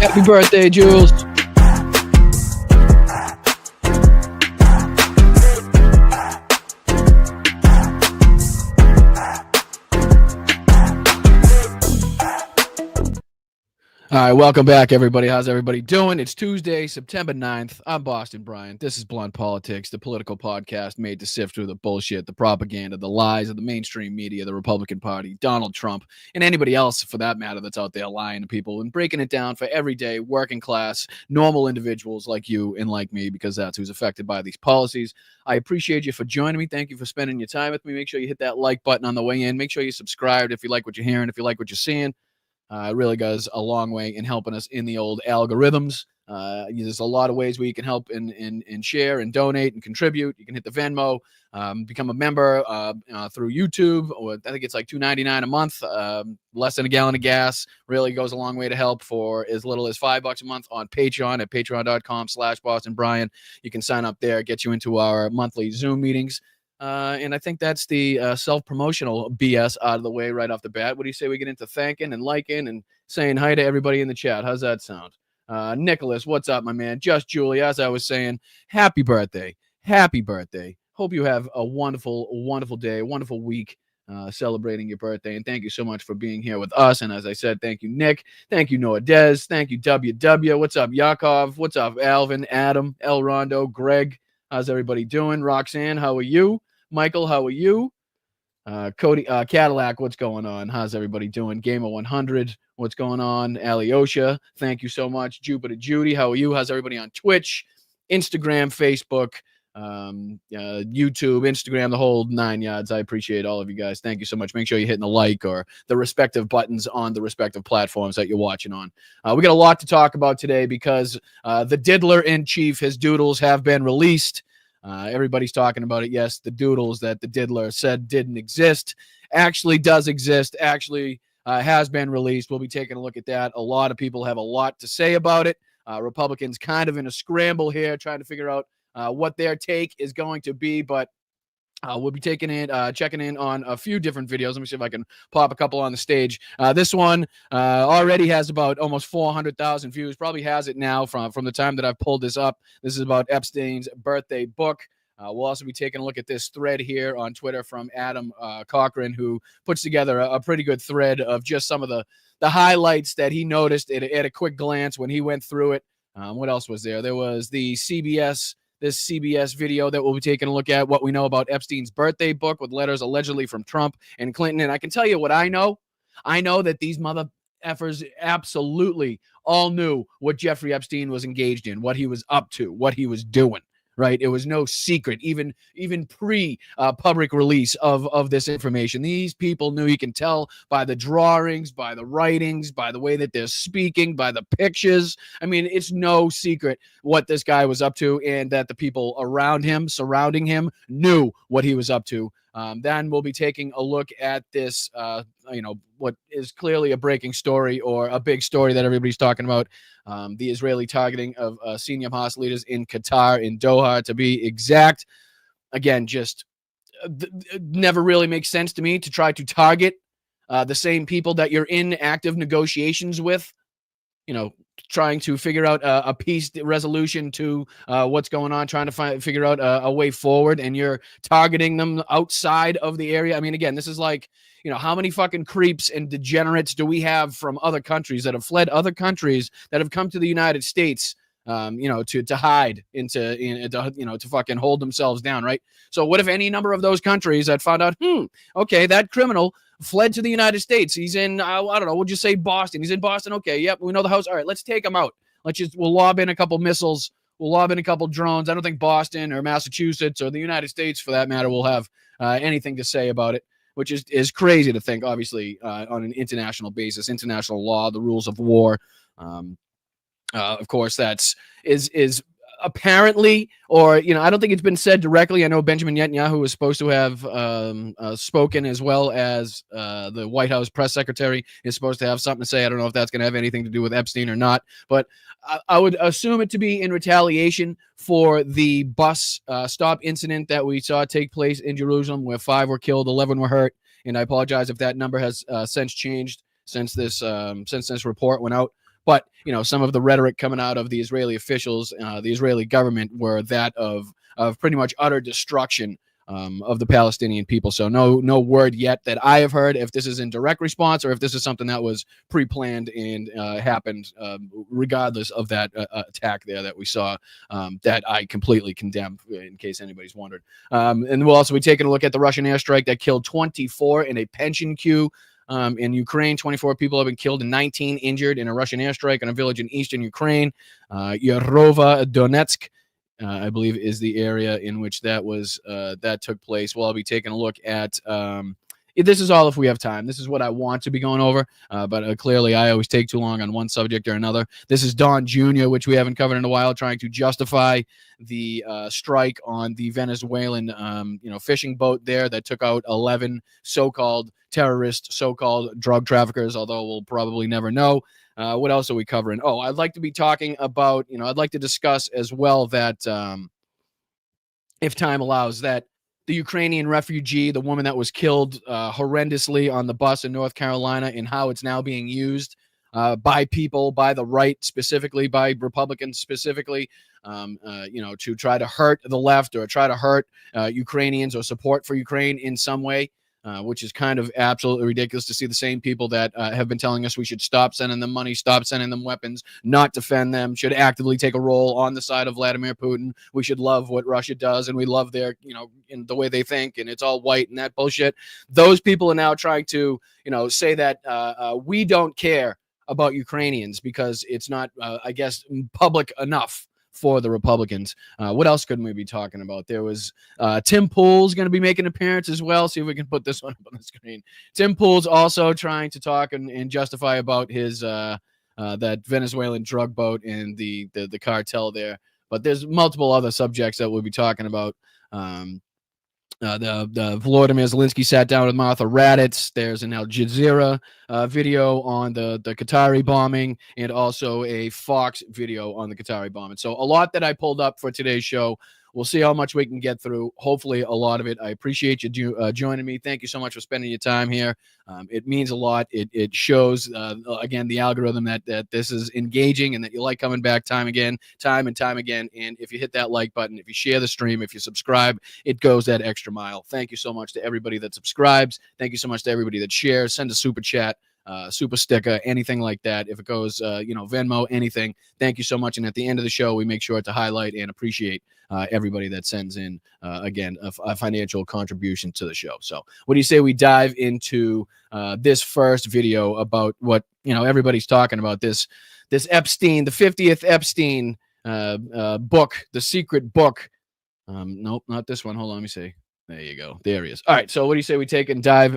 Happy birthday, Jules. All right, welcome back, everybody. How's everybody doing? It's Tuesday, September 9th. I'm Boston Brian. This is Blunt Politics, the political podcast made to sift through the bullshit, the propaganda, the lies of the mainstream media, the Republican Party, Donald Trump, and anybody else, for that matter, that's out there lying to people and breaking it down for everyday, working class, normal individuals like you and like me, because that's who's affected by these policies. I appreciate you for joining me. Thank you for spending your time with me. Make sure you hit that like button on the way in. Make sure you subscribe if you like what you're hearing, if you like what you're seeing. It really goes a long way in helping us in the old algorithms. There's a lot of ways where you can help and share and donate and contribute. You can hit the Venmo, become a member through YouTube. Or I think it's like $2.99 a month, less than a gallon of gas. Really goes a long way to help for as little as $5 a month on Patreon at patreon.com/BostonBrian. You can sign up there, get you into our monthly Zoom meetings. And I think that's the self-promotional BS out of the way right off the bat. What do you say we get into thanking and liking and saying hi to everybody in the chat? How's that sound? Nicholas, what's up, my man? Just Julie, as I was saying, happy birthday. Happy birthday. Hope you have a wonderful, wonderful day, wonderful week celebrating your birthday. And thank you so much for being here with us. And as I said, thank you, Nick. Thank you, Noah Des. Thank you, WW. What's up, Yakov? What's up, Alvin, Adam, El Rondo, Greg? How's everybody doing? Roxanne, how are you? Michael, how are you? Cody, Cadillac, what's going on? How's everybody doing? Gamer 100, what's going on? Alyosha, thank you so much. Jupiter Judy, how are you? How's everybody on Twitch, Instagram, Facebook, YouTube, Instagram, the whole 9 yards? I appreciate all of you guys. Thank you so much. Make sure you're hitting the like or the respective buttons on the respective platforms that you're watching on. We got a lot to talk about today because the diddler in chief, his doodles have been released. Everybody's talking about it. Yes, the doodles that the diddler said didn't exist actually does exist, actually has been released. We'll be taking a look at that. A lot of people have a lot to say about it. Republicans kind of in a scramble here, trying to figure out what their take is going to be, but we'll be checking in on a few different videos. Let me see if I can pop a couple on the stage. This one already has about almost 400,000 views. Probably has it now from the time that I've pulled this up. This is about Epstein's birthday book. We'll also be taking a look at this thread here on Twitter from Adam Cochran, who puts together a pretty good thread of just some of the highlights that he noticed at a quick glance when he went through it. What else was there? There was the this CBS video that we'll be taking a look at, what we know about Epstein's birthday book with letters allegedly from Trump and Clinton. And I can tell you what I know. I know that these mother effers absolutely all knew what Jeffrey Epstein was engaged in, what he was up to, what he was doing. Right. It was no secret, even pre-public release of this information. These people knew. You can tell by the drawings, by the writings, by the way that they're speaking, by the pictures. I mean, it's no secret what this guy was up to, and that the people around him, surrounding him, knew what he was up to. Then we'll be taking a look at this, what is clearly a breaking story or a big story that everybody's talking about. The Israeli targeting of senior Hamas leaders in Qatar, in Doha, to be exact. Again, just never really makes sense to me to try to target the same people that you're in active negotiations with, trying to figure out a peace resolution to what's going on, trying to figure out a way forward, and you're targeting them outside of the area. I mean, again, this is like, how many fucking creeps and degenerates do we have from other countries that have fled other countries that have come to the United States, to hide, to fucking hold themselves down, right? So what if any number of those countries that found out, okay, that criminal fled to the United States. He's in, I don't know, we'll just say Boston. He's in Boston. Okay, yep, we know the house. All right, let's take him out. We'll lob in a couple missiles. We'll lob in a couple drones. I don't think Boston or Massachusetts or the United States, for that matter, will have anything to say about it, which is crazy to think, obviously, on an international basis, international law, the rules of war. Of course, is apparently, or, I don't think it's been said directly. I know Benjamin Netanyahu was supposed to have spoken, as well as the White House press secretary is supposed to have something to say. I don't know if that's going to have anything to do with Epstein or not, but I would assume it to be in retaliation for the bus stop incident that we saw take place in Jerusalem, where 5 were killed, 11 were hurt. And I apologize if that number has since changed since this report went out. But, some of the rhetoric coming out of the Israeli officials, the Israeli government, were that of pretty much utter destruction of the Palestinian people. So no word yet that I have heard if this is in direct response or if this is something that was pre-planned and happened regardless of that attack there that we saw, that I completely condemn, in case anybody's wondered. And we'll also be taking a look at the Russian airstrike that killed 24 in a pension queue. In Ukraine, 24 people have been killed and 19 injured in a Russian airstrike on a village in eastern Ukraine. Yarova Donetsk, I believe, is the area in which that took place. Well, I'll be taking a look at this is all if we have time. This is what I want to be going over, but clearly I always take too long on one subject or another. This is Don Jr., which we haven't covered in a while, trying to justify the strike on the Venezuelan fishing boat there that took out 11 so-called terrorists, so-called drug traffickers, although we'll probably never know. What else are we covering? Oh, I'd like to be talking about, I'd like to discuss as well that, if time allows, that the Ukrainian refugee, the woman that was killed horrendously on the bus in North Carolina, and how it's now being used by people, by the right specifically, by Republicans specifically, to try to hurt the left or try to hurt Ukrainians or support for Ukraine in some way. Which is kind of absolutely ridiculous to see the same people that have been telling us we should stop sending them money, stop sending them weapons, not defend them, should actively take a role on the side of Vladimir Putin. We should love what Russia does, and we love their, in the way they think, and it's all white and that bullshit. Those people are now trying to, say that we don't care about Ukrainians because it's not, I guess, public enough for the Republicans. What else couldn't we be talking about? There was Tim Pool's going to be making an appearance as well. See if we can put this one up on the screen. Tim Pool's also trying to talk and justify about his that Venezuelan drug boat and the cartel there. But there's multiple other subjects that we'll be talking about. The Volodymyr Zelensky sat down with Martha Raddatz. There's an Al Jazeera video on the Qatari bombing, and also a Fox video on the Qatari bombing. So a lot that I pulled up for today's show. We'll see how much we can get through. Hopefully a lot of it. I appreciate you joining me. Thank you so much for spending your time here. It means a lot. It shows, again, the algorithm that this is engaging and that you like coming back time and time again. And if you hit that like button, if you share the stream, if you subscribe, it goes that extra mile. Thank you so much to everybody that subscribes. Thank you so much to everybody that shares. Send a super chat. Super sticker, anything like that. If it goes, Venmo, anything. Thank you so much. And at the end of the show, we make sure to highlight and appreciate everybody that sends in, again, a financial contribution to the show. So what do you say we dive into this first video about what, everybody's talking about, this Epstein, the 50th Epstein book, the secret book. Nope, not this one. Hold on, let me see. There you go. There he is. All right. So what do you say we take and dive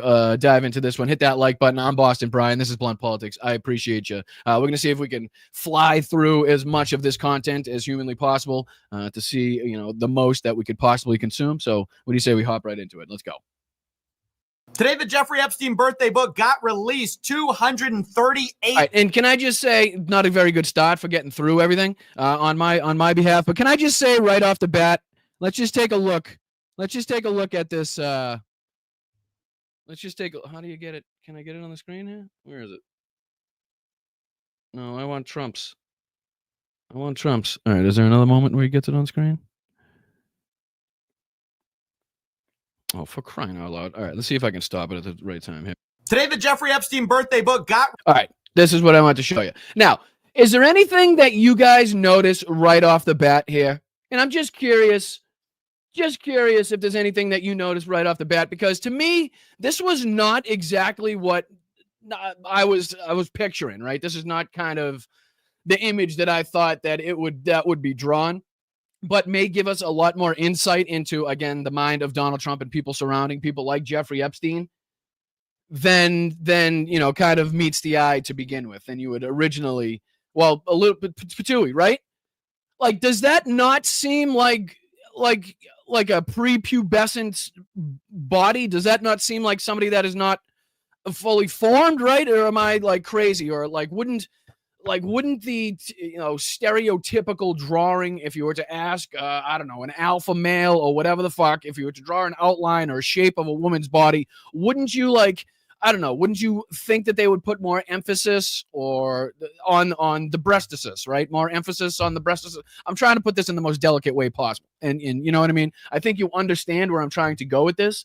into this one? Hit that like button. I'm Boston Brian. This is Blunt Politics. I appreciate you. We're going to see if we can fly through as much of this content as humanly possible to see, the most that we could possibly consume. So what do you say we hop right into it? Let's go. Today, the Jeffrey Epstein birthday book got released. 238. All right, and can I just say, not a very good start for getting through everything on my behalf, but can I just say right off the bat, let's just take a look. Let's just take a look at this. How do you get it? Can I get it on the screen here? Where is it? No, I want Trump's. All right, is there another moment where he gets it on screen? Oh, for crying out loud. All right, let's see if I can stop it at the right time here. Today, the Jeffrey Epstein birthday book got... All right, this is what I want to show you. Now, is there anything that you guys notice right off the bat here? And I'm just curious if there's anything that you noticed right off the bat, because to me, this was not exactly what I was picturing, right? This is not kind of the image that I thought that would be drawn, but may give us a lot more insight into, again, the mind of Donald Trump and people surrounding people like Jeffrey Epstein than kind of meets the eye to begin with than you would originally, well, a little bit patooey, right? Like, does that not seem like a prepubescent body? Does that not seem like somebody that is not fully formed, right? Or am I like crazy? Or wouldn't the stereotypical drawing, if you were to ask I don't know, an alpha male or whatever the fuck, if you were to draw an outline or a shape of a woman's body, wouldn't you I don't know. Wouldn't you think that they would put more emphasis or on the breastitis, right? More emphasis on the breastitis. I'm trying to put this in the most delicate way possible, and you know what I mean. I think you understand where I'm trying to go with this,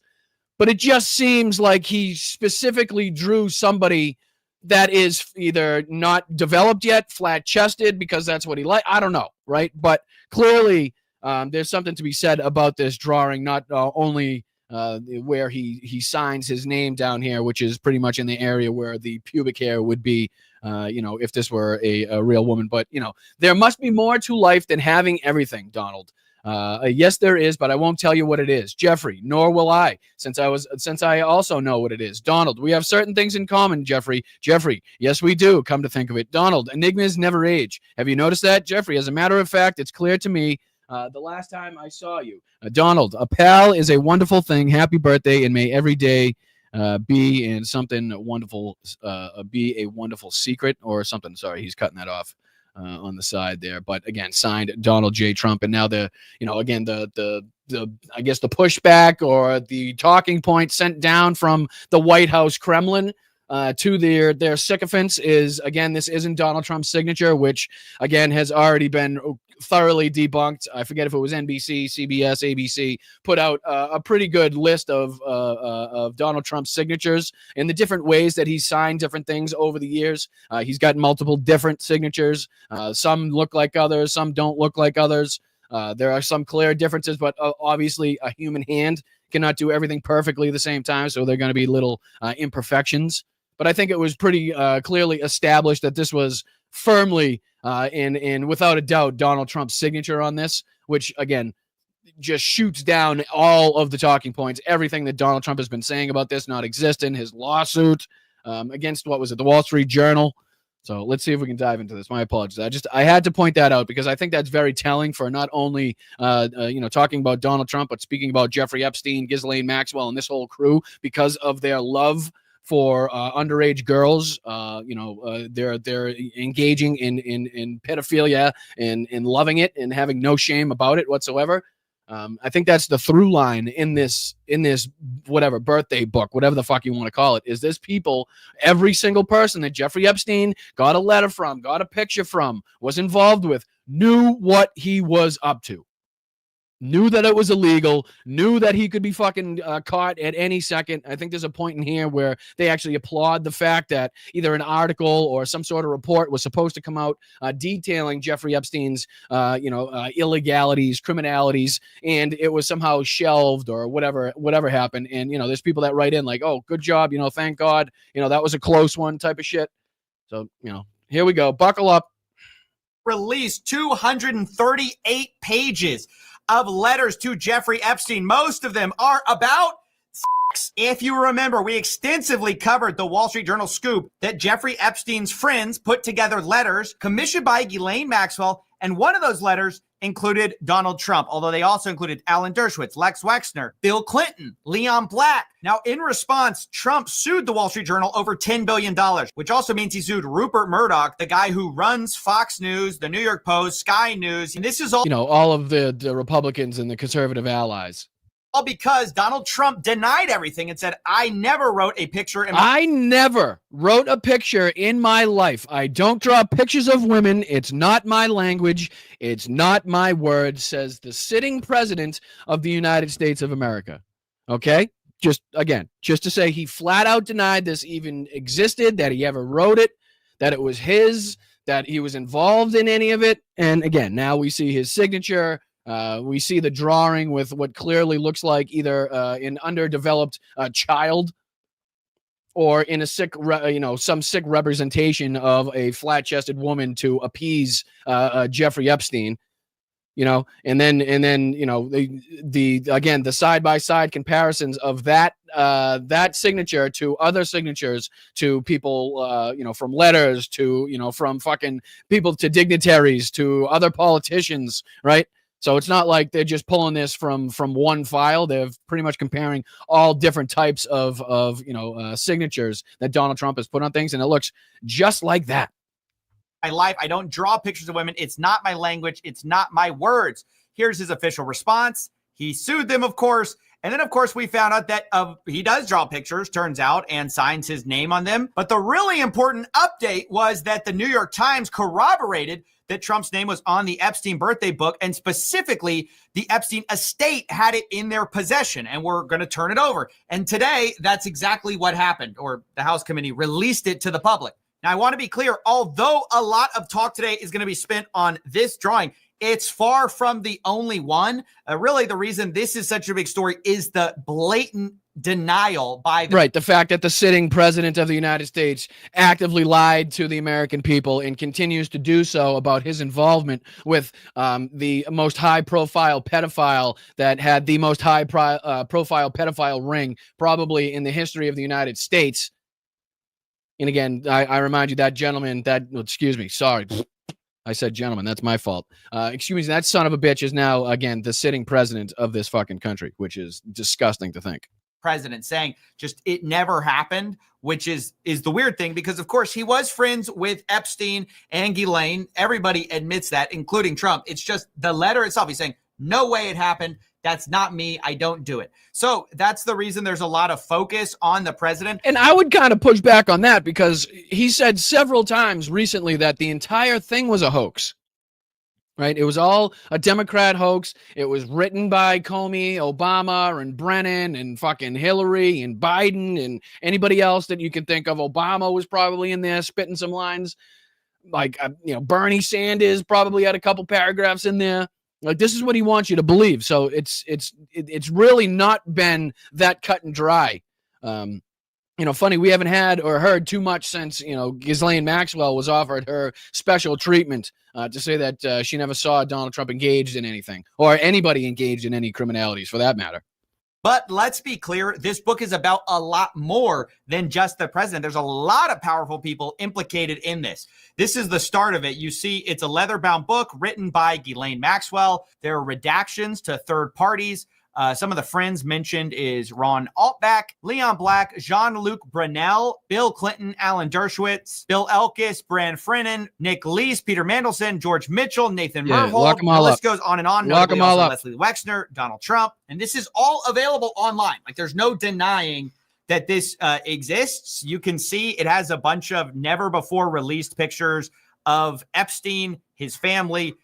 but it just seems like he specifically drew somebody that is either not developed yet, flat-chested, because that's what he liked. I don't know, right? But clearly, there's something to be said about this drawing, not only where he signs his name down here, which is pretty much in the area where the pubic hair would be, if this were a real woman. But, there must be more to life than having everything, Donald. Yes, there is, but I won't tell you what it is. Jeffrey, nor will I, since I also know what it is. Donald, we have certain things in common, Jeffrey. Jeffrey, yes, we do, come to think of it. Donald, enigmas never age. Have you noticed that, Jeffrey? As a matter of fact, it's clear to me the last time I saw you. Donald, a pal is a wonderful thing. Happy birthday, and may every day be in something wonderful, be a wonderful secret or something. Sorry, he's cutting that off on the side there. But again, signed Donald J. Trump. And now again, the I guess the pushback or the talking point sent down from the White House Kremlin to their sycophants is, again, this isn't Donald Trump's signature, which again has already been thoroughly debunked. I forget if it was NBC, CBS, ABC put out a pretty good list of Donald Trump's signatures and the different ways that he's signed different things over the years. He's got multiple different signatures. Some look like others, some don't look like others. There are some clear differences, but obviously a human hand cannot do everything perfectly at the same time, so there are going to be little imperfections. But I think it was pretty clearly established that this was firmly and without a doubt Donald Trump's signature on this, which again just shoots down all of the talking points, everything that Donald Trump has been saying about this not existing, his lawsuit against, what was it, the Wall Street Journal. So let's see if we can dive into this. My apologies. I had to point that out because I think that's very telling for not only talking about Donald Trump, but speaking about Jeffrey Epstein, Ghislaine Maxwell, and this whole crew because of their love for underage girls. They're engaging in pedophilia and loving it and having no shame about it whatsoever. I think that's the through line in this whatever birthday book, whatever the fuck you want to call it, is this people, every single person that Jeffrey Epstein got a letter from, got a picture from, was involved with, knew what he was up to. Knew that it was illegal, knew that he could be fucking caught at any second. I think there's a point in here where they actually applaud the fact that either an article or some sort of report was supposed to come out detailing Jeffrey Epstein's, illegalities, criminalities, and it was somehow shelved or whatever happened. And, there's people that write in like, oh, good job, thank God, that was a close one type of shit. So, here we go. Buckle up. Released 238 pages of letters to Jeffrey Epstein. Most of them are about sex. If you remember, we extensively covered the Wall Street Journal scoop that Jeffrey Epstein's friends put together letters commissioned by Ghislaine Maxwell, and one of those letters included Donald Trump, although they also included Alan Dershowitz, Lex Wexner, Bill Clinton, Leon Black. Now, in response, Trump sued the Wall Street Journal over $10 billion, which also means he sued Rupert Murdoch, the guy who runs Fox News, the New York Post, Sky News. And this is all, all of the Republicans and the conservative allies. All because Donald Trump denied everything and said, I never wrote a picture in my I never wrote a picture in my life. I don't draw pictures of women. It's not my language. It's not my word, says the sitting president of the United States of America. Okay? Just to say he flat out denied this even existed, that he ever wrote it, that it was his, that he was involved in any of it. And again, now we see his signature. We see the drawing with what clearly looks like either an underdeveloped child or in a sick, some sick representation of a flat-chested woman to appease Jeffrey Epstein. And then the side-by-side comparisons of that signature to other signatures, to people, from letters to, from fucking people to dignitaries to other politicians, right? So it's not like they're just pulling this from one file. They're pretty much comparing all different types of signatures that Donald Trump has put on things, and it looks just like that. My life, I don't draw pictures of women. It's not my language. It's not my words. Here's his official response. He sued them, of course, And then, of course, we found out that he does draw pictures, turns out, and signs his name on them. But the really important update was that the New York Times corroborated that Trump's name was on the Epstein birthday book, and specifically the Epstein estate had it in their possession, and we're going to turn it over. And today, that's exactly what happened, or the House committee released it to the public. Now, I want to be clear, although a lot of talk today is going to be spent on this drawing, it's far from the only one. Really, the reason this is such a big story is the blatant denial by the fact that the sitting president of the United States actively lied to the American people and continues to do so about his involvement with the most high-profile pedophile that had the most high-profile pedophile ring probably in the history of the United States. And again, I remind you that gentleman, excuse me, sorry. I said gentleman, that's my fault. Excuse me, that son of a bitch is now, again, the sitting president of this fucking country, which is disgusting to think. President saying just it never happened, which is the weird thing, because of course he was friends with Epstein and Ghislaine. Everybody admits that, including Trump. It's just the letter itself. He's saying, no way it happened. That's not me. I don't do it. So that's the reason there's a lot of focus on the president. And I would kind of push back on that, because he said several times recently that the entire thing was a hoax. Right? It was all a Democrat hoax. It was written by Comey, Obama, and Brennan, and fucking Hillary, and Biden, and anybody else that you can think of. Obama was probably in there spitting some lines. Like, Bernie Sanders probably had a couple paragraphs in there. Like, this is what he wants you to believe. So it's really not been that cut and dry. Funny, we haven't had or heard too much since, Ghislaine Maxwell was offered her special treatment to say that she never saw Donald Trump engaged in anything, or anybody engaged in any criminalities for that matter. But let's be clear, this book is about a lot more than just the president. There's a lot of powerful people implicated in this. This is the start of it. You see, it's a leather-bound book written by Ghislaine Maxwell. There are redactions to third parties. Some of the friends mentioned is Ron Altbach, Leon Black, Jean-Luc Brunel, Bill Clinton, Alan Dershowitz, Bill Elkis, Bran Frennan, Nick Leese, Peter Mandelson, George Mitchell, Nathan Myhrvold. The list goes on and on. Lock them all up. Leslie Wexner, Donald Trump. And this is all available online. Like, there's no denying that this exists. You can see it has a bunch of never before released pictures of Epstein, his family,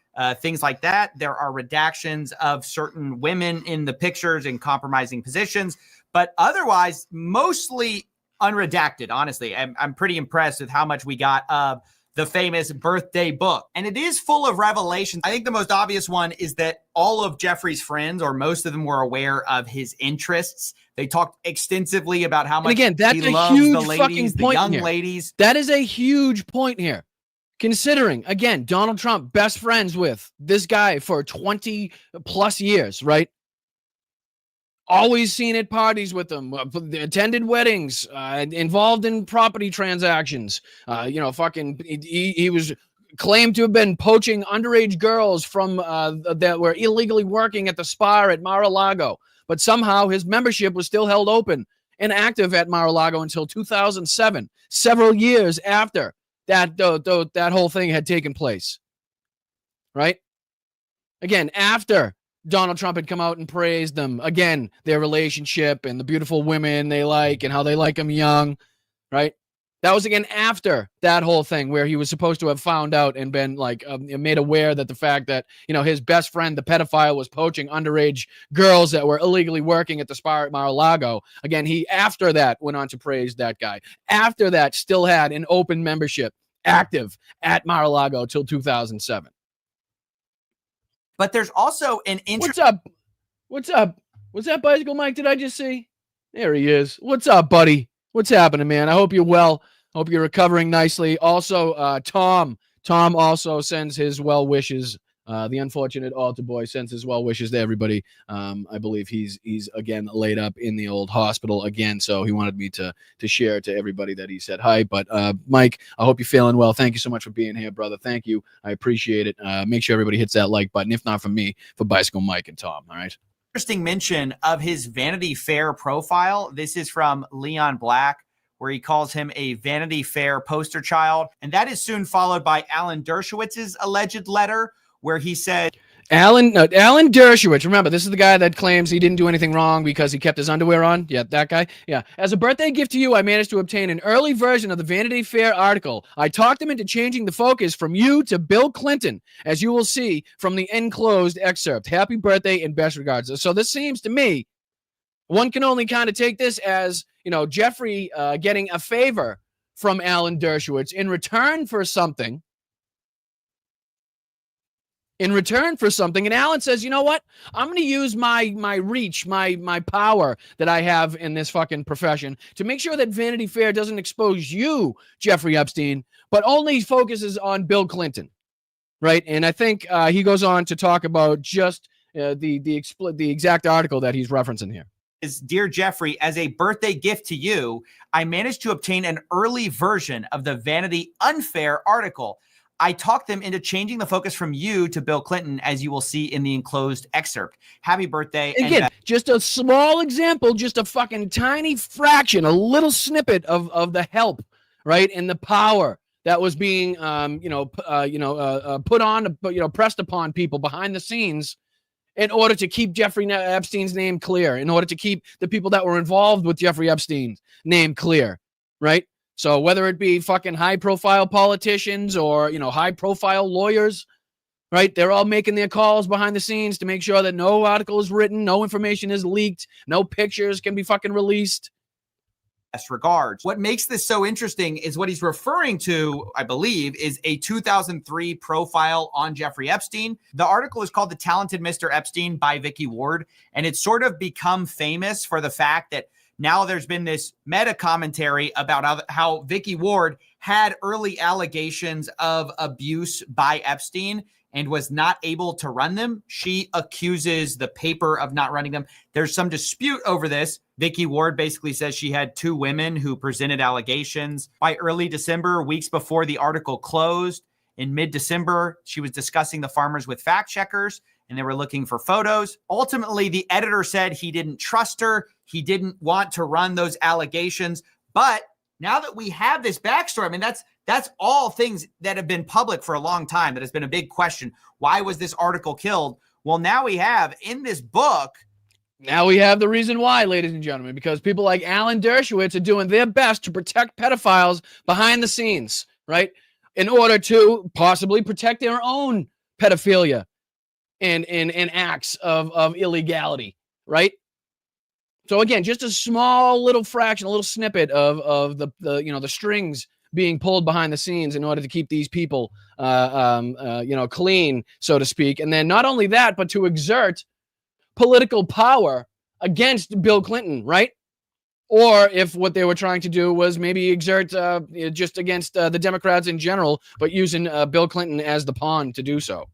things like that. There are redactions of certain women in the pictures in compromising positions, but otherwise mostly unredacted. Honestly, I'm pretty impressed with how much we got of the famous birthday book. And it is full of revelations. I think the most obvious one is that all of Jeffrey's friends, or most of them, were aware of his interests. They talked extensively about how much he loves the ladies, the young ladies. That is a huge point here. Considering, again, Donald Trump, best friends with this guy for 20 plus years, right? Always seen at parties with him, attended weddings, involved in property transactions. He was claimed to have been poaching underage girls from that were illegally working at the spa at Mar-a-Lago. But somehow his membership was still held open and active at Mar-a-Lago until 2007, several years after that whole thing had taken place, right? Again, after Donald Trump had come out and praised them, again, their relationship and the beautiful women they like and how they like him young, right? That was, again, after that whole thing where he was supposed to have found out and been made aware that the fact that, his best friend, the pedophile, was poaching underage girls that were illegally working at the spa at Mar-a-Lago. Again, he, after that, went on to praise that guy. After that, still had an open membership active at Mar-a-Lago till 2007. But there's also an What's up? What's that Bicycle Mike did I just see? There he is. What's up, buddy? What's happening, man? I hope you're well. Hope you're recovering nicely. Also, Tom also sends his well wishes. The unfortunate altar boy sends his well wishes to everybody. I believe he's again laid up in the old hospital again. So he wanted me to share to everybody that he said hi. But Mike, I hope you're feeling well. Thank you so much for being here, brother. Thank you. I appreciate it. Make sure everybody hits that like button. If not for me, for Bicycle Mike and Tom. All right. Interesting mention of his Vanity Fair profile. This is from Leon Black, where he calls him a Vanity Fair poster child. And that is soon followed by Alan Dershowitz's alleged letter, where he said, Alan Dershowitz. Remember, this is the guy that claims he didn't do anything wrong because he kept his underwear on. Yeah, that guy. Yeah. As a birthday gift to you, I managed to obtain an early version of the Vanity Fair article. I talked him into changing the focus from you to Bill Clinton, as you will see from the enclosed excerpt. Happy birthday and best regards. So this seems to me, one can only kind of take this as, Jeffrey getting a favor from Alan Dershowitz in return for something. And Alan says, you know what? I'm going to use my reach, my power that I have in this fucking profession to make sure that Vanity Fair doesn't expose you, Jeffrey Epstein, but only focuses on Bill Clinton, right? And I think he goes on to talk about just the exact article that he's referencing here. Dear Jeffrey, as a birthday gift to you, I managed to obtain an early version of the Vanity Unfair article. I talked them into changing the focus from you to Bill Clinton, as you will see in the enclosed excerpt. Happy birthday. Again, just a small example, just a fucking tiny fraction, a little snippet of the help, right? And the power that was being, put on, pressed upon people behind the scenes in order to keep Jeffrey Epstein's name clear, in order to keep the people that were involved with Jeffrey Epstein's name clear, right? So whether it be fucking high-profile politicians or, high-profile lawyers, right? They're all making their calls behind the scenes to make sure that no article is written, no information is leaked, no pictures can be fucking released. Best regards. What makes this so interesting is what he's referring to, I believe, is a 2003 profile on Jeffrey Epstein. The article is called The Talented Mr. Epstein by Vicky Ward, and it's sort of become famous for the fact that now there's been this meta commentary about how Vicky Ward had early allegations of abuse by Epstein and was not able to run them. She accuses the paper of not running them. There's some dispute over this. Vicky Ward basically says she had two women who presented allegations. By early December, weeks before the article closed, in mid-December, she was discussing the farmers with fact checkers, and they were looking for photos. Ultimately, the editor said he didn't trust her. He didn't want to run those allegations. But now that we have this backstory, I mean, that's all things that have been public for a long time. That has been a big question. Why was this article killed? Well, now we have in this book. Now we have the reason why, ladies and gentlemen, because people like Alan Dershowitz are doing their best to protect pedophiles behind the scenes, right? In order to possibly protect their own pedophilia and acts of illegality, right? So again, just a small little fraction, a little snippet of the strings being pulled behind the scenes in order to keep these people, clean, so to speak. And then not only that, but to exert political power against Bill Clinton, right? Or if what they were trying to do was maybe exert just against the Democrats in general, but using Bill Clinton as the pawn to do so.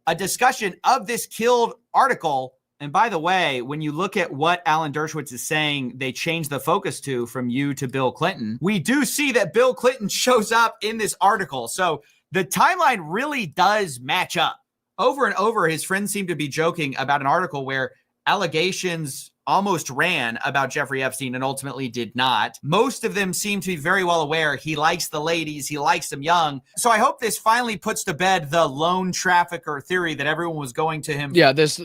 A discussion of this killed article. And by the way, when you look at what Alan Dershowitz is saying, they changed the focus to from you to Bill Clinton. We do see that Bill Clinton shows up in this article. So the timeline really does match up. Over and over, his friends seem to be joking about an article where allegations almost ran about Jeffrey Epstein and ultimately did not. Most of them seem to be very well aware he likes the ladies, he likes them young. So I hope this finally puts to bed the lone trafficker theory that everyone was going to him. Yeah, this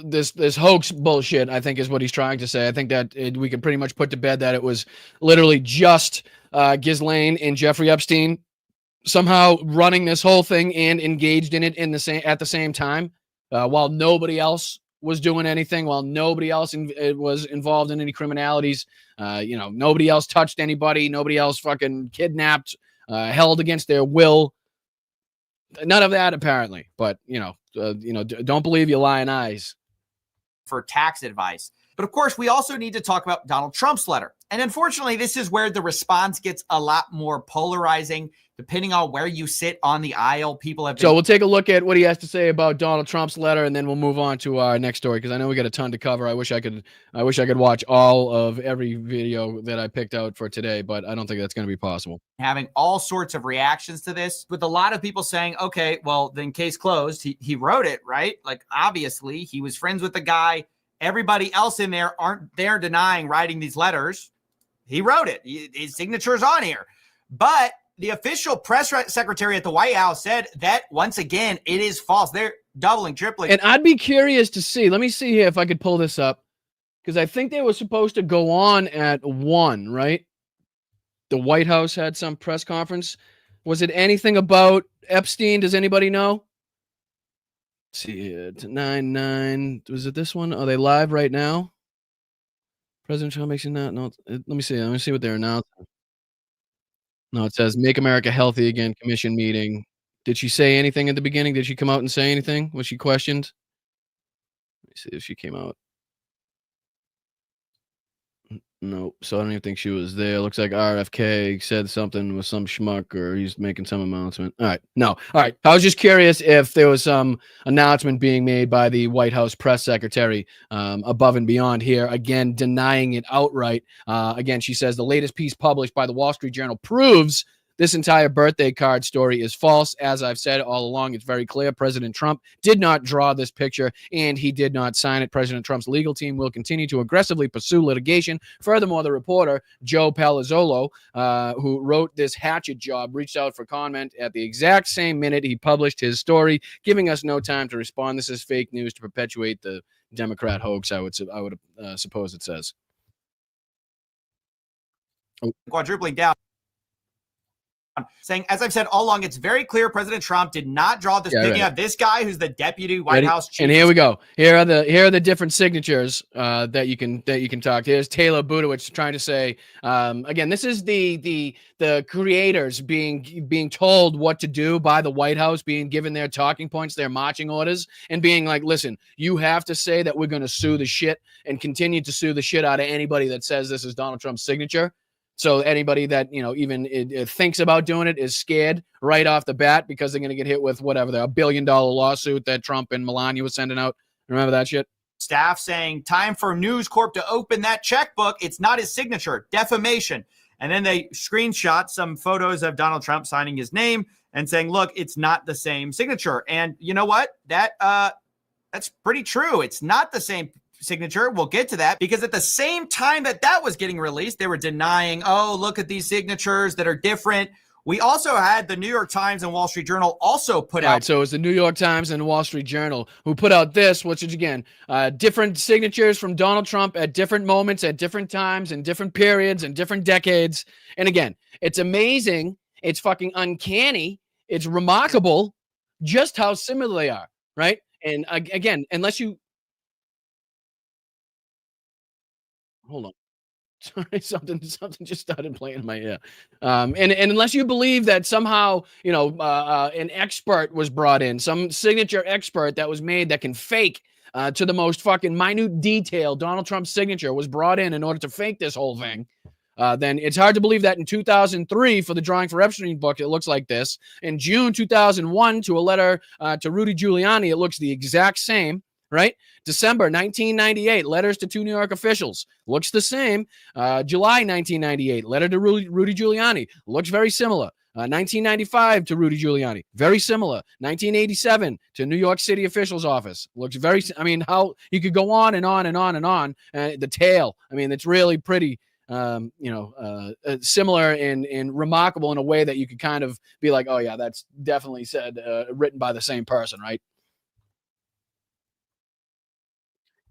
hoax bullshit, I think, is what he's trying to say. I think that we can pretty much put to bed that it was literally just Ghislaine and Jeffrey Epstein somehow running this whole thing and engaged in it at the same time, while nobody else was doing anything, while nobody else was involved in any criminalities. Nobody else touched anybody. Nobody else fucking kidnapped, held against their will. None of that, apparently. But, don't believe your lying eyes. For tax advice. But of course, we also need to talk about Donald Trump's letter. And unfortunately, this is where the response gets a lot more polarizing. Depending on where you sit on the aisle, people have been... So we'll take a look at what he has to say about Donald Trump's letter, and then we'll move on to our next story, because I know we got a ton to cover. I wish I could watch all of every video that I picked out for today, but I don't think that's going to be possible. Having all sorts of reactions to this, with a lot of people saying, okay, well, then case closed. He wrote it, right? Like, obviously, he was friends with the guy. Everybody else in there aren't there denying writing these letters. He wrote it. His signature's on here. But the official press secretary at the White House said that, once again, it is false. They're doubling, tripling. And I'd be curious to see. Let me see here if I could pull this up, because I think they were supposed to go on at 1, right? The White House had some press conference. Was it anything about Epstein? Does anybody know? Let's see here. 9/9. Was it this one? Are they live right now? President Trump makes that. No, let me see. Let me see what they're announcing. No, it says Make America Healthy Again Commission meeting. Did she say anything at the beginning? Did she come out and say anything? Was she questioned? Let me see if she came out. Nope. So I don't even think she was there. Looks like RFK said something with some schmuck, or he's making some announcement. All right. No. All right. I was just curious if there was some announcement being made by the White House press secretary above and beyond here. Again, denying it outright. Again, she says the latest piece published by the Wall Street Journal proves this entire birthday card story is false. As I've said all along, it's very clear. President Trump did not draw this picture, and he did not sign it. President Trump's legal team will continue to aggressively pursue litigation. Furthermore, the reporter, Joe Palazzolo, who wrote this hatchet job, reached out for comment at the exact same minute he published his story, giving us no time to respond. This is fake news to perpetuate the Democrat hoax, I would suppose it says. Quadrupling down, saying, as I've said all along, it's very clear President Trump did not draw this. Picking up this guy who's the deputy White House chief. And here we go. Here are the different signatures that you can talk. Here's Taylor Budowich trying to say, again, this is the creators being told what to do by the White House, being given their talking points, their marching orders, and being like, listen, you have to say that we're going to sue the shit and continue to sue the shit out of anybody that says this is Donald Trump's signature. So anybody that, even thinks about doing it is scared right off the bat because they're going to get hit with whatever, the $1 billion lawsuit that Trump and Melania was sending out. Remember that shit? Staff saying, time for News Corp to open that checkbook. It's not his signature. Defamation. And then they screenshot some photos of Donald Trump signing his name and saying, look, it's not the same signature. And you know what? That's pretty true. It's not the same signature. We'll get to that, because at the same time that was getting released, they were denying, oh, look at these signatures that are different. We also had the New York Times and Wall Street Journal also put out. Right, so it was the New York Times and the Wall Street Journal who put out this, which is, again, different signatures from Donald Trump at different moments, at different times, and different periods, and different decades. And again, it's amazing. It's fucking uncanny. It's remarkable just how similar they are, right? And again, unless you... Hold on. Sorry, something just started playing in my ear. And unless you believe that somehow, an expert was brought in, some signature expert that was made that can fake to the most fucking minute detail, Donald Trump's signature was brought in order to fake this whole thing, then it's hard to believe that in 2003 for the Drawing for Epstein book, it looks like this. In June 2001, to a letter to Rudy Giuliani, it looks the exact same. Right? December 1998, letters to 2 New York officials. Looks the same. July 1998, letter to Rudy Giuliani. Looks very similar. 1995 to Rudy Giuliani. Very similar. 1987 to New York City officials' office. Looks very... how you could go on and on and on and on. The tail. It's really pretty... similar and remarkable in a way that you could kind of be like, oh yeah, that's definitely written by the same person, right?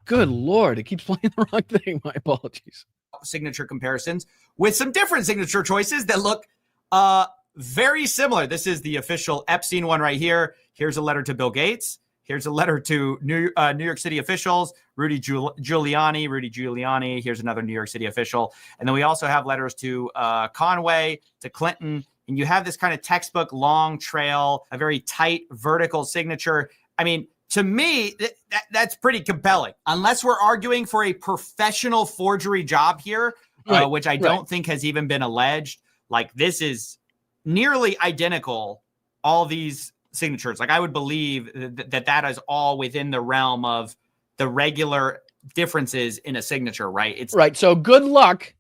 Good Lord, it keeps playing the wrong thing. My apologies. Signature comparisons with some different signature choices that look very similar. This is the official Epstein one right here. Here's a letter to Bill Gates. Here's a letter to New York City officials, Rudy Giuliani. Here's another New York City official. And then we also have letters to Conway, to Clinton. And you have this kind of textbook long trail, a very tight vertical signature. To me, that's pretty compelling. Unless we're arguing for a professional forgery job here, right, which I don't think has even been alleged. This is nearly identical, all these signatures. I would believe that is all within the realm of the regular differences in a signature, right? It's right. So good luck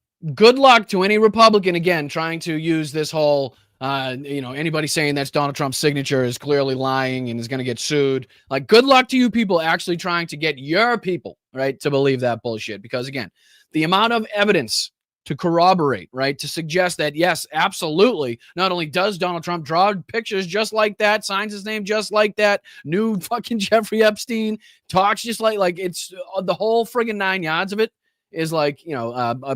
to any Republican, again, trying to use this whole... anybody saying that's Donald Trump's signature is clearly lying and is going to get sued. Good luck to you people actually trying to get your people, right, to believe that bullshit. Because again, the amount of evidence to corroborate, right? To suggest that, yes, absolutely. Not only does Donald Trump draw pictures just like that, signs his name just like that, knew fucking Jeffrey Epstein, talks just like it's the whole friggin' 9 yards of it is like,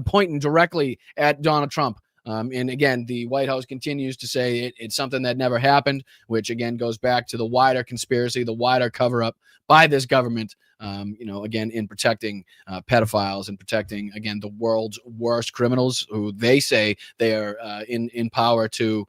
pointing directly at Donald Trump. And again, the White House continues to say it's something that never happened, which again goes back to the wider conspiracy, the wider cover up by this government, again, in protecting pedophiles and protecting, again, the world's worst criminals who they say they are in power to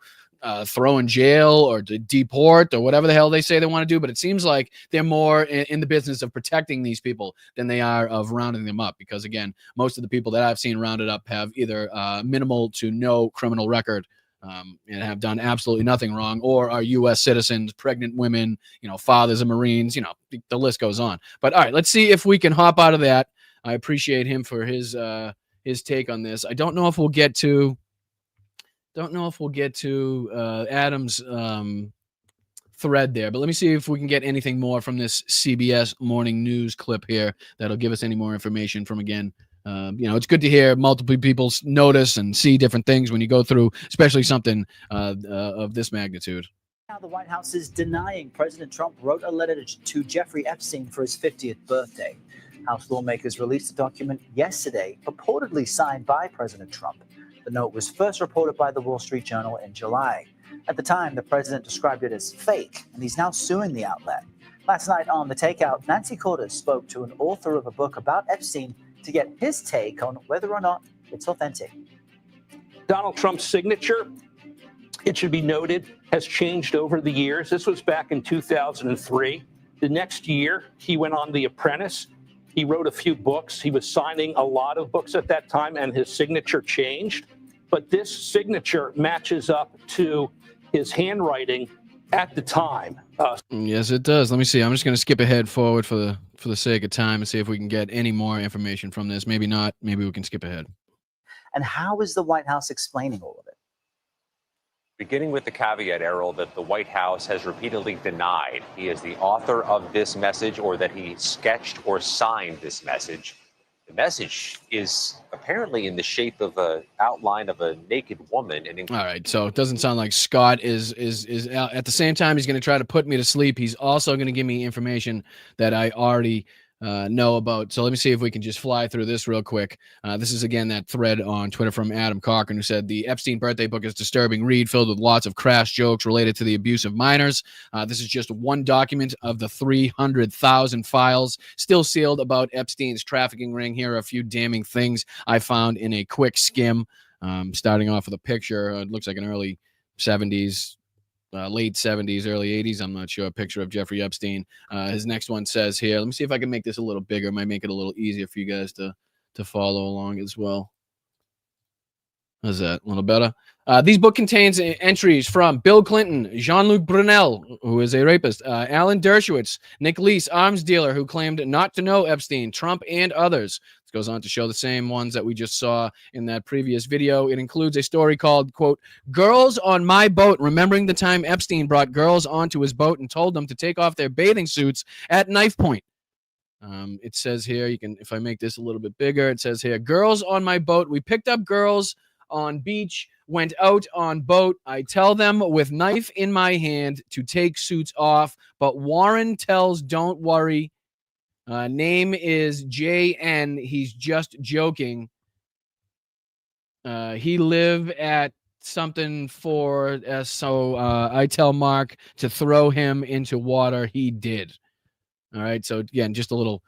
throw in jail or to deport or whatever the hell they say they want to do. But it seems like they're more in the business of protecting these people than they are of rounding them up. Because, again, most of the people that I've seen rounded up have either minimal to no criminal record and have done absolutely nothing wrong, or are U.S. citizens, pregnant women, fathers of Marines, the list goes on. But all right, let's see if we can hop out of that. I appreciate him for his take on this. I don't know if we'll get to Adam's thread there, but let me see if we can get anything more from this CBS morning news clip here that'll give us any more information from, again, it's good to hear multiple people notice and see different things when you go through, especially something of this magnitude. Now the White House is denying President Trump wrote a letter to Jeffrey Epstein for his 50th birthday. House lawmakers released a document yesterday purportedly signed by President Trump. The note was first reported by the Wall Street Journal in July. At the time, the president described it as fake, and he's now suing the outlet. Last night on The Takeout, Nancy Cordes spoke to an author of a book about Epstein to get his take on whether or not it's authentic. Donald Trump's signature, it should be noted, has changed over the years. This was back in 2003. The next year, he went on The Apprentice. He wrote a few books. He was signing a lot of books at that time, and his signature changed. But this signature matches up to his handwriting at the time. Yes, it does. Let me see. I'm just going to skip ahead forward for the sake of time and see if we can get any more information from this. Maybe not. Maybe we can skip ahead. And how is the White House explaining all of it? Beginning with the caveat, Errol, that the White House has repeatedly denied he is the author of this message or that he sketched or signed this message. The message is apparently in the shape of an outline of a naked woman. All right, so it doesn't sound like Scott is at the same time he's going to try to put me to sleep. He's also going to give me information that I already know about. So let me see if we can just fly through this real quick. This is, again, that thread on Twitter from Adam Cochran, who said the Epstein birthday book is disturbing read filled with lots of crass jokes related to the abuse of minors. This is just one document of the 300,000 files still sealed about Epstein's trafficking ring. Here are a few damning things I found in a quick skim. Starting off with a picture. It looks like an early 70s, late 70s, early 80s. I'm not sure. A picture of Jeffrey Epstein. His next one says here, let me see if I can make this a little bigger. It might make it a little easier for you guys to follow along as well. How's that? A little better? These book contains entries from Bill Clinton, Jean-Luc Brunel, who is a rapist, Alan Dershowitz, Nick Leese, arms dealer, who claimed not to know Epstein, Trump, and others. This goes on to show the same ones that we just saw in that previous video. It includes a story called, quote, Girls on My Boat, remembering the time Epstein brought girls onto his boat and told them to take off their bathing suits at knife point. It says here, if I make this a little bit bigger, it says here, Girls on My Boat. We picked up girls on beach, went out on boat. I tell them with knife in my hand to take suits off, but Warren tells don't worry. Name is JN. He's just joking. He live at something for so I tell Mark to throw him into water. He did. All right. So again, just a little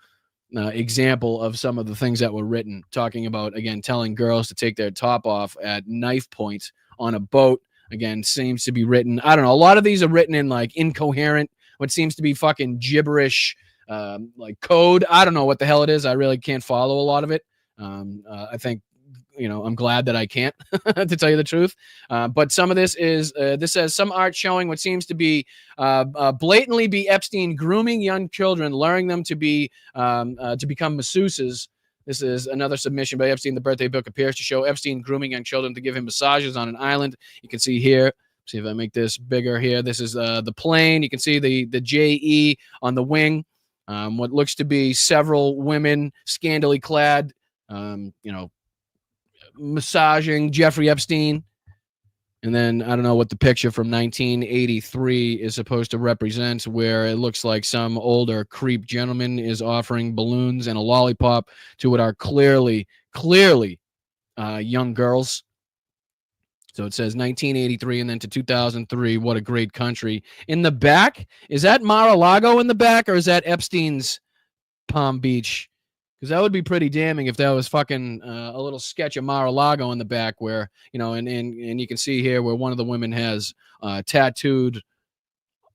example of some of the things that were written, talking about, again, telling girls to take their top off at knife point on a boat. Again, seems to be written, I don't know, a lot of these are written in like incoherent, what seems to be fucking gibberish, like code. I don't know what the hell it is. I really can't follow a lot of it. I think, I'm glad that I can't, to tell you the truth. But some of this is, this says some art showing what seems to be blatantly be Epstein grooming young children, luring them to become masseuses. This is another submission by Epstein. The birthday book appears to show Epstein grooming young children to give him massages on an island. You can see here. See if I make this bigger here. This is the plane. You can see the JE on the wing. What looks to be several women scantily clad, massaging Jeffrey Epstein. And then I don't know what the picture from 1983 is supposed to represent, where it looks like some older creep gentleman is offering balloons and a lollipop to what are clearly young girls. So it says 1983 and then to 2003. What a great country. In the back, is that Mar-a-Lago in the back, or is that Epstein's Palm Beach? Because that would be pretty damning if that was fucking a little sketch of Mar-a-Lago in the back, where, you know, and you can see here where one of the women has tattooed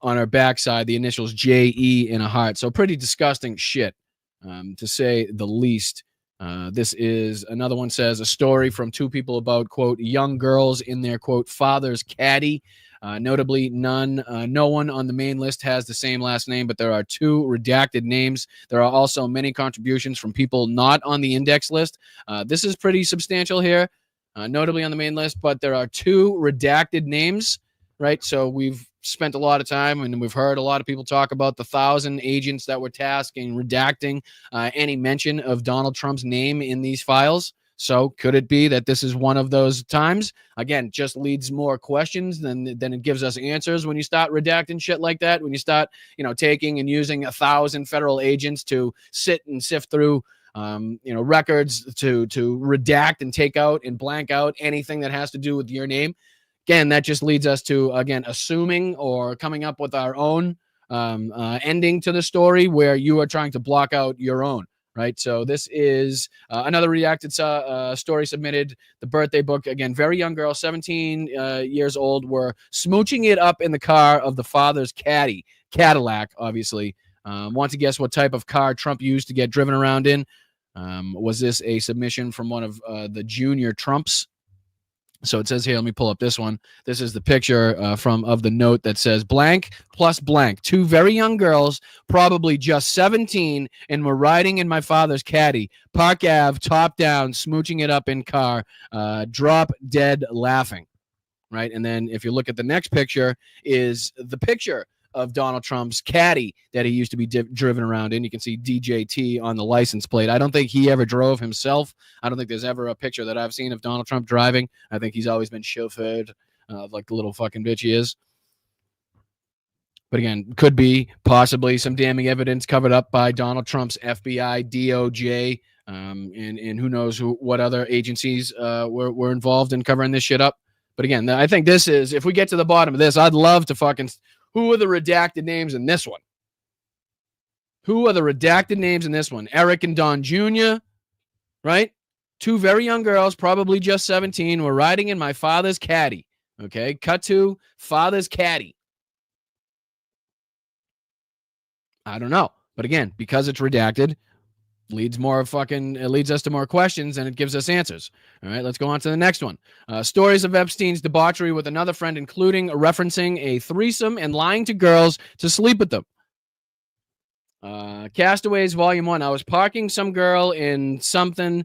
on her backside the initials J.E. in a heart. So pretty disgusting shit, to say the least. This is, another one says, a story from two people about, quote, young girls in their, quote, father's caddy. Notably, no one on the main list has the same last name, but there are two redacted names. There are also many contributions from people not on the index list. This is pretty substantial here, notably on the main list, but there are two redacted names, right? So we've spent a lot of time and we've heard a lot of people talk about the 1,000 agents that were tasked in redacting any mention of Donald Trump's name in these files. So could it be that this is one of those times? Again, just leads more questions than it gives us answers when you start redacting shit like that, when you start, you know, taking and using 1,000 federal agents to sit and sift through, records to redact and take out and blank out anything that has to do with your name. Again, that just leads us to, again, assuming or coming up with our own ending to the story where you are trying to block out your own. Right. So this is another redacted story submitted. The birthday book, again, very young girl, 17 years old, were smooching it up in the car of the father's caddy, Cadillac, obviously. Want to guess what type of car Trump used to get driven around in? Was this a submission from one of the junior Trumps? So it says here, let me pull up this one. This is the picture of the note that says blank plus blank. Two very young girls, probably just 17, and were riding in my father's caddy. Park Ave, top down, smooching it up in car, drop dead laughing. Right. And then if you look at the next picture, is the picture of Donald Trump's caddy that he used to be driven around in. You can see DJT on the license plate. I don't think he ever drove himself. I don't think there's ever a picture that I've seen of Donald Trump driving. I think he's always been chauffeured, like the little fucking bitch he is. But again, could be possibly some damning evidence covered up by Donald Trump's FBI, DOJ, and who knows what other agencies were involved in covering this shit up. But again, I think this is, if we get to the bottom of this, I'd love to fucking... Who are the redacted names in this one? Who are the redacted names in this one? Eric and Don Jr., right? Two very young girls, probably just 17, were riding in my father's caddy. Okay, cut to father's caddy. I don't know. But again, because it's redacted, leads us to more questions and it gives us answers. All right, let's go on to the next one. Stories of Epstein's debauchery with another friend, including referencing a threesome and lying to girls to sleep with them. Castaways Volume 1. I was parking some girl in something,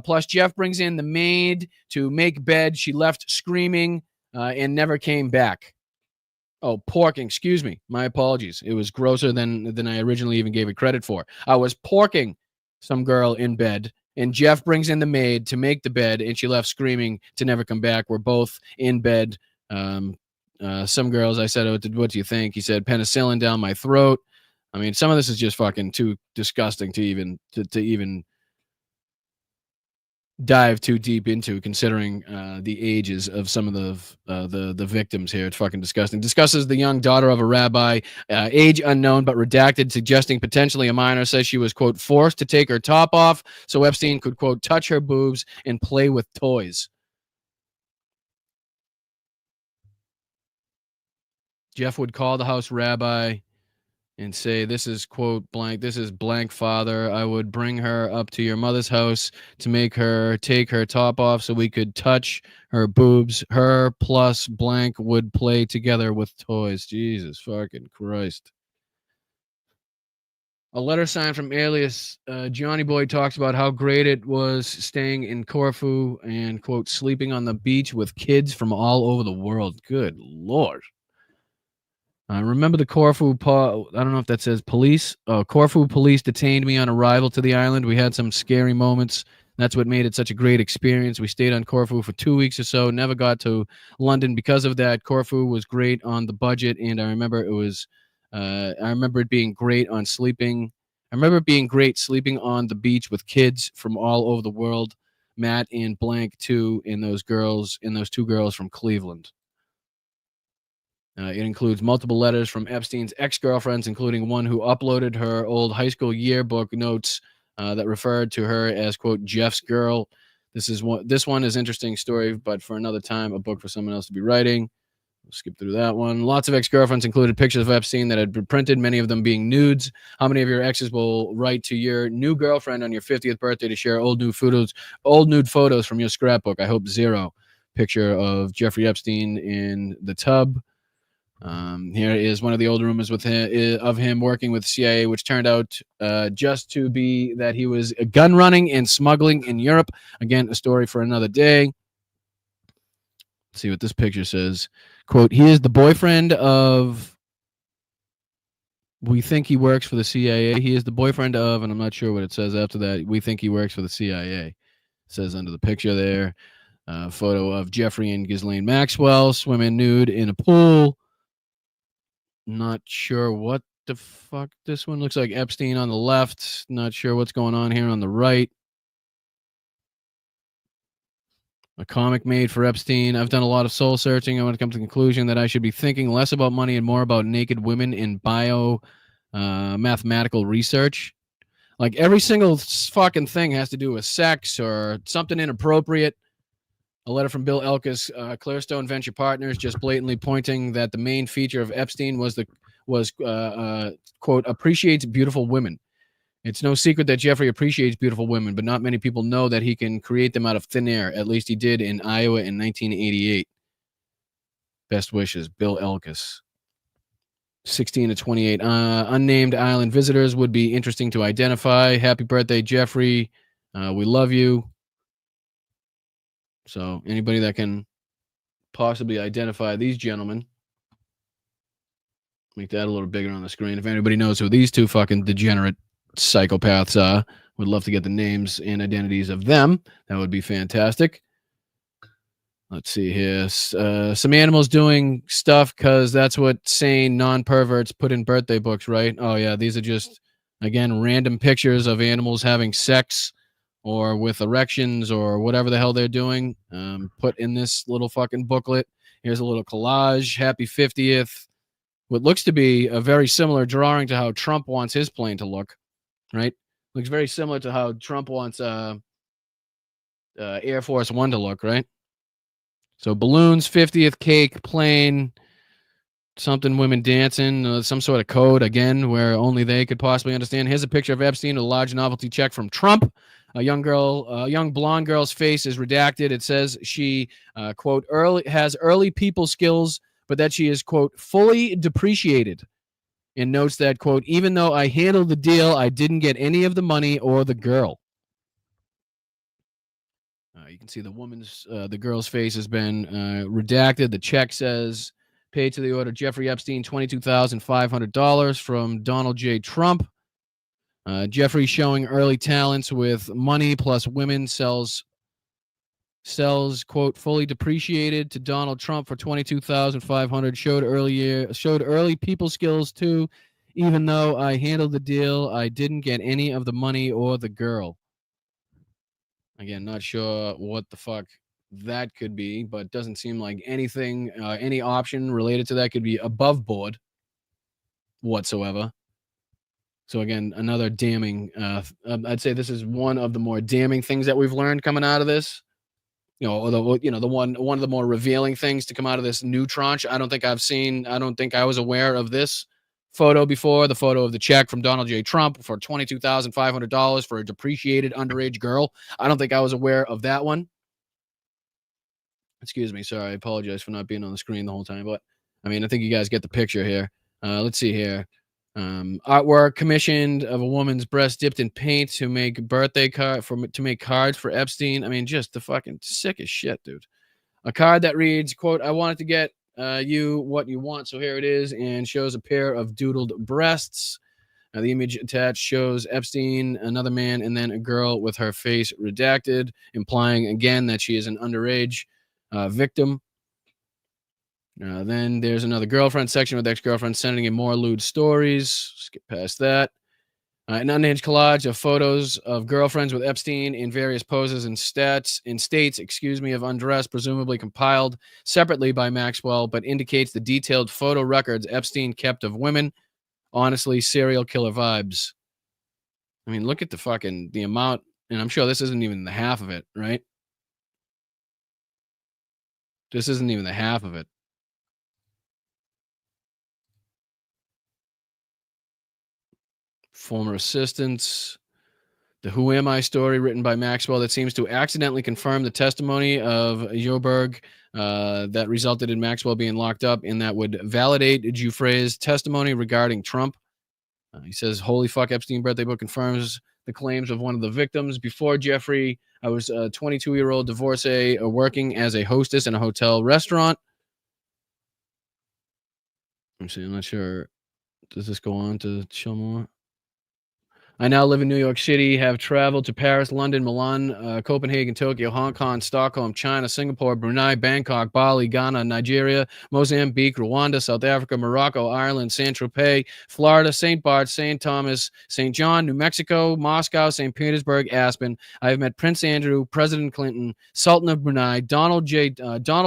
plus Jeff brings in the maid to make bed. She left screaming and never came back. Oh, porking. Excuse me. My apologies. It was grosser than I originally even gave it credit for. I was porking some girl in bed, and Jeff brings in the maid to make the bed, and she left screaming to never come back. We're both in bed. Some girls, I said, what do you think? He said, penicillin down my throat. I mean, some of this is just fucking too disgusting to even dive too deep into, considering the ages of some of the victims here. It's fucking disgusting. Discusses the young daughter of a rabbi, age unknown but redacted, suggesting potentially a minor. Says she was, quote, forced to take her top off so Epstein could, quote, touch her boobs and play with toys. Jeff would call the house rabbi and say, this is, quote, blank, this is blank father. I would bring her up to your mother's house to make her take her top off so we could touch her boobs. Her plus blank would play together with toys. Jesus fucking Christ. A letter signed from alias Johnny Boy talks about how great it was staying in Corfu and, quote, sleeping on the beach with kids from all over the world. Good Lord. Remember the Corfu, I don't know if that says police. Corfu police detained me on arrival to the island. We had some scary moments. That's what made it such a great experience. We stayed on Corfu for 2 weeks or so, never got to London because of that. Corfu was great on the budget, and I remember it being great on sleeping. I remember it being great sleeping on the beach with kids from all over the world. Matt and Blank too, and those two girls from Cleveland. It includes multiple letters from Epstein's ex-girlfriends, including one who uploaded her old high school yearbook notes that referred to her as, quote, Jeff's girl. This one is an interesting story, but for another time, a book for someone else to be writing. We'll skip through that one. Lots of ex-girlfriends included pictures of Epstein that had been printed, many of them being nudes. How many of your exes will write to your new girlfriend on your 50th birthday to share old nude photos from your scrapbook? I hope 0. Picture of Jeffrey Epstein in the tub. Here is one of the old rumors of him working with the CIA, which turned out just to be that he was gun running and smuggling in Europe. Again, a story for another day. Let's see what this picture says. Quote, he is the boyfriend of, we think he works for the CIA. He is the boyfriend of, and I'm not sure what it says after that. We think he works for the CIA. It says under the picture there. Photo of Jeffrey and Ghislaine Maxwell swimming nude in a pool. Not sure what the fuck this one looks like. Epstein on the left. Not sure what's going on here on the right. A comic made for Epstein. I've done a lot of soul searching. I want to come to the conclusion that I should be thinking less about money and more about naked women in mathematical research. Like every single fucking thing has to do with sex or something inappropriate. A letter from Bill Elkis, Clearstone Venture Partners, just blatantly pointing that the main feature of Epstein was quote, appreciates beautiful women. It's no secret that Jeffrey appreciates beautiful women, but not many people know that he can create them out of thin air. At least he did in Iowa in 1988. Best wishes, Bill Elkis. 16 to 28. Unnamed island visitors would be interesting to identify. Happy birthday, Jeffrey. We love you. So anybody that can possibly identify these gentlemen, make that a little bigger on the screen. If anybody knows who these two fucking degenerate psychopaths are, would love to get the names and identities of them. That would be fantastic. Let's see here. Some animals doing stuff because that's what sane non-perverts put in birthday books, right? Oh, yeah. These are just, again, random pictures of animals having sex or with erections or whatever the hell they're doing. Put in this little fucking booklet. Here's a little collage. Happy 50th. What looks to be a very similar drawing to how Trump wants his plane to look, right? Looks very similar to how Trump wants Air Force One to look, right? So balloons, 50th, cake, plane, something, women dancing, some sort of code, again, where only they could possibly understand. Here's a picture of Epstein with a large novelty check from Trump. A young blonde girl's face is redacted. It says she, quote, has early people skills, but that she is, quote, fully depreciated. And notes that, quote, even though I handled the deal, I didn't get any of the money or the girl. You can see the girl's face has been redacted. The check says, paid to the order Jeffrey Epstein, $22,500 from Donald J. Trump. Jeffrey showing early talents with money plus women sells, quote, fully depreciated to Donald Trump for $22,500. Showed early people skills too. Even though I handled the deal, I didn't get any of the money or the girl. Again, not sure what the fuck that could be, but doesn't seem like anything, any option related to that could be above board whatsoever. So again, another damning, I'd say this is one of the more damning things that we've learned coming out of this. One of the more revealing things to come out of this new tranche. I don't think I was aware of this photo before, the photo of the check from Donald J. Trump for $22,500 for a depreciated underage girl. I don't think I was aware of that one. Excuse me. Sorry. I apologize for not being on the screen the whole time, but I mean, I think you guys get the picture here. Let's see here. Artwork commissioned of a woman's breast dipped in paint to make to make cards for Epstein. I mean, just the fucking sickest shit, dude. A card that reads, quote, I wanted to get you what you want, so here it is, and shows a pair of doodled breasts. The image attached shows Epstein, another man, and then a girl with her face redacted, implying again that she is an underage victim. Then there's another girlfriend section with ex-girlfriends sending in more lewd stories. Skip past that. An unhinged collage of photos of girlfriends with Epstein in various poses and states, of undress, presumably compiled separately by Maxwell, but indicates the detailed photo records Epstein kept of women. Honestly, serial killer vibes. I mean, look at the amount, and I'm sure this isn't even the half of it, right? This isn't even the half of it. Former assistants. The Who Am I story written by Maxwell that seems to accidentally confirm the testimony of Joberg that resulted in Maxwell being locked up, and that would validate Giuffre's testimony regarding Trump. He says, holy fuck, Epstein birthday book confirms the claims of one of the victims. Before Jeffrey, I was a 22-year-old divorcee working as a hostess in a hotel restaurant. I'm not sure. Does this go on to show more? I now live in New York City, have traveled to Paris, London, Milan, Copenhagen, Tokyo, Hong Kong, Stockholm, China, Singapore, Brunei, Bangkok, Bali, Ghana, Nigeria, Mozambique, Rwanda, South Africa, Morocco, Ireland, Saint-Tropez, Florida, St. Bart, St. Thomas, St. John, New Mexico, Moscow, St. Petersburg, Aspen. I have met Prince Andrew, President Clinton, Sultan of Brunei, Donald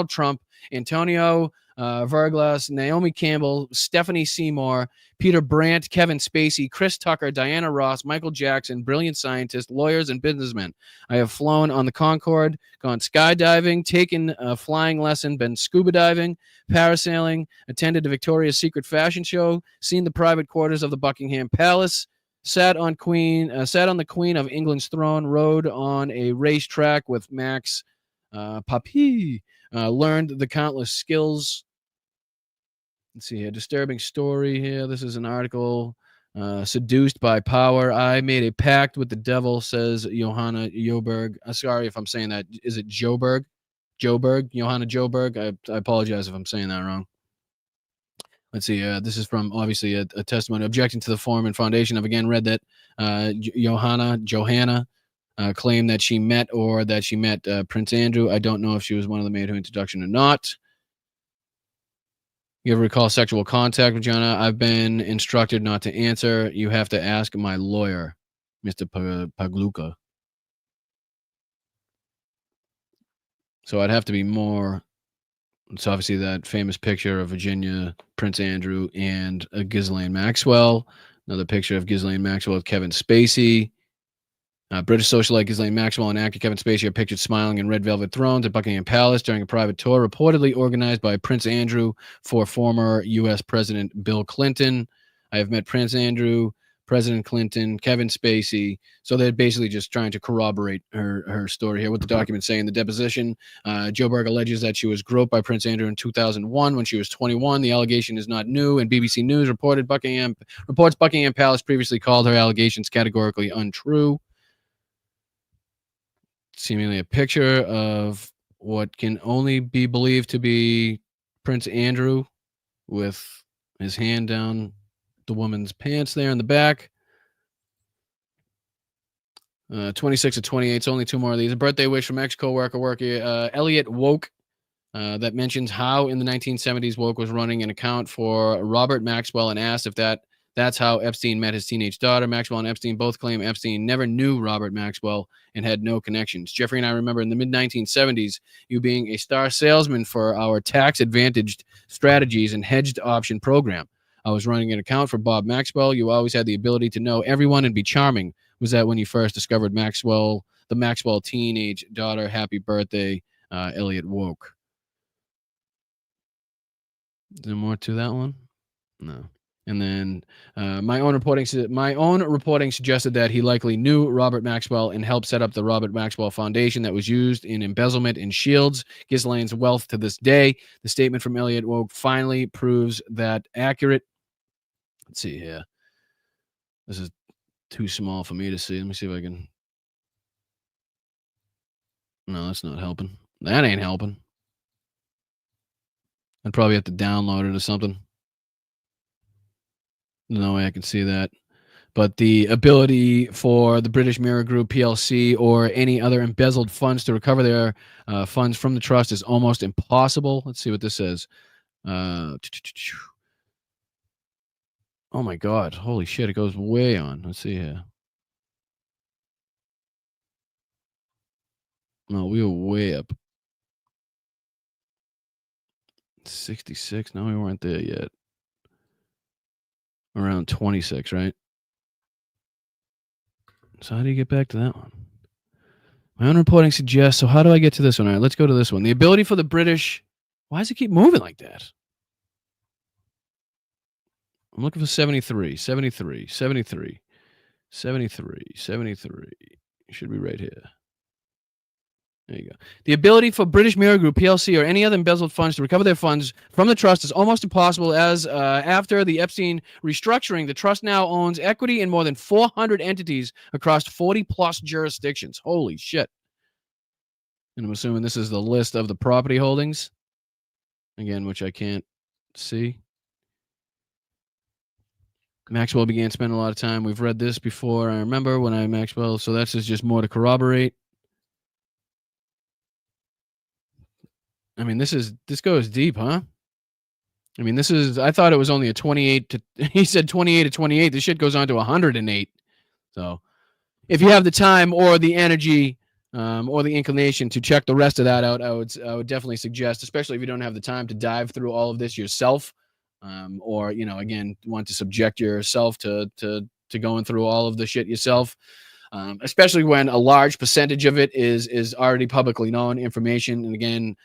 Trump, Antonio Verglas, Naomi Campbell, Stephanie Seymour, Peter Brandt, Kevin Spacey, Chris Tucker, Diana Ross, Michael Jackson, brilliant scientists, lawyers, and businessmen. I have flown on the Concorde, gone skydiving, taken a flying lesson, been scuba diving, parasailing, attended a Victoria's Secret fashion show, seen the private quarters of the Buckingham Palace, sat on the Queen of England's throne, rode on a racetrack with Max Papi, learned the countless skills. Let's see here. Disturbing story here. This is an article. Seduced by power. I made a pact with the devil, says Johanna Joberg. Sorry if I'm saying that. Is it Joberg? Joberg? Johanna Joberg? I apologize if I'm saying that wrong. Let's see. This is from, obviously, a testimony objecting to the form and foundation. I've again read that Johanna claimed that she met Prince Andrew. I don't know if she was one of the made her introduction or not. You ever recall sexual contact with Johanna? I've been instructed not to answer. You have to ask my lawyer, Mr. Pagluka. So I'd have to be more. It's obviously that famous picture of Virginia, Prince Andrew, and Ghislaine Maxwell. Another picture of Ghislaine Maxwell with Kevin Spacey. British socialite Ghislaine Maxwell and actor Kevin Spacey are pictured smiling in red velvet thrones at Buckingham Palace during a private tour reportedly organized by Prince Andrew for former U.S. President Bill Clinton. I have met Prince Andrew, President Clinton, Kevin Spacey. So they're basically just trying to corroborate her story here. What the documents say in the deposition, Joberg alleges that she was groped by Prince Andrew in 2001 when she was 21. The allegation is not new, and BBC News reports Buckingham Palace previously called her allegations categorically untrue. Seemingly a picture of what can only be believed to be Prince Andrew with his hand down the woman's pants there in the back. 26 to 28. It's only two more of these. A birthday wish from ex-coworker Elliot Woke that mentions how in the 1970s Woke was running an account for Robert Maxwell and asked if that's how Epstein met his teenage daughter. Maxwell and Epstein both claim Epstein never knew Robert Maxwell and had no connections. Jeffrey and I remember in the mid-1970s you being a star salesman for our tax-advantaged strategies and hedged option program. I was running an account for Bob Maxwell. You always had the ability to know everyone and be charming. Was that when you first discovered the Maxwell teenage daughter? Happy birthday, Elliot Woke. Is there more to that one? No. And then my own reporting suggested that he likely knew Robert Maxwell and helped set up the Robert Maxwell Foundation that was used in embezzlement and shields Ghislaine's wealth to this day. The statement from Elliot Woke finally proves that accurate. Let's see here. This is too small for me to see. Let me see if I can. No, that's not helping. That ain't helping. I'd probably have to download it or something. No way I can see that. but the ability for the British Mirror Group PLC or any other embezzled funds to recover their funds from the trust is almost impossible. Let's see what this says. Oh my God. Holy shit. It goes way on. Let's see here. No, we were way up. 66. No, we weren't there yet. Around 26, right? So how do you get back to that one? My own reporting suggests. So how do I get to this one? All right, let's go to this one. The ability for the British. Why does it keep moving like that? I'm looking for 73, 73, 73, 73, 73. It should be right here. There you go. The ability for British Mirror Group PLC or any other embezzled funds to recover their funds from the trust is almost impossible, as after the Epstein restructuring, the trust now owns equity in more than 400 entities across 40-plus jurisdictions. Holy shit. And I'm assuming this is the list of the property holdings, again, which I can't see. Maxwell began spending a lot of time. We've read this before. I remember when Maxwell, so that's just more to corroborate. I mean, this goes deep, huh? I mean, I thought it was only a 28 to, he said 28 to 28. This shit goes on to 108. So if you have the time or the energy or the inclination to check the rest of that out, I would definitely suggest, especially if you don't have the time to dive through all of this yourself, or, again, want to subject yourself to going through all of the shit yourself. Especially when a large percentage of it is already publicly known information. And again,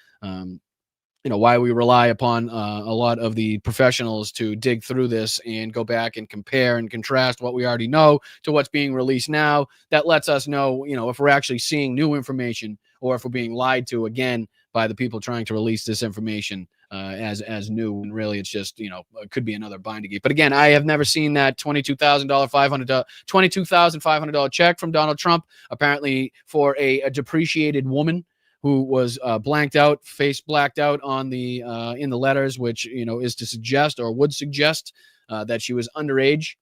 why we rely upon a lot of the professionals to dig through this and go back and compare and contrast what we already know to what's being released now. That lets us know, if we're actually seeing new information or if we're being lied to again by the people trying to release this information as new. And really, it's just, it could be another binder gate. But again, I have never seen that $22,500 check from Donald Trump, apparently for a depreciated woman who was face blacked out on the in the letters, which is to suggest or would suggest that she was underage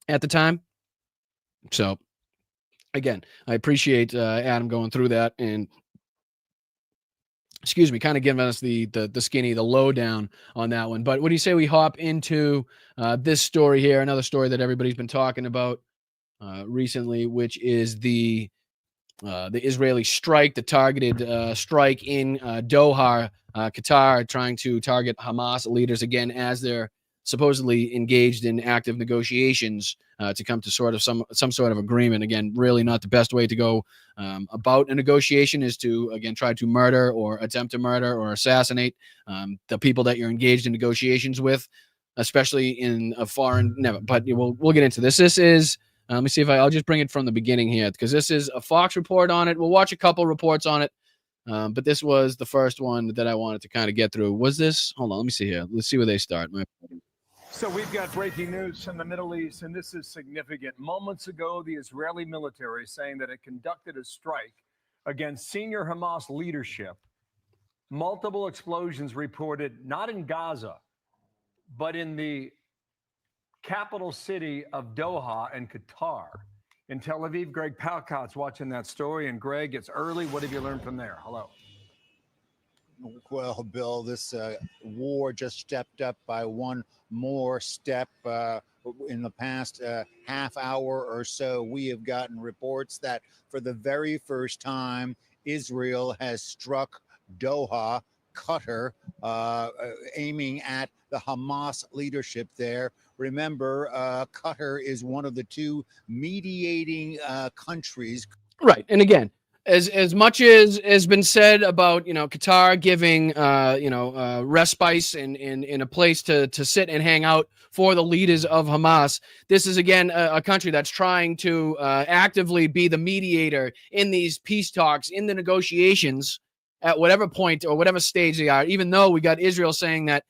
at the time. So again, I appreciate Adam going through that and kind of giving us the lowdown on that one. But what do you say we hop into this story here, another story that everybody's been talking about recently, which is the Israeli strike, the targeted strike in Doha, Qatar, trying to target Hamas leaders again as they're supposedly engaged in active negotiations to come to sort of some sort of agreement. Again, really not the best way to go about a negotiation is to, again, try to murder or attempt to murder or assassinate the people that you're engaged in negotiations with, especially in a foreign. Never, but we'll get into this. This is. Let me see if I'll just bring it from the beginning here, because this is a Fox report on it. We'll watch a couple reports on it, but this was the first one that I wanted to kind of get through. Was this? Hold on, let me see here. Let's see where they start. So we've got breaking news from the Middle East, and this is significant. Moments ago, the Israeli military saying that it conducted a strike against senior Hamas leadership. Multiple explosions reported, not in Gaza, but in the capital city of Doha and Qatar. In Tel Aviv, Greg Palcott's watching that story. And Greg, it's early. What have you learned from there? Hello. Well, Bill, this war just stepped up by one more step. In the past half hour or so, we have gotten reports that for the very first time, Israel has struck Doha, Qatar, aiming at the Hamas leadership there. Remember, Qatar is one of the two mediating countries. Right. And again, as much as has been said about, Qatar giving, respite and in a place to sit and hang out for the leaders of Hamas, this is, again, a country that's trying to actively be the mediator in these peace talks, in the negotiations at whatever point or whatever stage they are, even though we got Israel saying that,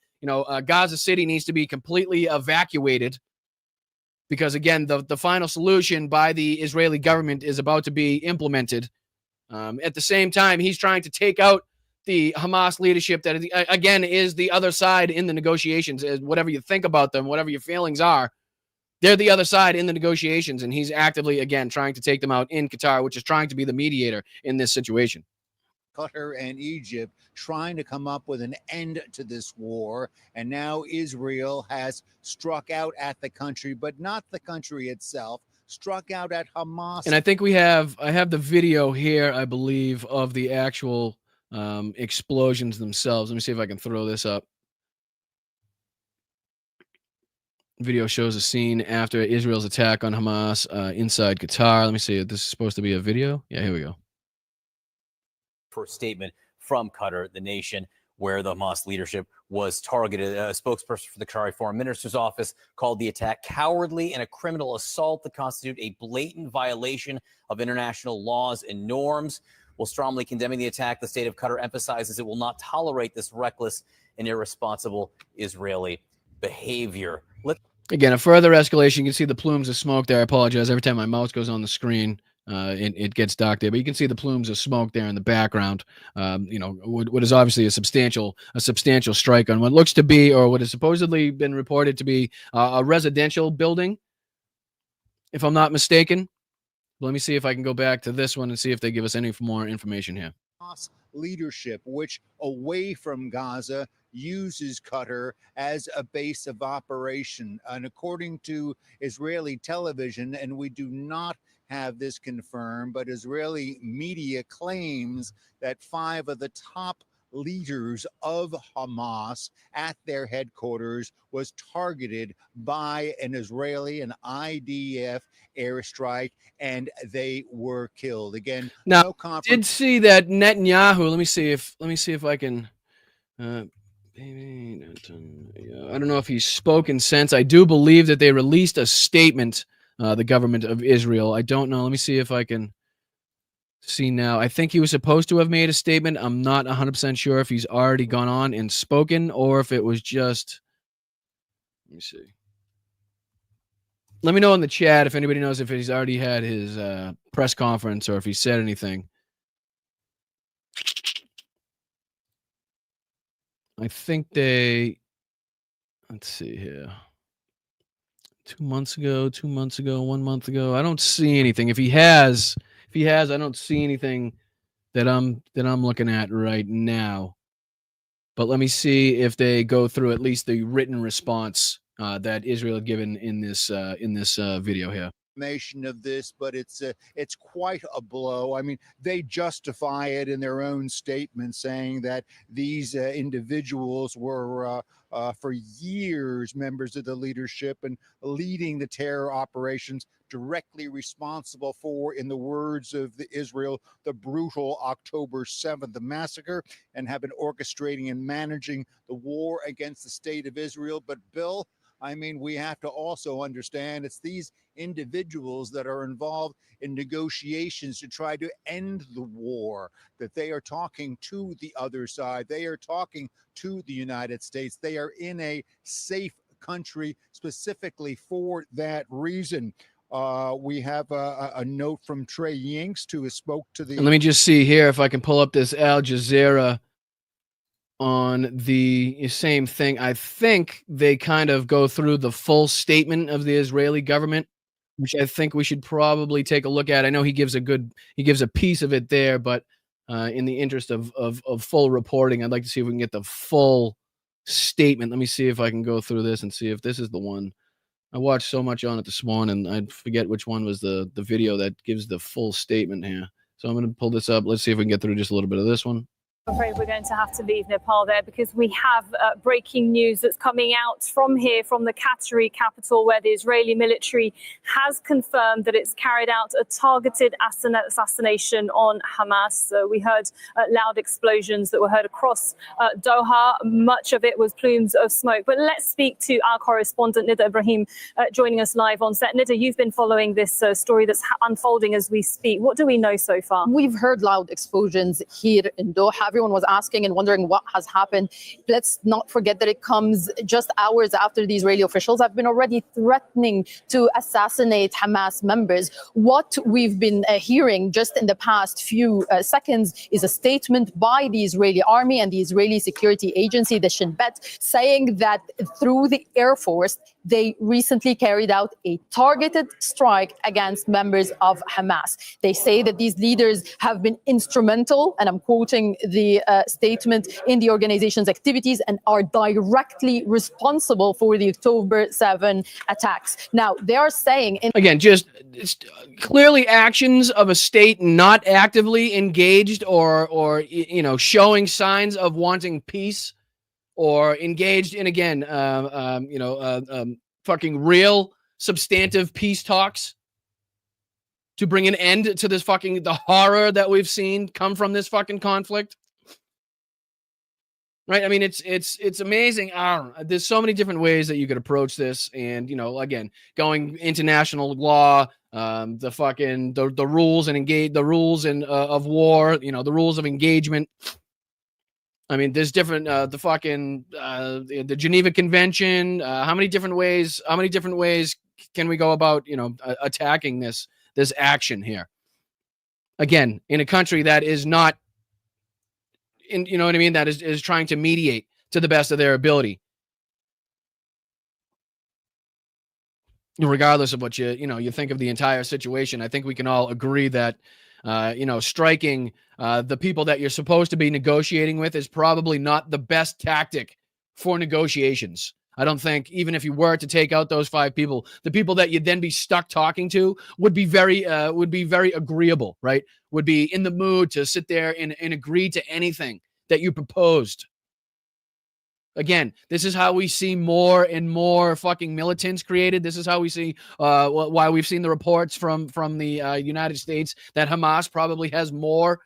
Gaza City needs to be completely evacuated because, again, the final solution by the Israeli government is about to be implemented. At the same time, he's trying to take out the Hamas leadership that, again, is the other side in the negotiations. Whatever you think about them, whatever your feelings are, They're the other side in the negotiations, and he's actively, again, trying to take them out in Qatar, which is trying to be the mediator in this situation. Qatar and Egypt trying to come up with an end to this war. And now Israel has struck out at the country, but not the country itself, struck out at Hamas. And I think I have the video here, I believe, of the actual explosions themselves. Let me see if I can throw this up. Video shows a scene after Israel's attack on Hamas inside Qatar. Let me see. This is supposed to be a video. Yeah, here we go. First statement from Qatar, the nation where the Hamas leadership was targeted. A spokesperson for the Qatari Foreign Minister's office called the attack cowardly and a criminal assault that constitute a blatant violation of international laws and norms. While strongly condemning the attack, the state of Qatar emphasizes it will not tolerate this reckless and irresponsible Israeli behavior. Again, a further escalation. You can see the plumes of smoke there. I apologize. Every time my mouse goes on the screen, it gets dark there. But you can see the plumes of smoke there in the background. What is obviously a substantial strike on what looks to be, or what has supposedly been reported to be, a residential building, if I'm not mistaken. Let me see if I can go back to this one and see if they give us any more information here. Leadership, which away from Gaza uses Qatar as a base of operation. And according to Israeli television, and we do not have this confirmed, but Israeli media claims that 5 of the top leaders of Hamas at their headquarters was targeted by an IDF airstrike, and they were killed. Again, now, did see that Netanyahu. Let me see if I can. I don't know if he's spoken since. I do believe that they released a statement, the government of Israel. I don't know. Let me see if I can see now. I think he was supposed to have made a statement. I'm not 100% sure if he's already gone on and spoken or if it was just. Let me see. Let me know in the chat if anybody knows if he's already had his press conference or if he said anything. I think let's see here. 2 months ago, 1 month ago. I don't see anything. If he has, I don't see anything that I'm looking at right now. But let me see if they go through at least the written response that Israel had given in this video here. Of this, but it's quite a blow. I mean, they justify it in their own statement, saying that these individuals were for years members of the leadership and leading the terror operations, directly responsible for, in the words of Israel, the brutal October 7th massacre, and have been orchestrating and managing the war against the state of Israel. But Bill, I mean, we have to also understand it's these individuals that are involved in negotiations to try to end the war, that they are talking to the other side. They are talking to the United States. They are in a safe country specifically for that reason. We have a note from Trey Yingst, who spoke to the. And let me just see here if I can pull up this Al Jazeera on the same thing. I think they kind of go through the full statement of the Israeli government, which I think we should probably take a look at. I know he gives a piece of it there, but in the interest of full reporting, I'd like to see if we can get the full statement. Let me see if I can go through this and see if this is the one. I watched so much on it this morning, I forget which one was the video that gives the full statement here. So I'm going to pull this up. Let's see if we can get through just a little bit of this one. I'm afraid we're going to have to leave Nepal there because we have breaking news that's coming out from here, from the Qatari capital, where the Israeli military has confirmed that it's carried out a targeted assassination on Hamas. We heard loud explosions that were heard across Doha. Much of it was plumes of smoke. But let's speak to our correspondent, Nida Ibrahim, joining us live on set. Nida, you've been following this story that's unfolding as we speak. What do we know so far? We've heard loud explosions here in Doha. everyone was asking and wondering what has happened. Let's not forget that it comes just hours after the Israeli officials have been already threatening to assassinate Hamas members. What we've been hearing just in the past few seconds is a statement by the Israeli army and the Israeli security agency, the Shin Bet, saying that through the Air Force, they recently carried out a targeted strike against members of Hamas. They say that these leaders have been instrumental, and I'm quoting the statement, in the organization's activities and are directly responsible for the October 7 attacks. Now, they are saying... Again, just clearly actions of a state not actively engaged or you know, showing signs of wanting peace or engaged in, again, fucking real substantive peace talks to bring an end to this fucking, the horror that we've seen come from this fucking conflict. Right? I mean, it's amazing. I don't know. There's so many different ways that you could approach this. And, you know, again, going international law, the rules and the rules of war, you know, the rules of engagement. I mean, there's different, the Geneva Convention. How many different ways can we go about, you know, attacking this action here? Again, in a country that is not, you know what I mean, that is trying to mediate to the best of their ability. Regardless of what you think of the entire situation, I think we can all agree that, striking the people that you're supposed to be negotiating with is probably not the best tactic for negotiations. I don't think, even if you were to take out those 5 people, the people that you'd then be stuck talking to would be very agreeable, right? Would be in the mood to sit there and agree to anything that you proposed. Again, this is how we see more and more fucking militants created. This is how we see why we've seen the reports from the United States that Hamas probably has more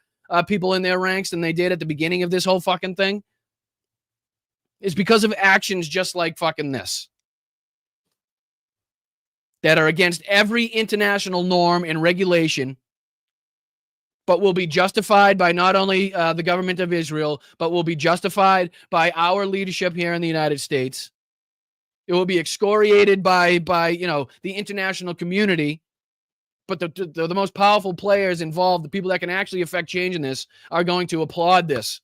people in their ranks than they did at the beginning of this whole fucking thing. Is because of actions just like fucking this that are against every international norm and regulation, but will be justified by not only the government of Israel, but will be justified by our leadership here in the United States. It will be excoriated by the international community, but the most powerful players involved, the people that can actually affect change in this, are going to applaud this.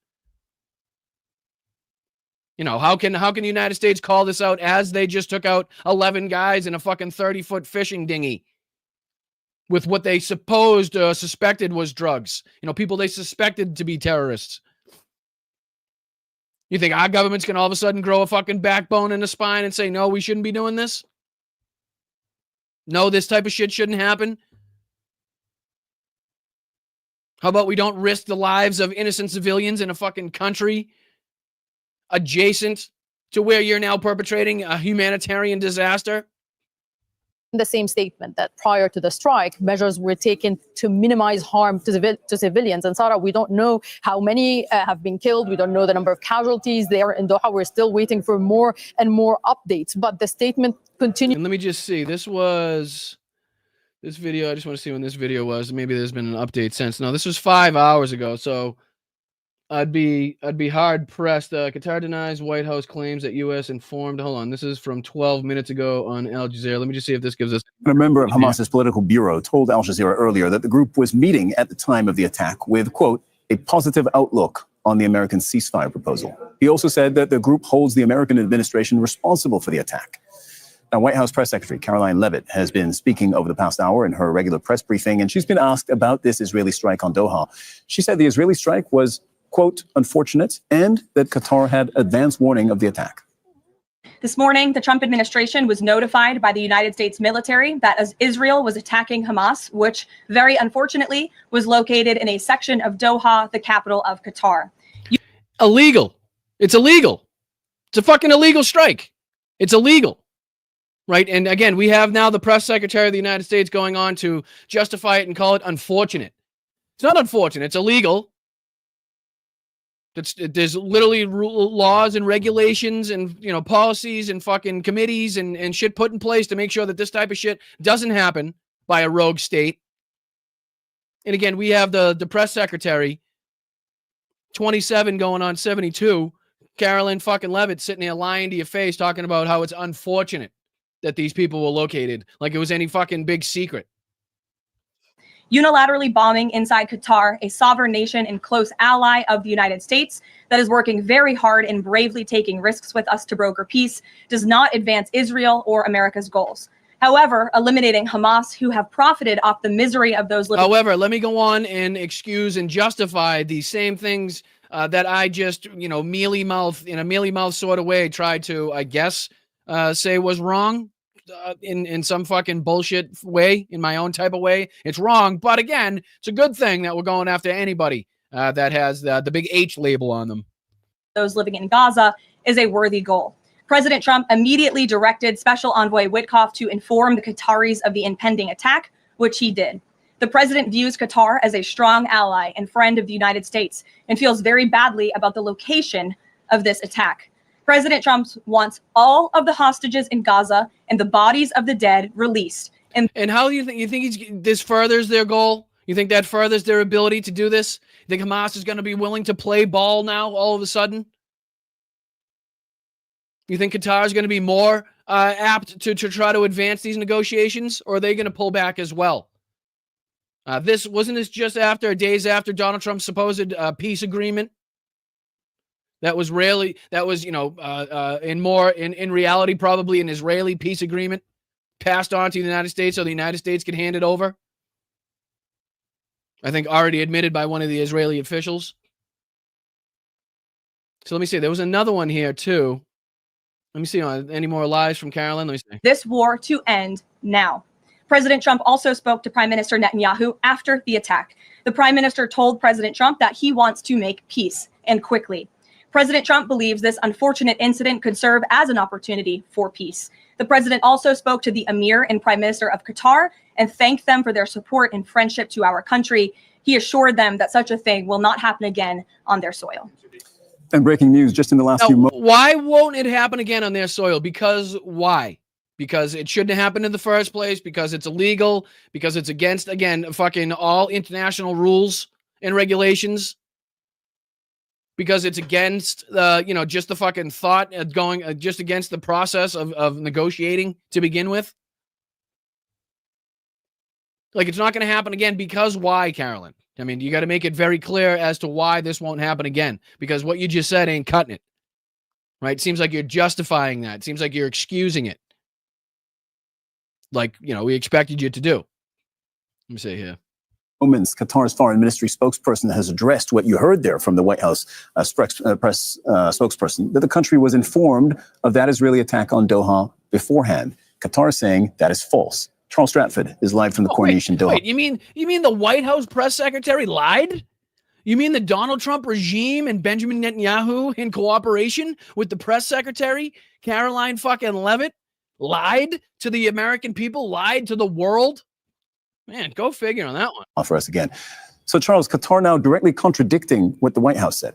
You know, how can the United States call this out as they just took out 11 guys in a fucking 30-foot fishing dinghy with what they suspected was drugs? You know, people they suspected to be terrorists. You think our government's going to all of a sudden grow a fucking backbone and a spine and say, no, we shouldn't be doing this? No, this type of shit shouldn't happen? How about we don't risk the lives of innocent civilians in a fucking country adjacent to where you're now perpetrating a humanitarian disaster? The same statement that prior to the strike, measures were taken to minimize harm to civilians. And Sarah, we don't know how many have been killed. We don't know the number of casualties there in Doha. We're still waiting for more and more updates. But the statement continues. And let me just see. This video. I just want to see when this video was. Maybe there's been an update since. No, this was 5 hours ago. So I'd be hard pressed. Qatar denies White House claims that U.S. informed. Hold on, this is from 12 minutes ago on Al Jazeera. Let me just see if this gives us. A member of Hamas's political bureau told Al Jazeera earlier that the group was meeting at the time of the attack with, quote, a positive outlook on the American ceasefire proposal. He also said that the group holds the American administration responsible for the attack. Now, White House Press Secretary Caroline Leavitt has been speaking over the past hour in her regular press briefing, and she's been asked about this Israeli strike on Doha. She said the Israeli strike was, quote, unfortunate, and that Qatar had advance warning of the attack. This morning, the Trump administration was notified by the United States military that as Israel was attacking Hamas, which very unfortunately was located in a section of Doha, the capital of Qatar. Illegal. It's illegal. It's a fucking illegal strike. It's illegal. Right? And again, we have now the press secretary of the United States going on to justify it and call it unfortunate. It's not unfortunate. It's illegal. There's literally laws and regulations and, policies and fucking committees and shit put in place to make sure that this type of shit doesn't happen by a rogue state. And again, we have the press secretary 27 going on 72. Carolyn fucking Levitt sitting there lying to your face, talking about how it's unfortunate that these people were located, like it was any fucking big secret. Unilaterally bombing inside Qatar, a sovereign nation and close ally of the United States that is working very hard and bravely taking risks with us to broker peace, does not advance Israel or America's goals. However, eliminating Hamas, who have profited off the misery of those living. However, let me go on and excuse and justify the same things that I just, in a mealy mouth sort of way tried to, I guess, say was wrong. In some fucking bullshit way, in my own type of way. It's wrong, but again, it's a good thing that we're going after anybody that has the big H label on them. Those living in Gaza is a worthy goal. President Trump immediately directed Special Envoy Witkoff to inform the Qataris of the impending attack, which he did. The president views Qatar as a strong ally and friend of the United States and feels very badly about the location of this attack. President Trump wants all of the hostages in Gaza and the bodies of the dead released. And how do you think this furthers their goal? You think that furthers their ability to do this? You think Hamas is going to be willing to play ball now all of a sudden? You think Qatar is going to be more apt to try to advance these negotiations, or are they going to pull back as well? This wasn't just days after Donald Trump's supposed peace agreement. That was in reality, probably an Israeli peace agreement passed on to the United States so the United States could hand it over. I think already admitted by one of the Israeli officials. So let me see. There was another one here too. Let me see. Any more lies from Carolyn? Let me see. This war to end now. President Trump also spoke to Prime Minister Netanyahu after the attack. The Prime Minister told President Trump that he wants to make peace, and quickly. President Trump believes this unfortunate incident could serve as an opportunity for peace. The president also spoke to the Emir and Prime Minister of Qatar and thanked them for their support and friendship to our country. He assured them that such a thing will not happen again on their soil. And breaking news just in the last few moments. Why won't it happen again on their soil? Because why? Because it shouldn't have happened in the first place, because it's illegal, because it's against, again, fucking all international rules and regulations. Because it's against, just the fucking thought of going, just against the process of negotiating to begin with. Like, it's not going to happen again because why, Carolyn? I mean, you got to make it very clear as to why this won't happen again. Because what you just said ain't cutting it. Right? It seems like you're justifying that. It seems like you're excusing it. Like, we expected you to do. Let me see here. Moments, Qatar's foreign ministry spokesperson has addressed what you heard there from the White House press spokesperson, that the country was informed of that Israeli attack on Doha beforehand. Qatar saying that is false. Charles Stratford is live from the Coronation Doha. Wait, you mean the White House press secretary lied? You mean the Donald Trump regime and Benjamin Netanyahu, in cooperation with the press secretary, Caroline fucking Levitt, lied to the American people, lied to the world? Man, go figure on that one. For us again. So, Charles, Qatar now directly contradicting what the White House said.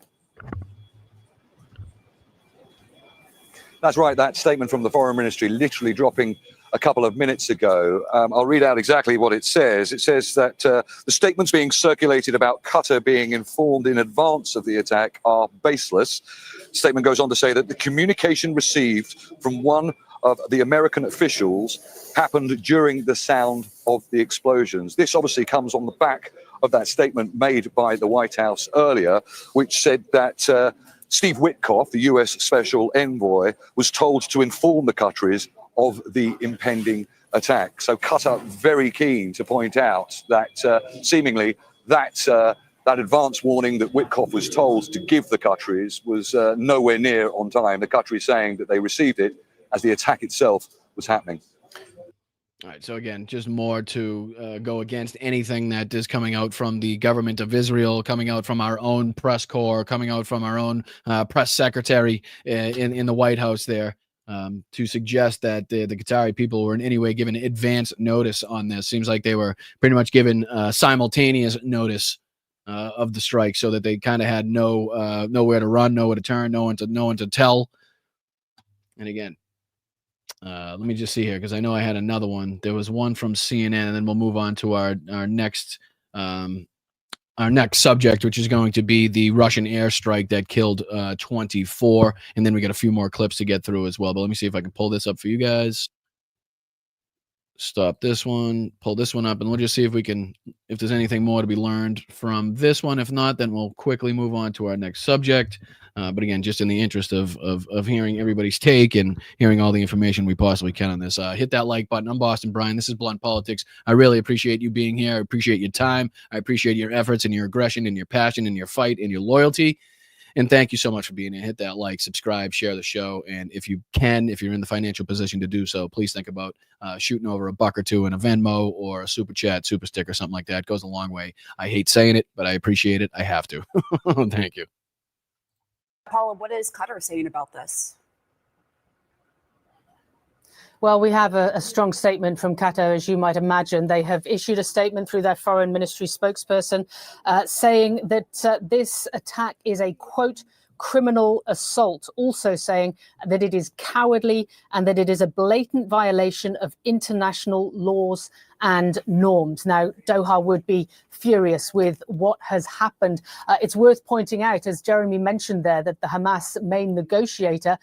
That's right. That statement from the foreign ministry literally dropping a couple of minutes ago. I'll read out exactly what it says. It says that the statements being circulated about Qatar being informed in advance of the attack are baseless. The statement goes on to say that the communication received from one of the American officials happened during the sound of the explosions. This obviously comes on the back of that statement made by the White House earlier, which said that Steve Witkoff, the US Special Envoy, was told to inform the Qataris of the impending attack. So Qatar very keen to point out that seemingly that advance warning that Witkoff was told to give the Qataris was nowhere near on time. The Qataris saying that they received it as the attack itself was happening. All right, so again, just more to go against anything that is coming out from the government of Israel, coming out from our own press corps, coming out from our own press secretary in the White House there, to suggest that the Qatari people were in any way given advance notice on this. Seems like they were pretty much given simultaneous notice of the strike, so that they kind of had nowhere to run, nowhere to turn, no one to tell. And again, let me just see here, because I know I had another one. There was one from CNN, and then we'll move on to our next our next subject, which is going to be the Russian airstrike that killed 24. And then we got a few more clips to get through as well. But let me see if I can pull this up for you guys. Stop this one, pull this one up, and we'll just see if we can, if there's anything more to be learned from this one. If not, then we'll quickly move on to our next subject. But again, just in the interest of hearing everybody's take and hearing all the information we possibly can on this, hit that like button. I'm Boston Brian. This is Blunt Politics. I really appreciate you being here. I appreciate your time. I appreciate your efforts and your aggression and your passion and your fight and your loyalty. And thank you so much for being here. Hit that like, subscribe, share the show. And if you can, if you're in the financial position to do so, please think about shooting over $1 or $2 in a Venmo or a super chat, super sticker, something like that. It goes a long way. I hate saying it, but I appreciate it. I have to. Thank you. Paula, what is Qatar saying about this? Well, we have a strong statement from Qatar, as you might imagine. They have issued a statement through their foreign ministry spokesperson saying that this attack is a, quote, criminal assault, also saying that it is cowardly and that it is a blatant violation of international laws and norms. Now, Doha would be furious with what has happened. It's worth pointing out, as Jeremy mentioned there, that the Hamas main negotiator,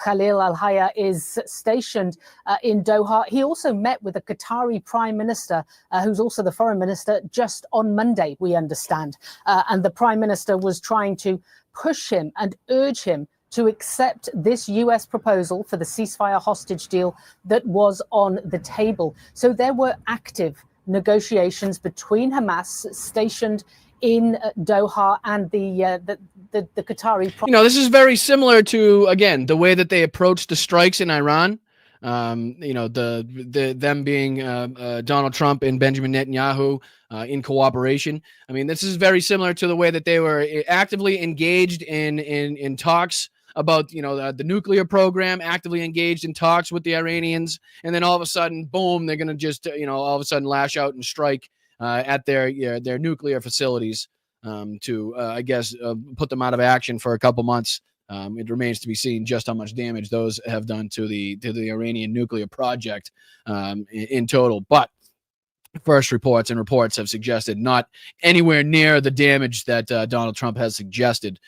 Khalil al-Hayya, is stationed in Doha. He also met with the Qatari prime minister, who's also the foreign minister, just on Monday, we understand. And the prime minister was trying to push him and urge him to accept this US proposal for the ceasefire hostage deal that was on the table. So there were active negotiations between Hamas stationed in Doha and the Qatari. You know, this is very similar to, again, the way that they approached the strikes in Iran. You know, them being Donald Trump and Benjamin Netanyahu in cooperation. I mean, this is very similar to the way that they were actively engaged in talks about, you know, the nuclear program, actively engaged in talks with the Iranians, and then all of a sudden, boom, they're going to just, you know, all of a sudden lash out and strike at their nuclear facilities to, I guess, put them out of action for a couple months. It remains to be seen just how much damage those have done to the Iranian nuclear project in total. But first reports have suggested not anywhere near the damage that Donald Trump has suggested.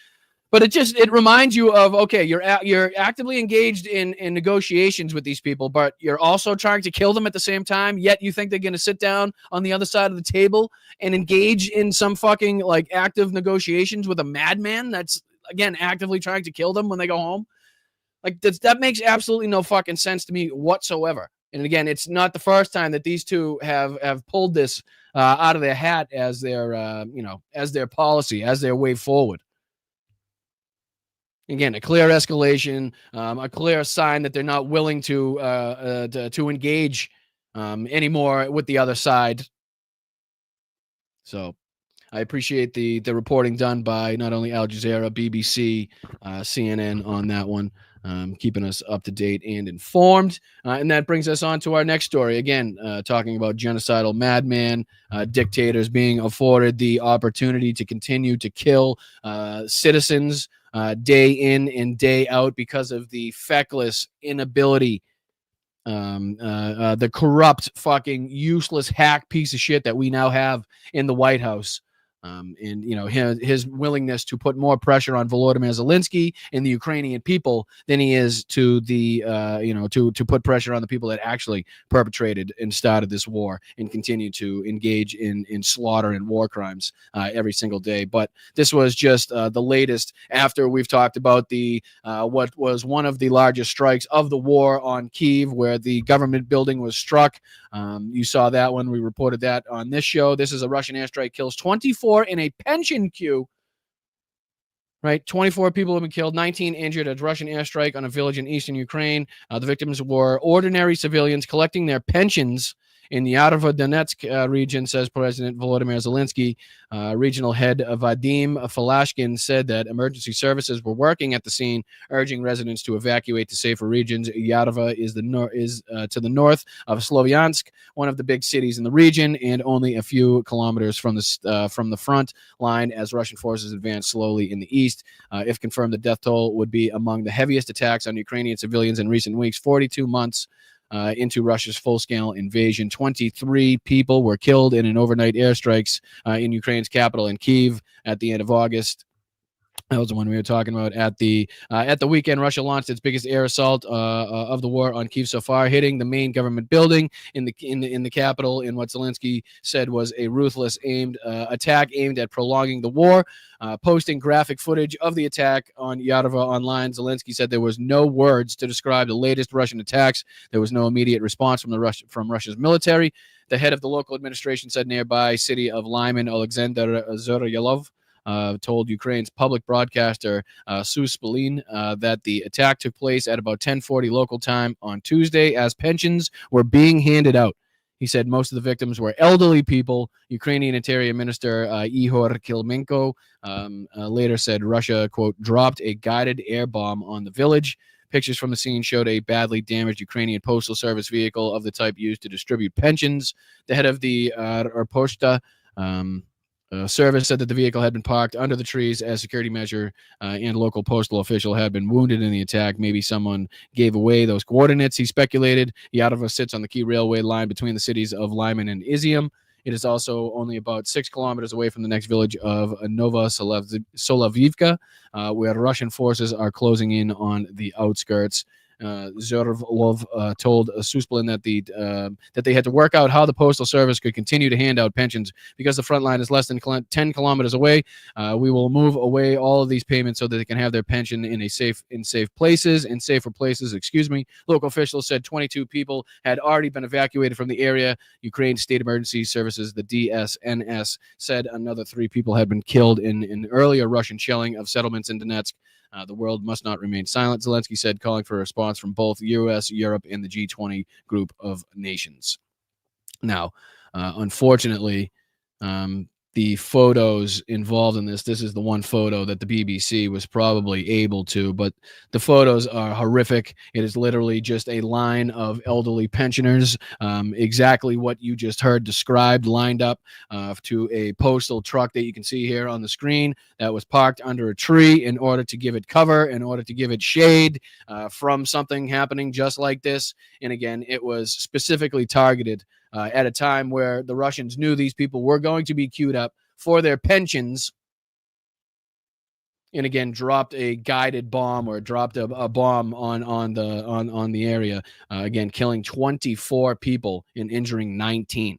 But it reminds you of, okay, you're actively engaged in negotiations with these people, but you're also trying to kill them at the same time. Yet you think they're going to sit down on the other side of the table and engage in some fucking like active negotiations with a madman that's, again, actively trying to kill them when they go home. Like that makes absolutely no fucking sense to me whatsoever. And again, it's not the first time that these two have pulled this out of their hat as their as their policy, as their way forward. Again, a clear escalation, a clear sign that they're not willing to engage anymore with the other side. So I appreciate the reporting done by not only Al Jazeera, BBC, CNN on that one, keeping us up to date and informed. And that brings us on to our next story. Again, talking about genocidal madman, dictators being afforded the opportunity to continue to kill citizens day in and day out because of the feckless inability, the corrupt, fucking useless hack piece of shit that we now have in the White House. And, you know, his willingness to put more pressure on Volodymyr Zelensky and the Ukrainian people than he is to the, to put pressure on the people that actually perpetrated and started this war and continue to engage in slaughter and war crimes every single day. But this was just the latest after we've talked about the what was one of the largest strikes of the war on Kyiv, where the government building was struck. You saw that when we reported that on this show. This is a Russian airstrike, kills 24 in a pension queue. Right, 24 people have been killed, 19 injured at a Russian airstrike on a village in eastern Ukraine. The victims were ordinary civilians collecting their pensions in the Donetsk region, says President Volodymyr Zelensky. Regional head Vadim Falashkin said that emergency services were working at the scene, urging residents to evacuate to safer regions. Yarova is to the north of Slovyansk, one of the big cities in the region, and only a few kilometers from the front line as Russian forces advance slowly in the east. If confirmed, the death toll would be among the heaviest attacks on Ukrainian civilians in recent weeks. 42 months into Russia's full-scale invasion. 23 people were killed in an overnight airstrikes in Ukraine's capital in Kyiv at the end of August. That was the one we were talking about at the weekend. Russia launched its biggest air assault of the war on Kyiv so far, hitting the main government building in the capital in what Zelensky said was a ruthless attack aimed at prolonging the war. Posting graphic footage of the attack on Yarova online, Zelensky said there was no words to describe the latest Russian attacks. There was no immediate response from Russia's military. The head of the local administration said nearby city of Lyman, Alexander Zoryalov, told Ukraine's public broadcaster Suspilin that the attack took place at about 10:40 local time on Tuesday as pensions were being handed out. He said most of the victims were elderly people. Ukrainian Interior Minister Ihor Kilmenko later said Russia, quote, dropped a guided air bomb on the village. Pictures from the scene showed a badly damaged Ukrainian postal service vehicle of the type used to distribute pensions. The head of the Poshta service said that the vehicle had been parked under the trees as a security measure, and a local postal official had been wounded in the attack. Maybe someone gave away those coordinates, he speculated. Yarova sits on the key railway line between the cities of Lyman and Izium. It is also only about 6 kilometers away from the next village of Nova Solavivka, where Russian forces are closing in on the outskirts. Zorovlov told Suspilin that they had to work out how the postal service could continue to hand out pensions because the front line is less than 10 kilometers away. We will move away all of these payments so that they can have their pension in safer places. Local officials said 22 people had already been evacuated from the area. Ukraine's State Emergency Services, the DSNS, said another 3 people had been killed in earlier Russian shelling of settlements in Donetsk. The world must not remain silent, Zelensky said, calling for a response from both U.S., Europe, and the G20 group of nations. Now, unfortunately, the photos involved in this is the one photo that the BBC was probably able to, but the photos are horrific. It is literally just a line of elderly pensioners, exactly what you just heard described, lined up to a postal truck that you can see here on the screen that was parked under a tree in order to give it cover, in order to give it shade from something happening just like this. And again, it was specifically targeted at a time where the Russians knew these people were going to be queued up for their pensions, and again dropped a guided bomb or dropped a bomb on the area, again killing 24 people and injuring 19.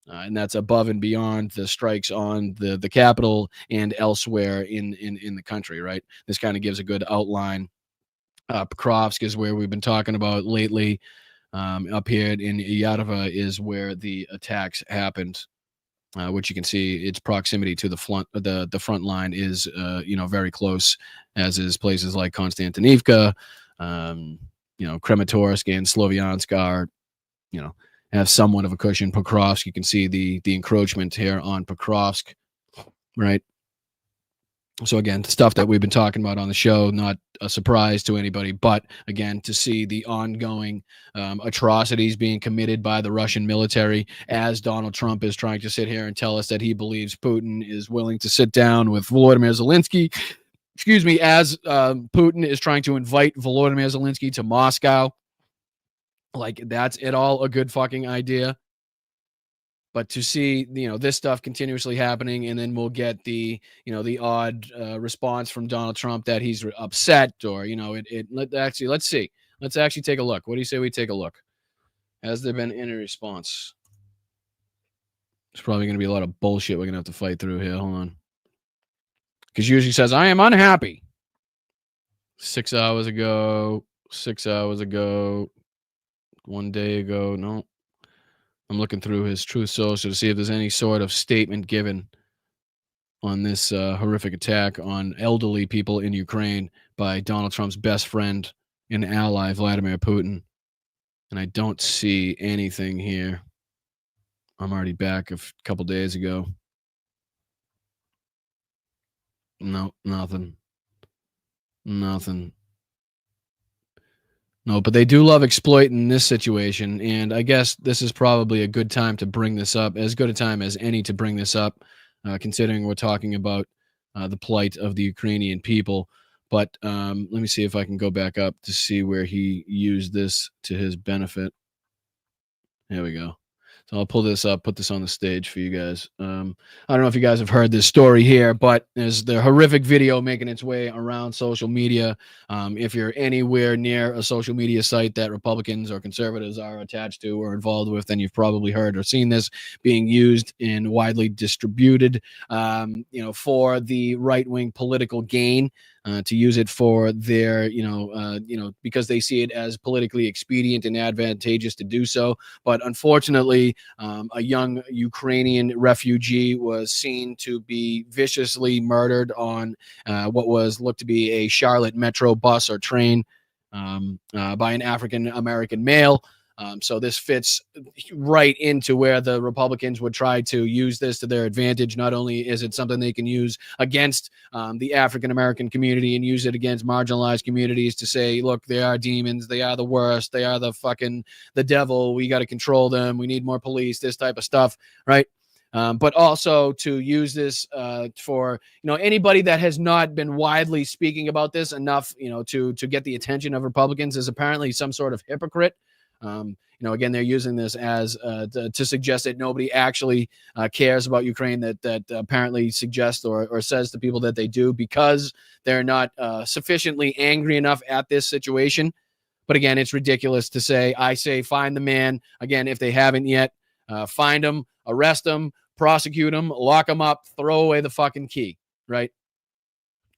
And that's above and beyond the strikes on the capital and elsewhere in the country, right? This kind of gives a good outline. Pokrovsk is where we've been talking about lately. Up here in Yarova is where the attacks happened, which you can see its proximity to the front line is very close, as is places like Konstantinivka, Kramatorsk and Slovyansk are, have somewhat of a cushion. Pokrovsk, you can see the encroachment here on Pokrovsk, right? So again, stuff that we've been talking about on the show, not a surprise to anybody, but again, to see the ongoing atrocities being committed by the Russian military as Donald Trump is trying to sit here and tell us that he believes Putin is willing to sit down with Volodymyr Zelensky, as Putin is trying to invite Volodymyr Zelensky to Moscow. Like, that's at all a good fucking idea. But to see, this stuff continuously happening, and then we'll get the odd response from Donald Trump that he's upset, or, let's see. Let's actually take a look. What do you say we take a look? Has there been any response? It's probably going to be a lot of bullshit we're going to have to fight through here. Hold on. Because usually says, I am unhappy. 6 hours ago, 1 day ago. No. I'm looking through his Truth Social to see if there's any sort of statement given on this horrific attack on elderly people in Ukraine by Donald Trump's best friend and ally, Vladimir Putin. And I don't see anything here. I'm already back a couple days ago. No, nothing. No, but they do love exploiting this situation, and I guess this is probably a good time to bring this up, as good a time as any to bring this up, considering we're talking about the plight of the Ukrainian people. But let me see if I can go back up to see where he used this to his benefit. There we go. So I'll pull this up, put this on the stage for you guys. I don't know if you guys have heard this story here, but there's the horrific video making its way around social media. If you're anywhere near a social media site that Republicans or conservatives are attached to or involved with, then you've probably heard or seen this being used and widely distributed, for the right-wing political gain. To use it for their, because they see it as politically expedient and advantageous to do so. But unfortunately, a young Ukrainian refugee was seen to be viciously murdered on what was looked to be a Charlotte Metro bus or train by an African-American male. So this fits right into where the Republicans would try to use this to their advantage. Not only is it something they can use against the African-American community and use it against marginalized communities to say, look, they are demons. They are the worst. They are the devil. We got to control them. We need more police, this type of stuff. Right. But also to use this for, anybody that has not been widely speaking about this enough, to get the attention of Republicans is apparently some sort of hypocrite. Again, they're using this as to suggest that nobody actually cares about Ukraine, that apparently suggests or says to people that they do because they're not sufficiently angry enough at this situation. But again, it's ridiculous to say, I say, find the man. Again, if they haven't yet, find him, arrest him, prosecute him, lock him up, throw away the fucking key, right?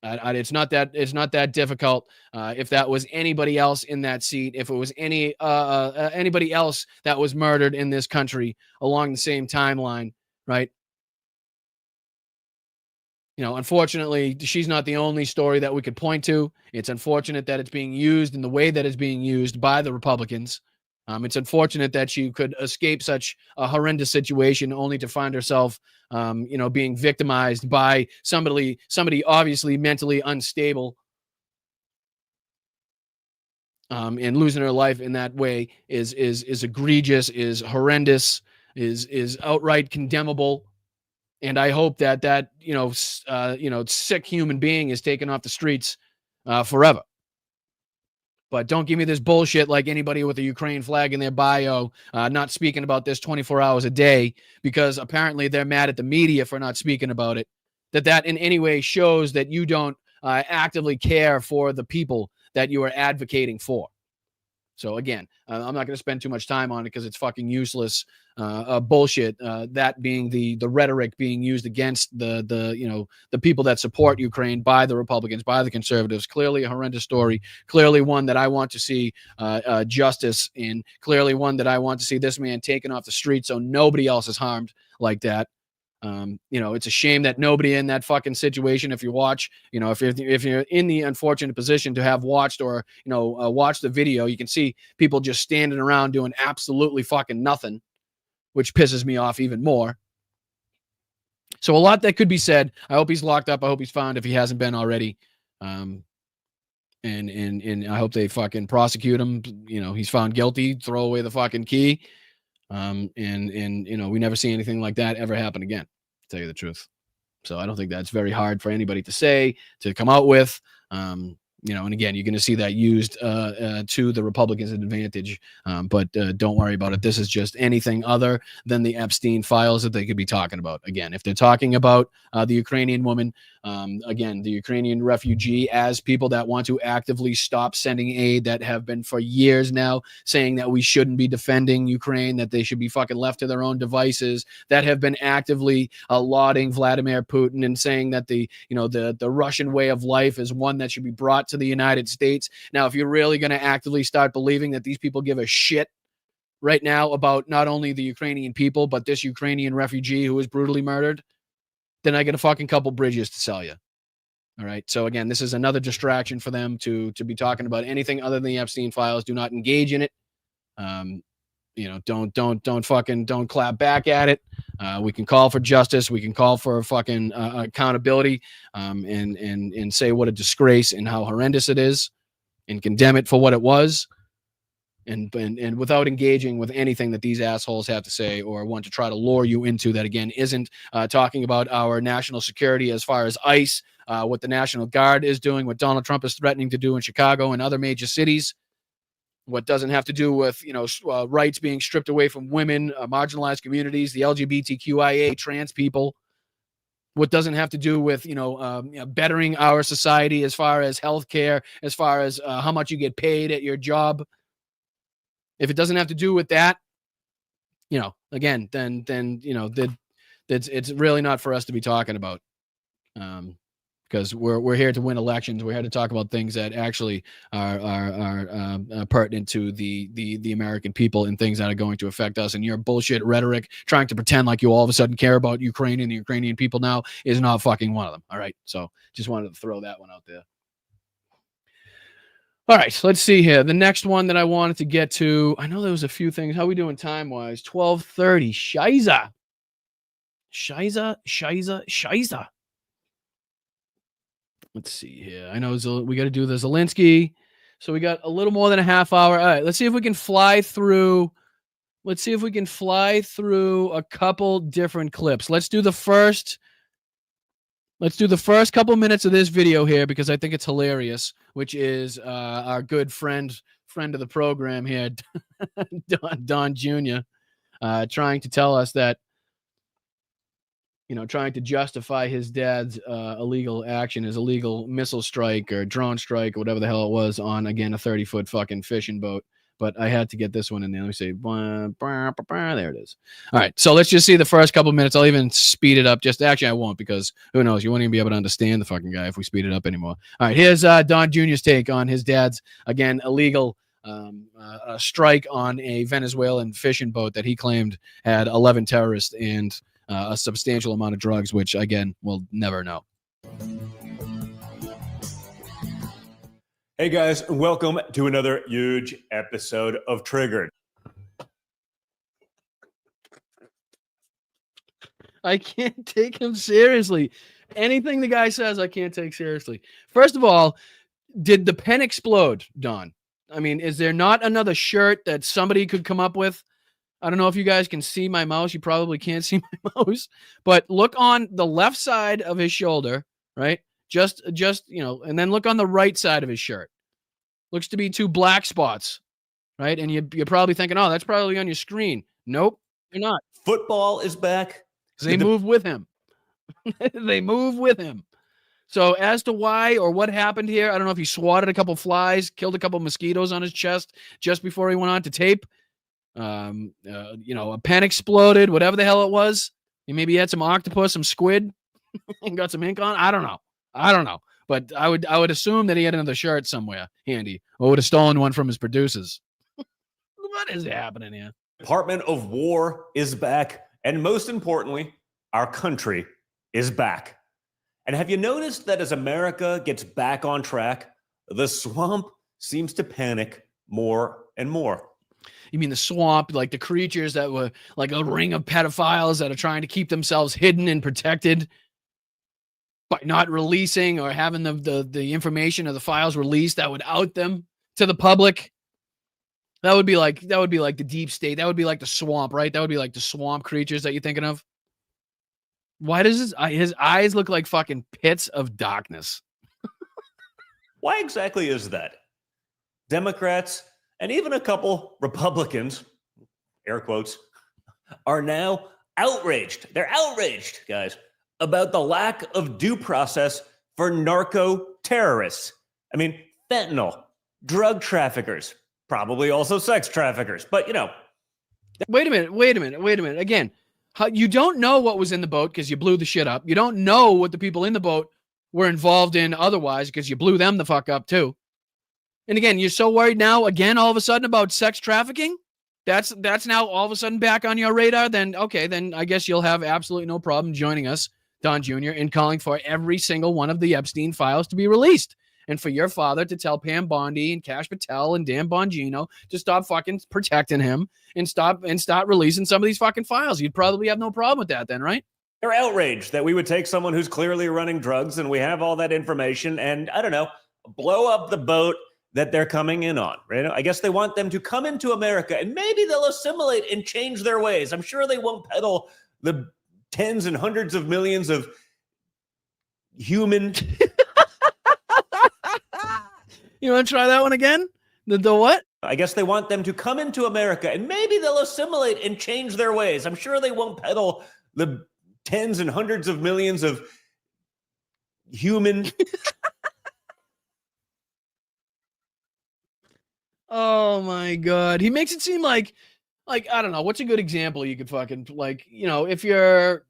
It's not that difficult. If that was anybody else in that seat, if it was anybody else that was murdered in this country along the same timeline, right? Unfortunately, she's not the only story that we could point to. It's unfortunate that it's being used in the way that it's being used by the Republicans. It's unfortunate that she could escape such a horrendous situation only to find herself, being victimized by somebody obviously mentally unstable, and losing her life in that way is egregious, is horrendous, is outright condemnable. And I hope that sick human being is taken off the streets forever. But don't give me this bullshit like anybody with a Ukraine flag in their bio not speaking about this 24 hours a day because apparently they're mad at the media for not speaking about it. That in any way shows that you don't actively care for the people that you are advocating for. So again, I'm not going to spend too much time on it because it's fucking useless bullshit. That being the rhetoric being used against the people that support Ukraine by the Republicans, by the conservatives. Clearly a horrendous story. Clearly one that I want to see justice in. Clearly one that I want to see this man taken off the street so nobody else is harmed like that. It's a shame that nobody in that fucking situation, if you watch, if you're in the unfortunate position to have watched or, watched the video, you can see people just standing around doing absolutely fucking nothing, which pisses me off even more. So a lot that could be said. I hope he's locked up. I hope he's found if he hasn't been already. And I hope they fucking prosecute him. He's found guilty, throw away the fucking key. And we never see anything like that ever happen again, to tell you the truth. So I don't think that's very hard for anybody to say, to come out with. And again, you're going to see that used to the Republicans' advantage. But don't worry about it. This is just anything other than the Epstein files that they could be talking about. Again, if they're talking about the Ukrainian woman, again, the Ukrainian refugee, as people that want to actively stop sending aid, that have been for years now saying that we shouldn't be defending Ukraine, that they should be fucking left to their own devices, that have been actively lauding Vladimir Putin and saying that the Russian way of life is one that should be brought to the United States. Now, if you're really going to actively start believing that these people give a shit right now about not only the Ukrainian people, but this Ukrainian refugee who was brutally murdered, then I get a fucking couple bridges to sell you. All right. So again, this is another distraction for them to be talking about anything other than the Epstein files. Do not engage in it. Don't clap back at it. We can call for justice. We can call for fucking accountability, and say what a disgrace and how horrendous it is, and condemn it for what it was. And without engaging with anything that these assholes have to say or want to try to lure you into that, again, isn't talking about our national security as far as ICE, what the National Guard is doing, what Donald Trump is threatening to do in Chicago and other major cities. What doesn't have to do with, rights being stripped away from women, marginalized communities, the LGBTQIA, trans people. What doesn't have to do with, bettering our society as far as healthcare, as far as how much you get paid at your job. If it doesn't have to do with that, again, then it's really not for us to be talking about. Because we're here to win elections. We're here to talk about things that actually are pertinent to the American people and things that are going to affect us. And your bullshit rhetoric, trying to pretend like you all of a sudden care about Ukraine and the Ukrainian people now, is not fucking one of them. All right. So just wanted to throw that one out there. All right. So let's see here. The next one that I wanted to get to, I know there was a few things. How are we doing time wise? 12:30. Shiza. Let's see here. I know we got to do the Zelensky. So we got a little more than a half hour. All right, let's see if we can fly through. Let's see if we can fly through a couple different clips. Let's do the first couple minutes of this video here because I think it's hilarious, which is our good friend of the program here, Don Jr., trying to tell us that, trying to justify his dad's illegal action, his illegal missile strike or drone strike or whatever the hell it was on, again, a 30-foot fucking fishing boat. But I had to get this one in there. Let me see. There it is. All right. So let's just see the first couple minutes. I'll even speed it up. Actually, I won't, because who knows? You won't even be able to understand the fucking guy if we speed it up anymore. All right. Here's Don Jr.'s take on his dad's, again, illegal strike on a Venezuelan fishing boat that he claimed had 11 terrorists and a substantial amount of drugs, which, again, we'll never know. Hey, guys, welcome to another huge episode of Triggered. I can't take him seriously. Anything the guy says, I can't take seriously. First of all, did the pen explode, Don? I mean, is there not another shirt that somebody could come up with? I don't know if you guys can see my mouse. You probably can't see my mouse. But look on the left side of his shoulder, right? Just and then look on the right side of his shirt. Looks to be two black spots, right? And you're probably thinking, oh, that's probably on your screen. Nope, you're not. Football is back. They move with him. They move with him. So as to why or what happened here, I don't know if he swatted a couple flies, killed a couple mosquitoes on his chest just before he went on to tape. A pen exploded, whatever the hell it was. Maybe he had some octopus, some squid, and got some ink on. I don't know. But I would assume that he had another shirt somewhere handy, or would have stolen one from his producers. What is happening here? Department of War is back. And most importantly, our country is back. And have you noticed that as America gets back on track, the swamp seems to panic more and more? You mean the swamp, like the creatures that were like a ring of pedophiles that are trying to keep themselves hidden and protected by not releasing or having the information or the files released that would out them to the public? That would be like the deep state. That would be like the swamp, right? That would be like the swamp creatures that you're thinking of. Why does his eyes look like fucking pits of darkness? Why exactly is that? Democrats and even a couple Republicans, air quotes, are now outraged. They're outraged, guys, about the lack of due process for narco terrorists. I mean, fentanyl, drug traffickers, probably also sex traffickers. But, Wait a minute. Again, you don't know what was in the boat because you blew the shit up. You don't know what the people in the boat were involved in otherwise because you blew them the fuck up too. And again, you're so worried now, again, all of a sudden about sex trafficking? That's now all of a sudden back on your radar? Then, okay, then I guess you'll have absolutely no problem joining us, Don Jr., in calling for every single one of the Epstein files to be released. And for your father to tell Pam Bondi and Cash Patel and Dan Bongino to stop fucking protecting him and start releasing some of these fucking files. You'd probably have no problem with that then, right? They're outraged that we would take someone who's clearly running drugs and we have all that information and, I don't know, blow up the boat that they're coming in on, right? I guess they want them to come into America and maybe they'll assimilate and change their ways. I'm sure they won't peddle the tens and hundreds of millions of human. You want to try that one again? The what? I guess they want them to come into America and maybe they'll assimilate and change their ways. I'm sure they won't peddle the tens and hundreds of millions of human. Oh my God. He makes it seem like I don't know, what's a good example you could fucking if you're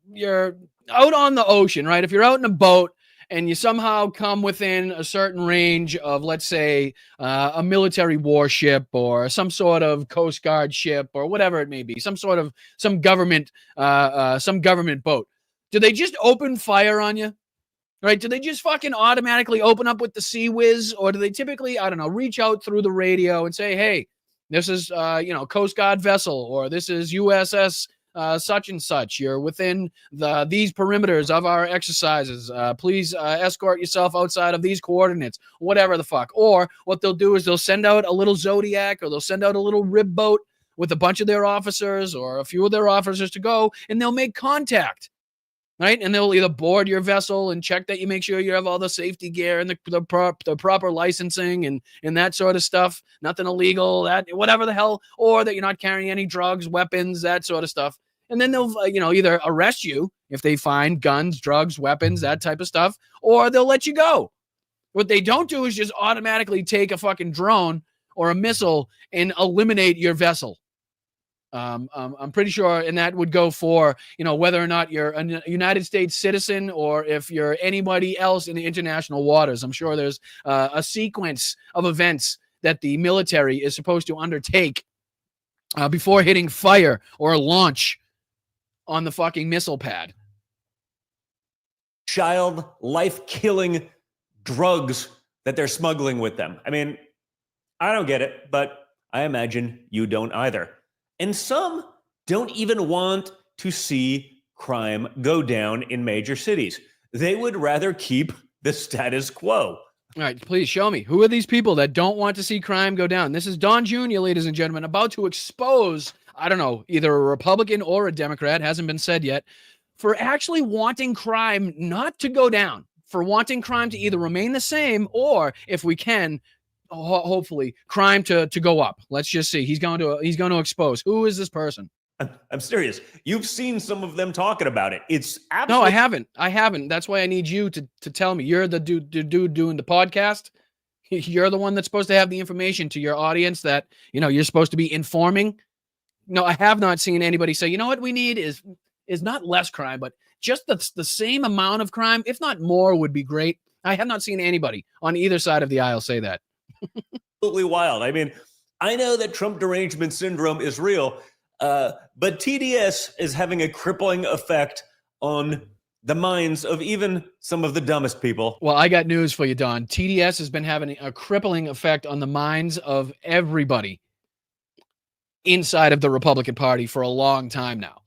out on the ocean, right? If you're out in a boat and you somehow come within a certain range of, let's say, a military warship or some sort of Coast Guard ship or whatever it may be, some government boat. Do they just open fire on you? Right? Do they just fucking automatically open up with the Sea Whiz, or do they typically, I don't know, reach out through the radio and say, hey, this is, Coast Guard vessel, or this is USS such and such. You're within these perimeters of our exercises. Please escort yourself outside of these coordinates, whatever the fuck. Or what they'll do is they'll send out a little Zodiac, or they'll send out a little rib boat with a bunch of their officers or a few of their officers to go, and they'll make contact. Right, and they'll either board your vessel and check that you make sure you have all the safety gear and the proper licensing and that sort of stuff, nothing illegal, that whatever the hell, or that you're not carrying any drugs, weapons, that sort of stuff. And then they'll either arrest you if they find guns, drugs, weapons, that type of stuff, or they'll let you go. What they don't do is just automatically take a fucking drone or a missile and eliminate your vessel. I'm pretty sure, and that would go for, whether or not you're a United States citizen or if you're anybody else in the international waters. I'm sure there's a sequence of events that the military is supposed to undertake before hitting fire or launch on the fucking missile pad. Child life-killing drugs that they're smuggling with them. I mean, I don't get it, but I imagine you don't either. And some don't even want to see crime go down in major cities. They would rather keep the status quo. All right, please show me. Who are these people that don't want to see crime go down? This is Don Jr., ladies and gentlemen, about to expose, I don't know, either a Republican or a Democrat, hasn't been said yet, for actually wanting crime not to go down, for wanting crime to either remain the same or, if we can, hopefully crime to go up. Let's just see. He's going to expose. Who is this person? I'm serious. You've seen some of them talking about it. It's absolutely. No, I haven't. That's why I need you to tell me. You're the dude doing the podcast. You're the one that's supposed to have the information to your audience that, you're supposed to be informing. No, I have not seen anybody say, what we need is not less crime, but just the same amount of crime, if not more, would be great. I have not seen anybody on either side of the aisle say that. Absolutely wild. I mean, I know that Trump derangement syndrome is real, but TDS is having a crippling effect on the minds of even some of the dumbest people. Well, I got news for you, Don. TDS has been having a crippling effect on the minds of everybody inside of the Republican Party for a long time now.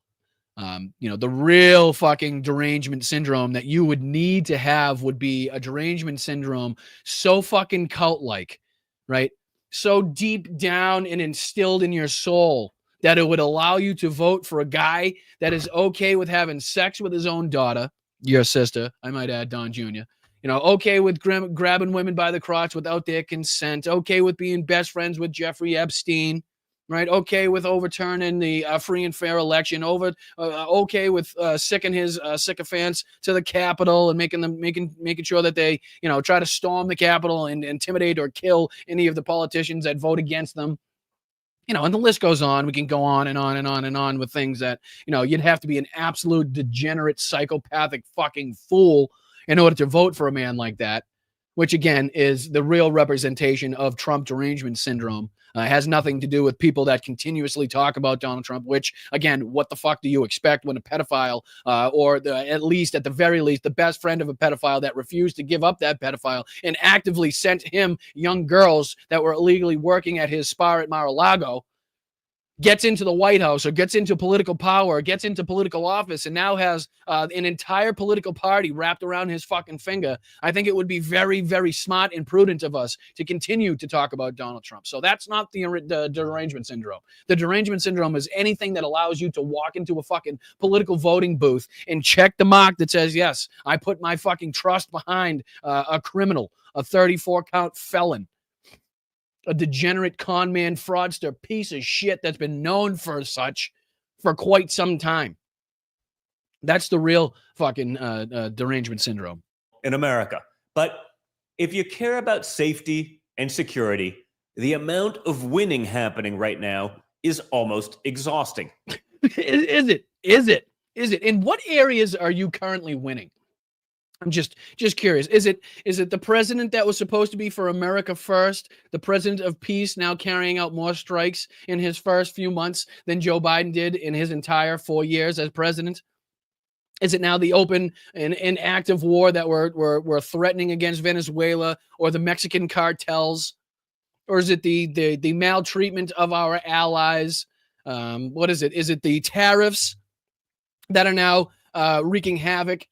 The real fucking derangement syndrome that you would need to have would be a derangement syndrome so fucking cult-like, right? So deep down and instilled in your soul that it would allow you to vote for a guy that is okay with having sex with his own daughter, your sister, I might add, Don Jr., okay with grabbing women by the crotch without their consent, okay with being best friends with Jeffrey Epstein, right? Okay with overturning the free and fair election, okay with sicking his sycophants to the Capitol and making sure that they, try to storm the Capitol and intimidate or kill any of the politicians that vote against them. And the list goes on. We can go on and on and on and on with things that, you'd have to be an absolute degenerate, psychopathic fucking fool in order to vote for a man like that, which again is the real representation of Trump derangement syndrome. Has nothing to do with people that continuously talk about Donald Trump, which, again, what the fuck do you expect when a pedophile or at the very least, the best friend of a pedophile that refused to give up that pedophile and actively sent him young girls that were illegally working at his spa at Mar-a-Lago, gets into the White House or gets into political power or gets into political office and now has an entire political party wrapped around his fucking finger, I think it would be very, very smart and prudent of us to continue to talk about Donald Trump. So that's not the derangement syndrome. The derangement syndrome is anything that allows you to walk into a fucking political voting booth and check the mark that says, yes, I put my fucking trust behind a criminal, a 34-count felon, a degenerate con man, fraudster, piece of shit that's been known for such for quite some time. That's the real fucking derangement syndrome in America. But if you care about safety and security, the amount of winning happening right now is almost exhausting. Is it? In what areas are you currently winning? I'm just curious. Is it the president that was supposed to be for America first, the president of peace, now carrying out more strikes in his first few months than Joe Biden did in his entire 4 years as president? Is it now the open and active war that we're threatening against Venezuela or the Mexican cartels? Or is it the maltreatment of our allies? What is it? Is it the tariffs that are now wreaking havoc?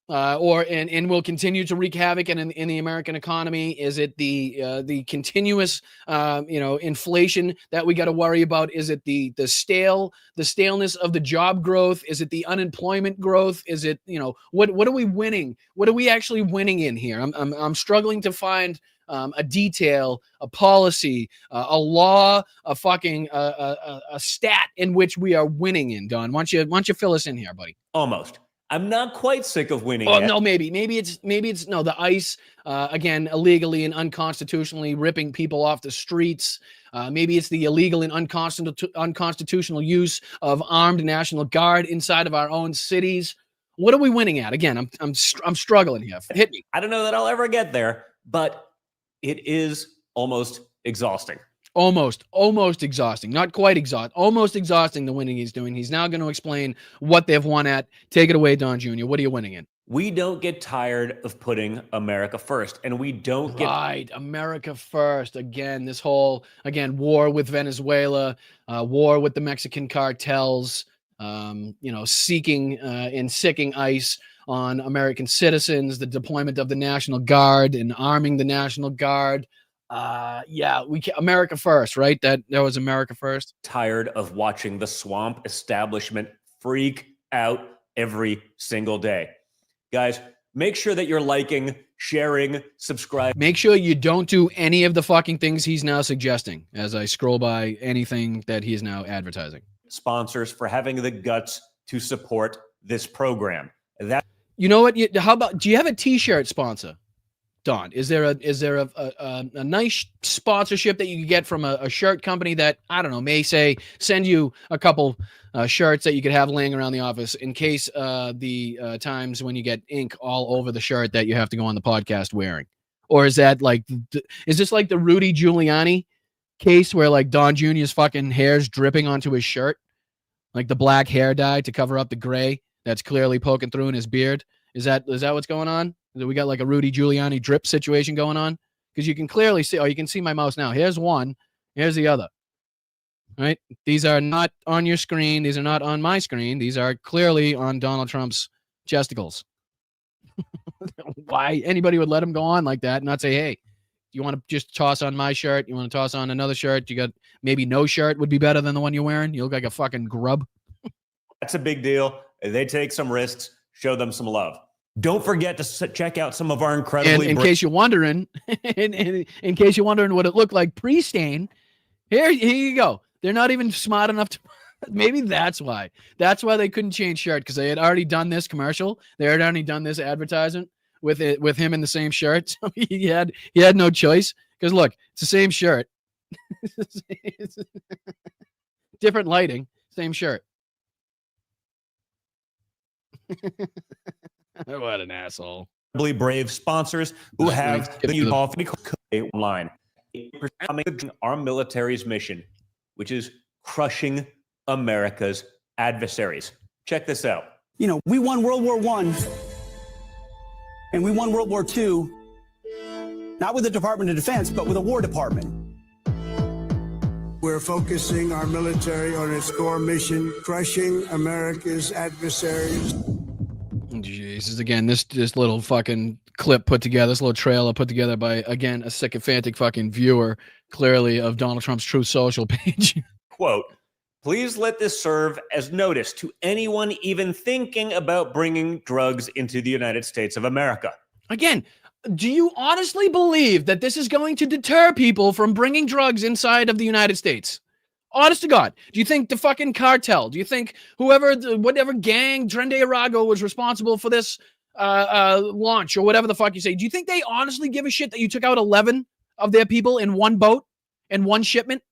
And will continue to wreak havoc in the American economy? Is it the continuous inflation that we got to worry about? Is it the staleness of the job growth? Is it the unemployment growth? Is it what are we winning? What are we actually winning in here? I'm struggling to find a detail, a policy, a law, a fucking a stat in which we are winning in. Don, why don't you fill us in here, buddy? Almost. I'm not quite sick of winning. Oh, no, maybe it's the ICE again illegally and unconstitutionally ripping people off the streets. Maybe it's the illegal and unconstitutional use of armed National Guard inside of our own cities. What are we winning at? Again, I'm struggling here. Hit me. I don't know that I'll ever get there, but it is almost exhausting. Almost exhausting. Not quite exhausting. Almost exhausting the winning he's doing. He's now going to explain what they've won at. Take it away, Don Jr. What are you winning in? We don't get tired of putting America first, and we don't get America first. Again, this whole war with Venezuela, war with the Mexican cartels, seeking and sicking ICE on American citizens, the deployment of the National Guard and arming the National Guard. America first, right? That was America first. Tired of watching the swamp establishment freak out every single day. Guys, make sure that you're liking, sharing, subscribe. Make sure you don't do any of the fucking things he's now suggesting as I scroll by anything that he is now advertising. Sponsors for having the guts to support this program. You know what? How about, do you have a t-shirt sponsor? Don, is there a nice sponsorship that you can get from a shirt company that, I don't know, may send you a couple shirts that you could have laying around the office in case the times when you get ink all over the shirt that you have to go on the podcast wearing? Or is that is this like the Rudy Giuliani case where like Don Jr.'s fucking hair's dripping onto his shirt? Like the black hair dye to cover up the gray that's clearly poking through in his beard? Is that what's going on? We got like a Rudy Giuliani drip situation going on? Because you can clearly see, you can see my mouse now. Here's one, here's the other. Right? These are not on your screen. These are not on my screen. These are clearly on Donald Trump's chesticles. Why anybody would let him go on like that and not say, hey, you want to just toss on my shirt? You want to toss on another shirt? You got maybe no shirt would be better than the one you're wearing? You look like a fucking grub. That's a big deal. They take some risks. Show them some love. Don't forget to check out some of our incredibly. And in case you're wondering, in case you're wondering what it looked like pre-stain, here you go. They're not even smart enough to. Maybe that's why. That's why they couldn't change shirt, because they had already done this commercial. They had already done this advertisement with him in the same shirt. So he had no choice. Because look, it's the same shirt, different lighting, same shirt. What an asshole. Brave sponsors who have the online. Our military's mission, which is crushing America's adversaries. Check this out. We won World War I and we won World War II, not with the Department of Defense, but with a War Department. We're focusing our military on its core mission, crushing America's adversaries. Jesus, again, this little fucking clip put together, this little trailer put together by, again, a sycophantic fucking viewer, clearly, of Donald Trump's Truth Social page. Quote, please let this serve as notice to anyone even thinking about bringing drugs into the United States of America. Again, do you honestly believe that this is going to deter people from bringing drugs inside of the United States? Honest to God. Do you think the fucking cartel, do you think whatever gang, Trende Arago, was responsible for this launch or whatever the fuck you say, do you think they honestly give a shit that you took out 11 of their people in one boat and one shipment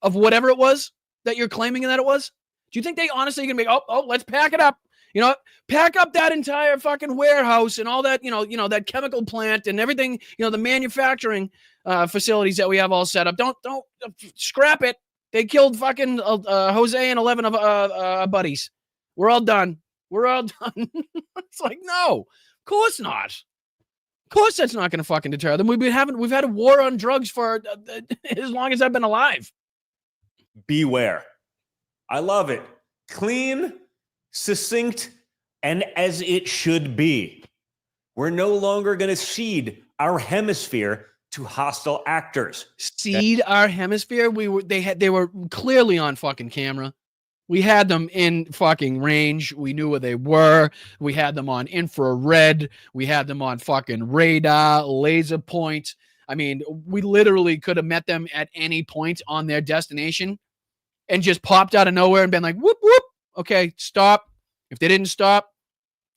of whatever it was that you're claiming that it was? Do you think they honestly can be, let's pack it up? You know, pack up that entire fucking warehouse and all that, you know, that chemical plant and everything, the manufacturing facilities that we have all set up. Don't scrap it. They killed fucking Jose and 11 of buddies. We're all done. We're all done. It's like, no, of course not. Of course that's not going to fucking deter them. We've had a war on drugs for as long as I've been alive. Beware. I love it. Clean, succinct, and as it should be. We're no longer going to cede our hemisphere to hostile actors. Cede our hemisphere? They were clearly on fucking camera. We had them in fucking range. We knew where they were. We had them on infrared. We had them on fucking radar, laser point. I mean, we literally could have met them at any point on their destination and just popped out of nowhere and been like, whoop, whoop. Okay, stop. If they didn't stop,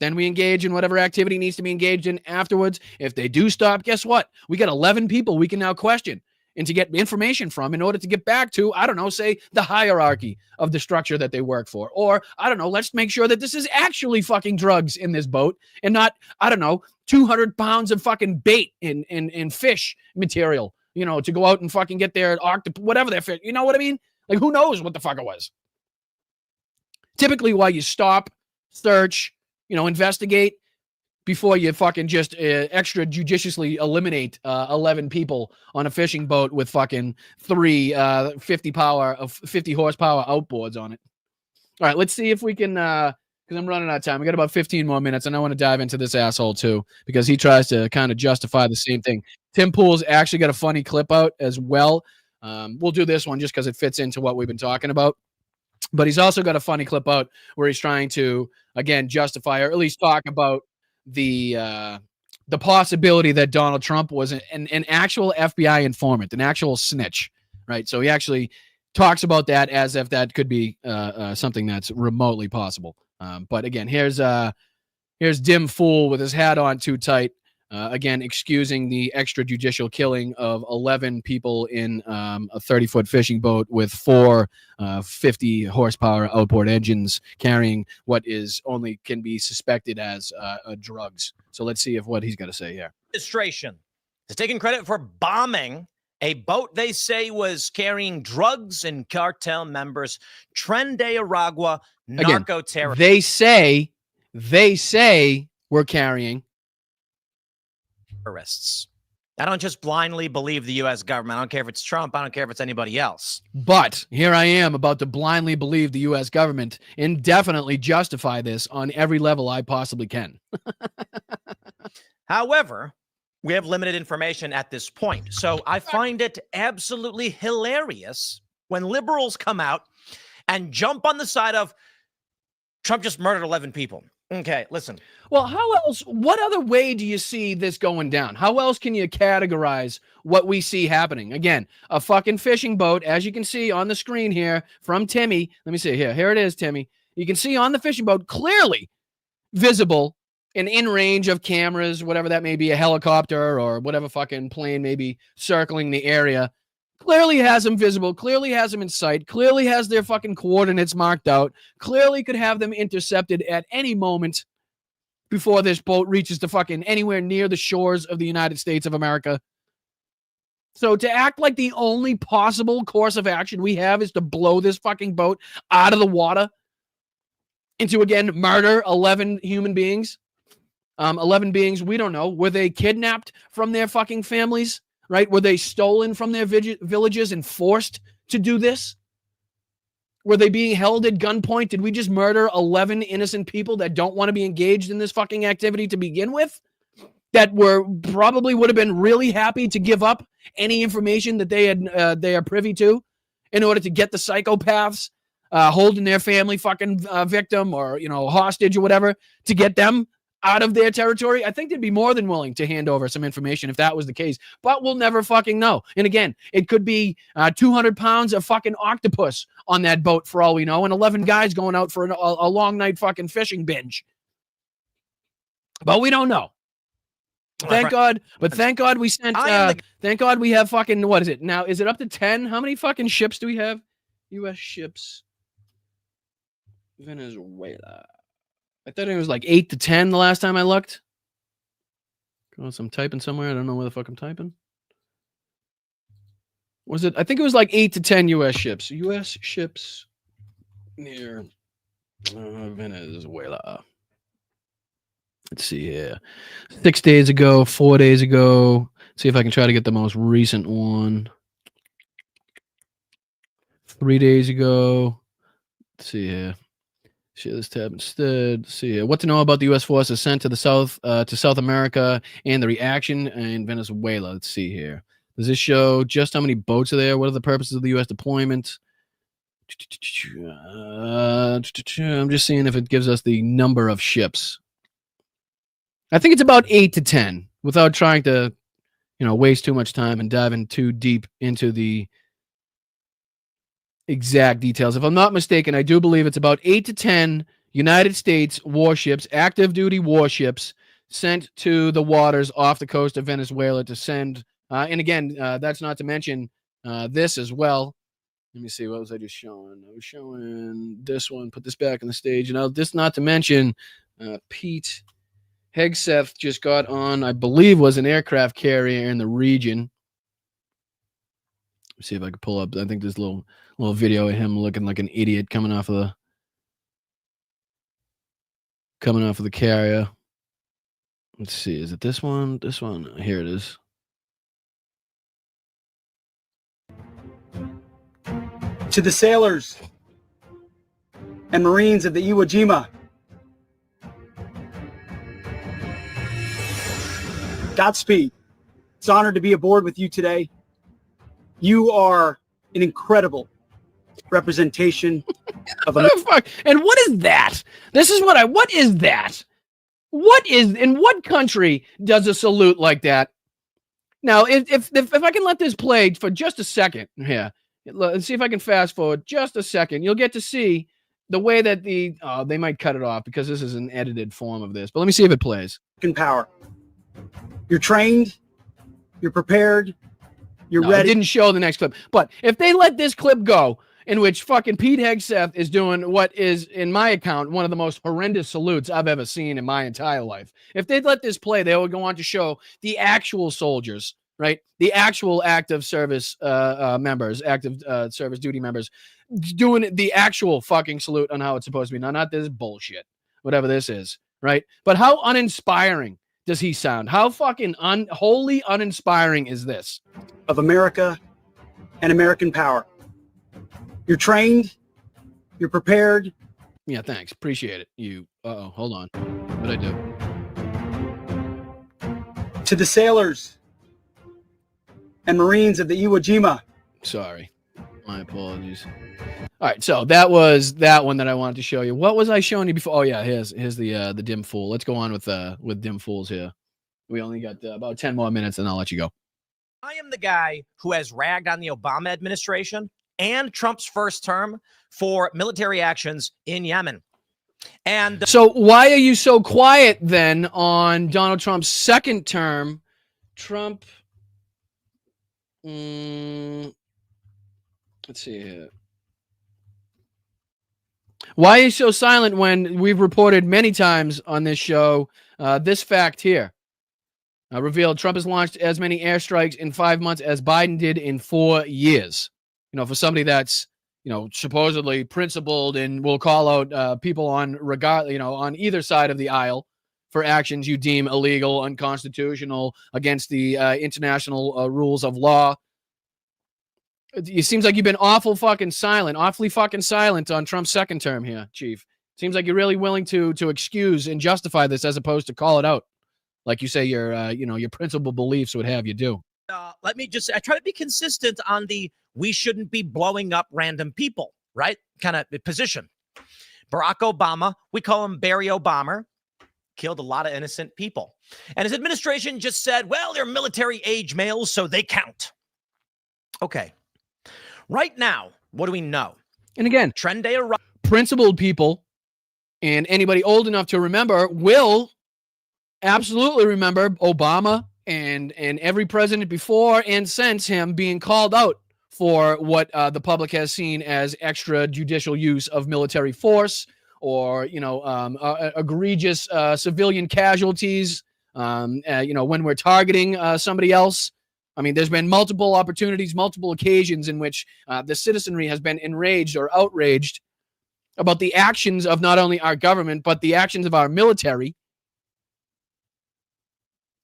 then we engage in whatever activity needs to be engaged in afterwards. If they do stop, guess what? We got 11 people we can now question and to get information from in order to get back to, I don't know, say the hierarchy of the structure that they work for. Or, I don't know, let's make sure that this is actually fucking drugs in this boat and not, I don't know, 200 pounds of fucking bait in fish material, to go out and fucking get their octopus, whatever their fish, you know what I mean? Like, who knows what the fuck it was? Typically, why you stop, search, investigate before you fucking just extrajudiciously eliminate 11 people on a fishing boat with fucking 3 50 horsepower outboards on it. All right, let's see if we can, because I'm running out of time. We got about 15 more minutes, and I want to dive into this asshole too, because he tries to kind of justify the same thing. Tim Pool's actually got a funny clip out as well. We'll do this one just because it fits into what we've been talking about. But he's also got a funny clip out where he's trying to, again, justify or at least talk about the possibility that Donald Trump was an actual FBI informant, an actual snitch, right? So he actually talks about that as if that could be something that's remotely possible. But again, here's Dim Fool with his hat on too tight. Again, excusing the extrajudicial killing of 11 people in a 30-foot fishing boat with 4 50 horsepower outboard engines carrying what can be suspected as drugs. So let's see what he's got to say here. Administration is taking credit for bombing a boat they say was carrying drugs and cartel members. Trende Aragua, narco terrorists. They say we're carrying terrorists. I don't just blindly believe the U.S. government. I don't care if it's Trump. I don't care if it's anybody else. But here I am about to blindly believe the U.S. government and definitely justify this on every level I possibly can. However, we have limited information at this point. So I find it absolutely hilarious when liberals come out and jump on the side of Trump just murdered 11 people. Okay, listen. Well, what other way do you see this going down? How else can you categorize what we see happening? Again, a fucking fishing boat, as you can see on the screen here from Timmy. Let me see here. Here it is, Timmy. You can see on the fishing boat, clearly visible and in range of cameras, whatever that may be, a helicopter or whatever fucking plane may be circling the area. Clearly has them visible, clearly has them in sight, clearly has their fucking coordinates marked out, clearly could have them intercepted at any moment before this boat reaches the fucking anywhere near the shores of the United States of America. So to act like the only possible course of action we have is to blow this fucking boat out of the water into, again, murder 11 human beings. 11 beings, we don't know. Were they kidnapped from their fucking families? Right? Were they stolen from their villages and forced to do this? Were they being held at gunpoint? Did we just murder 11 innocent people that don't want to be engaged in this fucking activity to begin with? That were probably would have been really happy to give up any information that they are privy to in order to get the psychopaths holding their family fucking victim or, hostage or whatever, to get them out of their territory. I think they'd be more than willing to hand over some information if that was the case, but we'll never fucking know. And again, it could be 200 pounds of fucking octopus on that boat for all we know, and 11 guys going out for a long night fucking fishing binge. But we don't know. Thank God. But thank God we sent, thank God we have fucking, what is it now? Is it up to 10? How many fucking ships do we have? U.S. ships. Venezuela. I thought it was like 8 to 10 the last time I looked. Oh, so I'm typing somewhere. I don't know where the fuck I'm typing. Was it? I think it was like 8 to 10 U.S. ships. U.S. ships near Venezuela. Let's see here. 6 days ago, 4 days ago. See if I can try to get the most recent one. 3 days ago. Let's see here. Share this tab instead. Let's see here. What to know about the U.S. forces sent to the South America and the reaction in Venezuela. Let's see here. Does this show just how many boats are there? What are the purposes of the U.S. deployment? I'm just seeing if it gives us the number of ships. I think it's about 8 to 10 without trying to, waste too much time and dive in too deep into the exact details. If I'm not mistaken, I do believe it's about 8 to 10 United States warships, active duty warships, sent to the waters off the coast of Venezuela to send. And again, that's not to mention this as well. Let me see. What was I just showing? I was showing this one. Put this back on the stage. This not to mention Pete Hegseth just got on, I believe, was an aircraft carrier in the region. Let's see if I can pull up. I think there's a little video of him looking like an idiot coming off of the carrier. Let's see. Is it this one? This one. Here it is. To the sailors and Marines of the Iwo Jima, Godspeed. It's an honor to be aboard with you today. You are an incredible representation of a fuck. And what is that? This is what is that? In what country does a salute like that? Now, if I can let this play for just a second here, let's see if I can fast forward just a second. You'll get to see the way that they might cut it off because this is an edited form of this, but let me see if it plays. Power. You're trained, you're prepared, you're ready. It didn't show the next clip, but if they let this clip go, in which fucking Pete Hegseth is doing what is, in my account, one of the most horrendous salutes I've ever seen in my entire life. If they'd let this play, they would go on to show the actual soldiers, right? The actual active service members, active service duty members, doing the actual fucking salute on how it's supposed to be. Now, not this bullshit, whatever this is, right? But how uninspiring does he sound? How fucking wholly uninspiring is this? Of America and American power. You're trained, you're prepared. Yeah, thanks. Appreciate it. Hold on. What'd I do? To the sailors and Marines of the Iwo Jima. Sorry. My apologies. All right, so that was that one that I wanted to show you. What was I showing you before? Oh yeah, here's the dim fool. Let's go on with dim fools here. We only got about 10 more minutes, and I'll let you go. I am the guy who has ragged on the Obama administration and Trump's first term for military actions in Yemen. And so why are you so quiet then on Donald Trump's second term? Trump, let's see here. Why are you so silent when we've reported many times on this show this fact here? Revealed Trump has launched as many airstrikes in 5 months as Biden did in 4 years. For somebody that's, supposedly principled and will call out people on either side of the aisle for actions you deem illegal, unconstitutional, against the international rules of law. It seems like you've been awfully fucking silent on Trump's second term here, Chief. Seems like you're really willing to excuse and justify this as opposed to call it out, like you say your principal beliefs would have you do. Let me just say, I try to be consistent on the we shouldn't be blowing up random people, right? Kind of position. Barack Obama, we call him Barry Obama, killed a lot of innocent people. And his administration just said, well, they're military age males, so they count. Okay. Right now, what do we know? And again, principled people and anybody old enough to remember will absolutely remember Obama and every president before and since him being called out for what the public has seen as extrajudicial use of military force or, egregious civilian casualties, when we're targeting somebody else. I mean, there's been multiple opportunities, multiple occasions in which the citizenry has been enraged or outraged about the actions of not only our government, but the actions of our military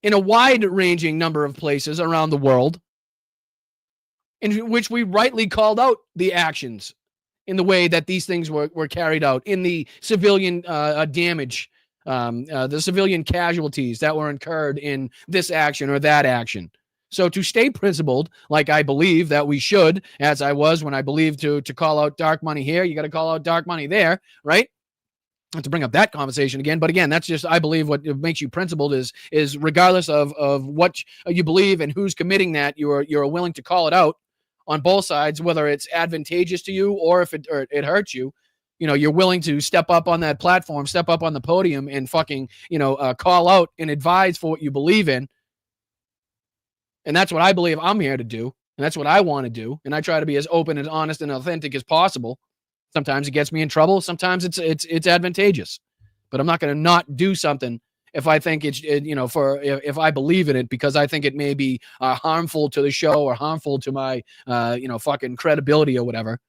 in a wide-ranging number of places around the world, in which we rightly called out the actions in the way that these things were carried out, in the civilian damage, the civilian casualties that were incurred in this action or that action. So to stay principled, like I believe that we should, as I was when I believed to call out dark money here, you got to call out dark money there, right? Not to bring up that conversation again, but again, that's just, I believe what makes you principled is regardless of what you believe and who's committing that, you're willing to call it out on both sides, whether it's advantageous to you or if it hurts you. You're willing to step up on that platform, step up on the podium and fucking, call out and advise for what you believe in. And that's what I believe I'm here to do. And that's what I want to do. And I try to be as open and honest and authentic as possible. Sometimes it gets me in trouble. Sometimes it's advantageous. But I'm not going to not do something if I think if I believe in it, because I think it may be harmful to the show or harmful to my, fucking credibility or whatever.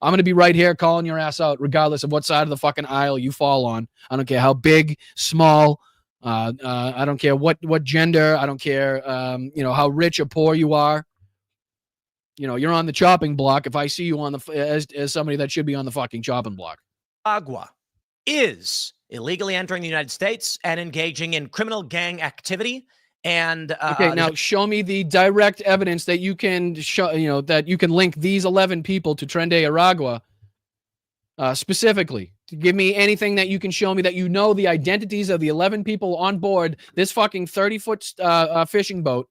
I'm going to be right here calling your ass out, regardless of what side of the fucking aisle you fall on. I don't care how big, small, I don't care what gender. I don't care, how rich or poor you are. You're on the chopping block if I see you on as somebody that should be on the fucking chopping block. Agua is illegally entering the United States and engaging in criminal gang activity. And okay, now show me the direct evidence that you can show, that you can link these 11 people to Tren de Aragua specifically. Give me anything that you can show me that the identities of the 11 people on board this fucking 30-foot fishing boat.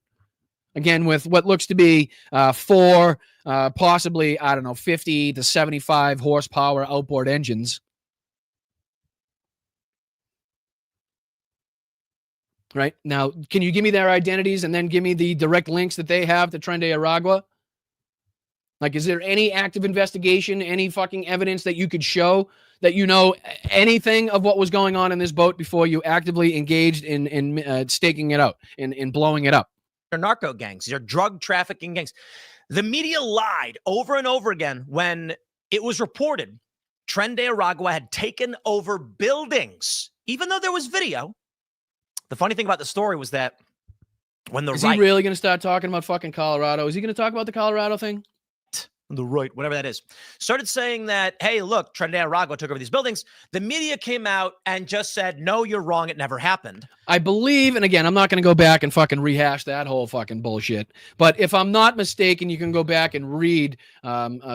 Again, with what looks to be 4, possibly, 50 to 75 horsepower outboard engines. Right? Now, can you give me their identities and then give me the direct links that they have to Tren de Aragua? Like, is there any active investigation, any fucking evidence that you could show that anything of what was going on in this boat before you actively engaged in staking it out, in blowing it up? They're narco gangs. They're drug trafficking gangs. The media lied over and over again when it was reported Tren de Aragua had taken over buildings, even though there was video. The funny thing about the story was that when Is he really going to start talking about fucking Colorado? Is he going to talk about the Colorado thing? The right, whatever that is, started saying that, hey, look, Tren de Aragua took over these buildings. The media came out and just said, no, you're wrong. It never happened. I believe, and again, I'm not going to go back and fucking rehash that whole fucking bullshit. But if I'm not mistaken, you can go back and read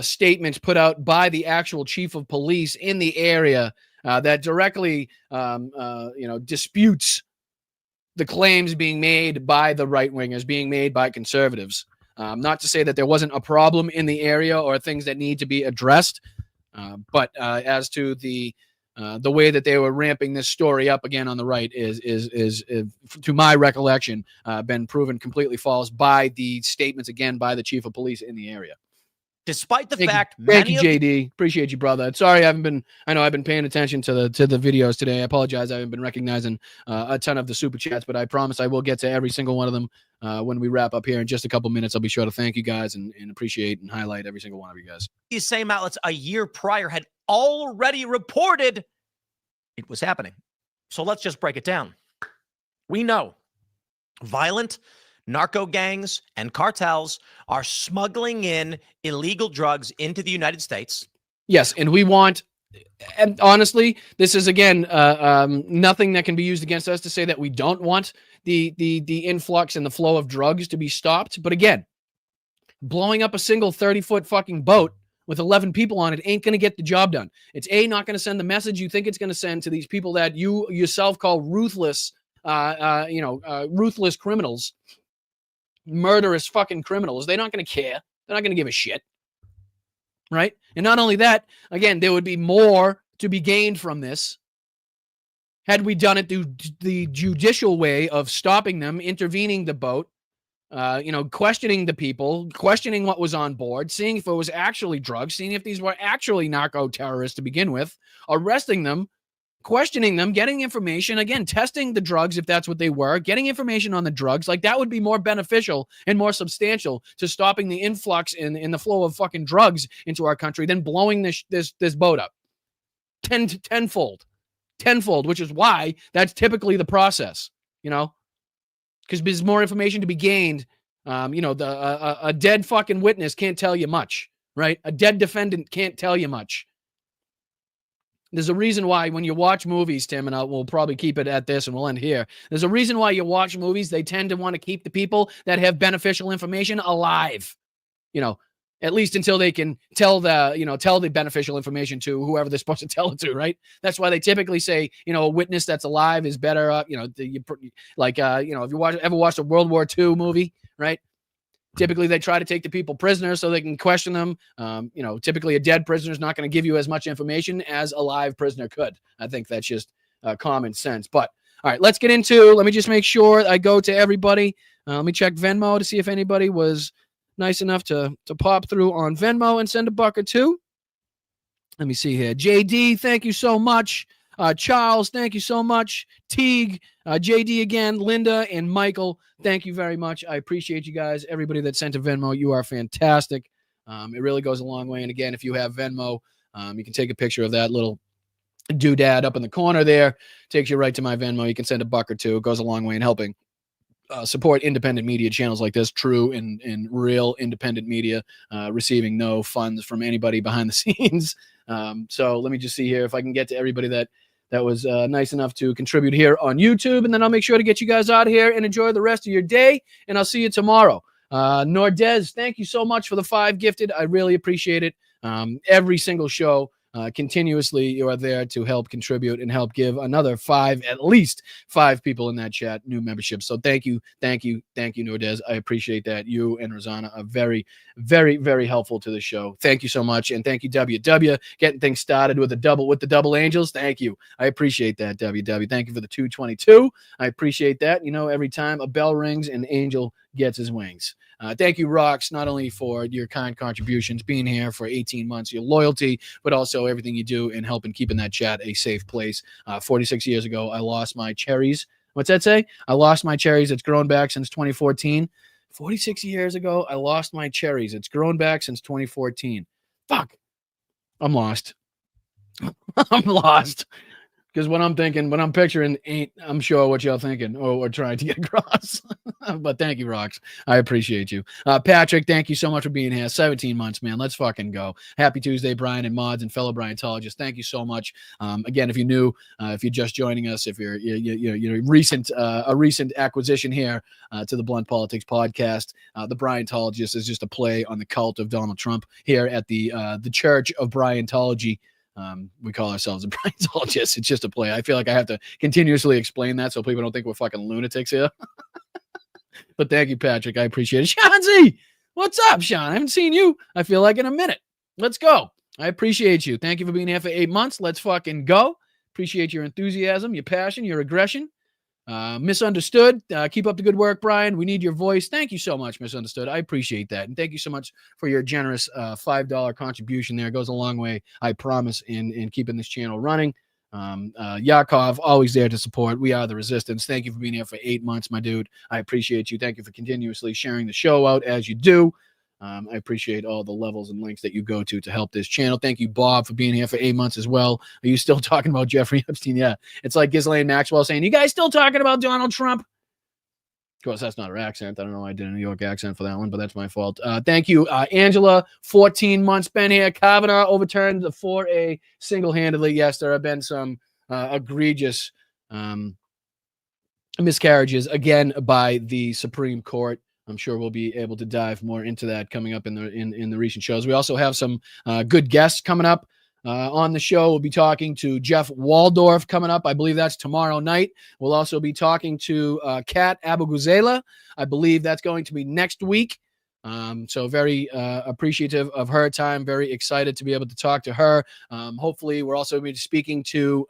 statements put out by the actual chief of police in the area that directly, disputes the claims being made by the right-wingers, being made by conservatives. Not to say that there wasn't a problem in the area or things that need to be addressed, but as to the way that they were ramping this story up again on the right is to my recollection, been proven completely false by the statements again by the chief of police in the area. Despite the Thank fact, you. Thank you, JD. Appreciate you, brother. Sorry, I know I've been paying attention to the videos today. I apologize. I haven't been recognizing a ton of the super chats, but I promise I will get to every single one of them when we wrap up here in just a couple minutes. I'll be sure to thank you guys and appreciate and highlight every single one of you guys. These same outlets a year prior had already reported it was happening. So let's just break it down. We know violent narco gangs and cartels are smuggling in illegal drugs into the United States. Yes, and we want, and honestly, this is again nothing that can be used against us to say that we don't want the influx and the flow of drugs to be stopped. But again, blowing up a single 30-foot fucking boat with 11 people on it ain't going to get the job done. It's not going to send the message you think it's going to send to these people that you yourself call ruthless, ruthless criminals, murderous fucking criminals. They're not going to care. They're not going to give a shit. Right? And not only that, again, there would be more to be gained from this had we done it through the judicial way of stopping them, intervening the boat, questioning the people, questioning what was on board, seeing if it was actually drugs, seeing if these were actually narco terrorists to begin with, arresting them, questioning them, getting information, again, testing the drugs if that's what they were, getting information on the drugs. Like, that would be more beneficial and more substantial to stopping the influx in the flow of fucking drugs into our country than blowing this boat up tenfold, which is why that's typically the process, because there's more information to be gained. A dead fucking witness can't tell you much, right? A dead defendant can't tell you much. There's a reason why when you watch movies, Tim, and we'll probably keep it at this and we'll end here. There's a reason why you watch movies. They tend to want to keep the people that have beneficial information alive, at least until they can tell the beneficial information to whoever they're supposed to tell it to, right? That's why they typically say, a witness that's alive is better. If you ever watched a World War II movie, right? Typically, they try to take the people prisoners so they can question them. Typically a dead prisoner is not going to give you as much information as a live prisoner could. I think that's just common sense. But all right, let's get into, let me just make sure I go to everybody. Let me check Venmo to see if anybody was nice enough to pop through on Venmo and send a buck or two. Let me see here. JD, thank you so much. Charles, thank you so much. Teague, JD again, Linda, and Michael, thank you very much. I appreciate you guys. Everybody that sent a Venmo, you are fantastic. It really goes a long way. And again, if you have Venmo, you can take a picture of that little doodad up in the corner there. Takes you right to my Venmo. You can send a buck or two. It goes a long way in helping support independent media channels like this, true and real independent media, receiving no funds from anybody behind the scenes. So let me just see here if I can get to everybody that was nice enough to contribute here on YouTube, and then I'll make sure to get you guys out of here and enjoy the rest of your day, and I'll see you tomorrow. Nordez, thank you so much for the 5 gifted. I really appreciate it. Every single show, continuously, you are there to help contribute and help give another 5, at least 5 people in that chat new memberships. So thank you, Nordez. I appreciate that. You and Rosanna are very, very, very helpful to the show. Thank you so much, and thank you, WW, getting things started with the double angels. Thank you. I appreciate that, WW. Thank you for the 222. I appreciate that. Every time a bell rings, an angel gets his wings. Thank you, Rox, not only for your kind contributions, being here for 18 months, your loyalty, but also everything you do in helping keeping that chat a safe place. 46 years ago, I lost my cherries. What's that say? I lost my cherries. It's grown back since 2014. 46 years ago, I lost my cherries. It's grown back since 2014. Fuck. I'm lost. I'm lost. Because what I'm picturing ain't, I'm sure, what y'all thinking or trying to get across. But thank you, Rox. I appreciate you. Patrick, thank you so much for being here. 17 months, man. Let's fucking go. Happy Tuesday, Brian and mods and fellow Bryantologists. Thank you so much. Again, if you're new, if you're just joining us, if you're a recent acquisition here to the Blunt Politics podcast, the Bryantologist is just a play on the cult of Donald Trump here at the Church of Bryantology. We call ourselves a Bryantologist. It's just a play. I feel like I have to continuously explain that so people don't think we're fucking lunatics here. But thank you, Patrick. I appreciate it. Shanzi, what's up, Sean? I haven't seen you, I feel like, in a minute. Let's go. I appreciate you. Thank you for being here for 8 months. Let's fucking go. Appreciate your enthusiasm, your passion, your aggression. Misunderstood. Keep up the good work, Brian. We need your voice. Thank you so much, Misunderstood. I appreciate that. And thank you so much for your generous $5 contribution there. It goes a long way, I promise, in keeping this channel running. Yakov, always there to support. We are the resistance. Thank you for being here for 8 months, my dude. I appreciate you. Thank you for continuously sharing the show out as you do. I appreciate all the levels and links that you go to help this channel. Thank you, Bob, for being here for 8 months as well. Are you still talking about Jeffrey Epstein? Yeah. It's like Ghislaine Maxwell saying, you guys still talking about Donald Trump? course, that's not her accent. I don't know why I did a New York accent for that one, but that's my fault. Thank you, Angela. 14 months been here. Kavanaugh overturned the 4A single-handedly. Yes, there have been some egregious miscarriages again by the Supreme Court. I'm sure we'll be able to dive more into that coming up in the recent shows. We also have some good guests coming up. On the show, we'll be talking to Jeff Waldorf coming up. I believe that's tomorrow night. We'll also be talking to Kat Abuguzela. I believe that's going to be next week. So very appreciative of her time. Very excited to be able to talk to her. Hopefully, we're also going to be speaking to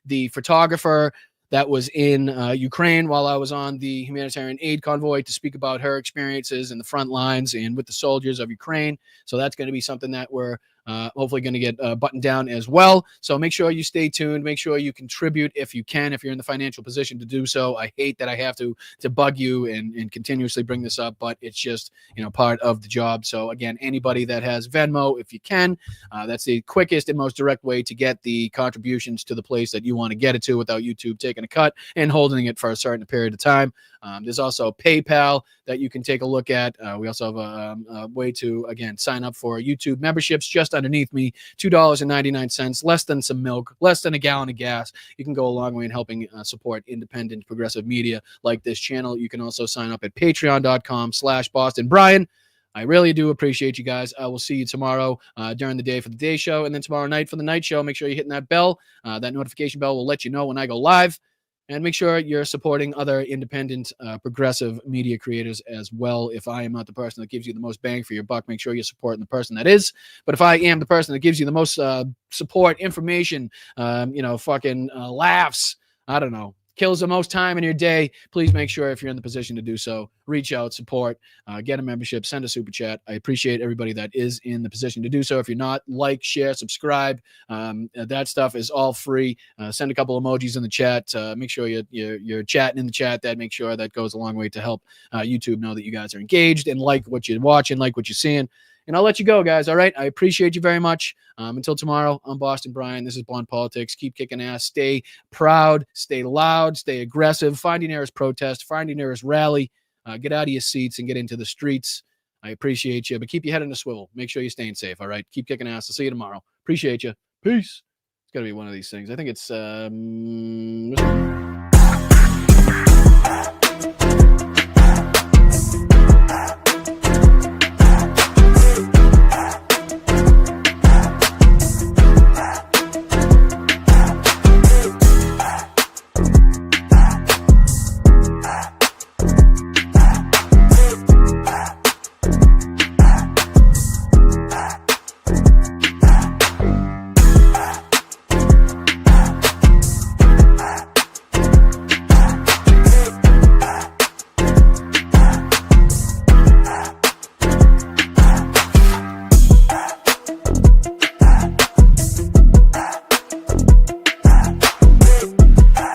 the photographer that was in Ukraine while I was on the humanitarian aid convoy to speak about her experiences in the front lines and with the soldiers of Ukraine. So that's going to be something that we're hopefully going to get buttoned down as well. So make sure you stay tuned. Make sure you contribute if you can, if you're in the financial position to do so. I hate that I have to bug you and continuously bring this up, but it's just, part of the job. So again, anybody that has Venmo, if you can, that's the quickest and most direct way to get the contributions to the place that you want to get it to without YouTube taking a cut and holding it for a certain period of time. There's also PayPal that you can take a look at. We also have a way to, again, sign up for YouTube memberships just underneath me, $2.99, less than some milk, less than a gallon of gas. You can go a long way in helping support independent progressive media like this channel. You can also sign up at patreon.com/BostonBrian. I really do appreciate you guys. I will see you tomorrow during the day for the day show, and then tomorrow night for the night show. Make sure you're hitting that bell. That notification bell will let you know when I go live. And make sure you're supporting other independent, progressive media creators as well. If I am not the person that gives you the most bang for your buck, make sure you're supporting the person that is. But if I am the person that gives you the most support, information, laughs, I don't know, kills the most time in your day, please make sure if you're in the position to do so, reach out, support, get a membership, send a super chat. I appreciate everybody that is in the position to do so. If you're not, like, share, subscribe. That stuff is all free. Send a couple emojis in the chat. Make sure you're chatting in the chat. That makes sure that goes a long way to help YouTube know that you guys are engaged and like what you're watching, like what you're seeing. And I'll let you go, guys. All right. I appreciate you very much. Until tomorrow, I'm Boston Brian. This is Blonde Politics. Keep kicking ass. Stay proud. Stay loud. Stay aggressive. Find your nearest protest. Find your nearest rally. Get out of your seats and get into the streets. I appreciate you. But keep your head in a swivel. Make sure you're staying safe. All right. Keep kicking ass. I'll see you tomorrow. Appreciate you. Peace. It's got to be one of these things. I think it's...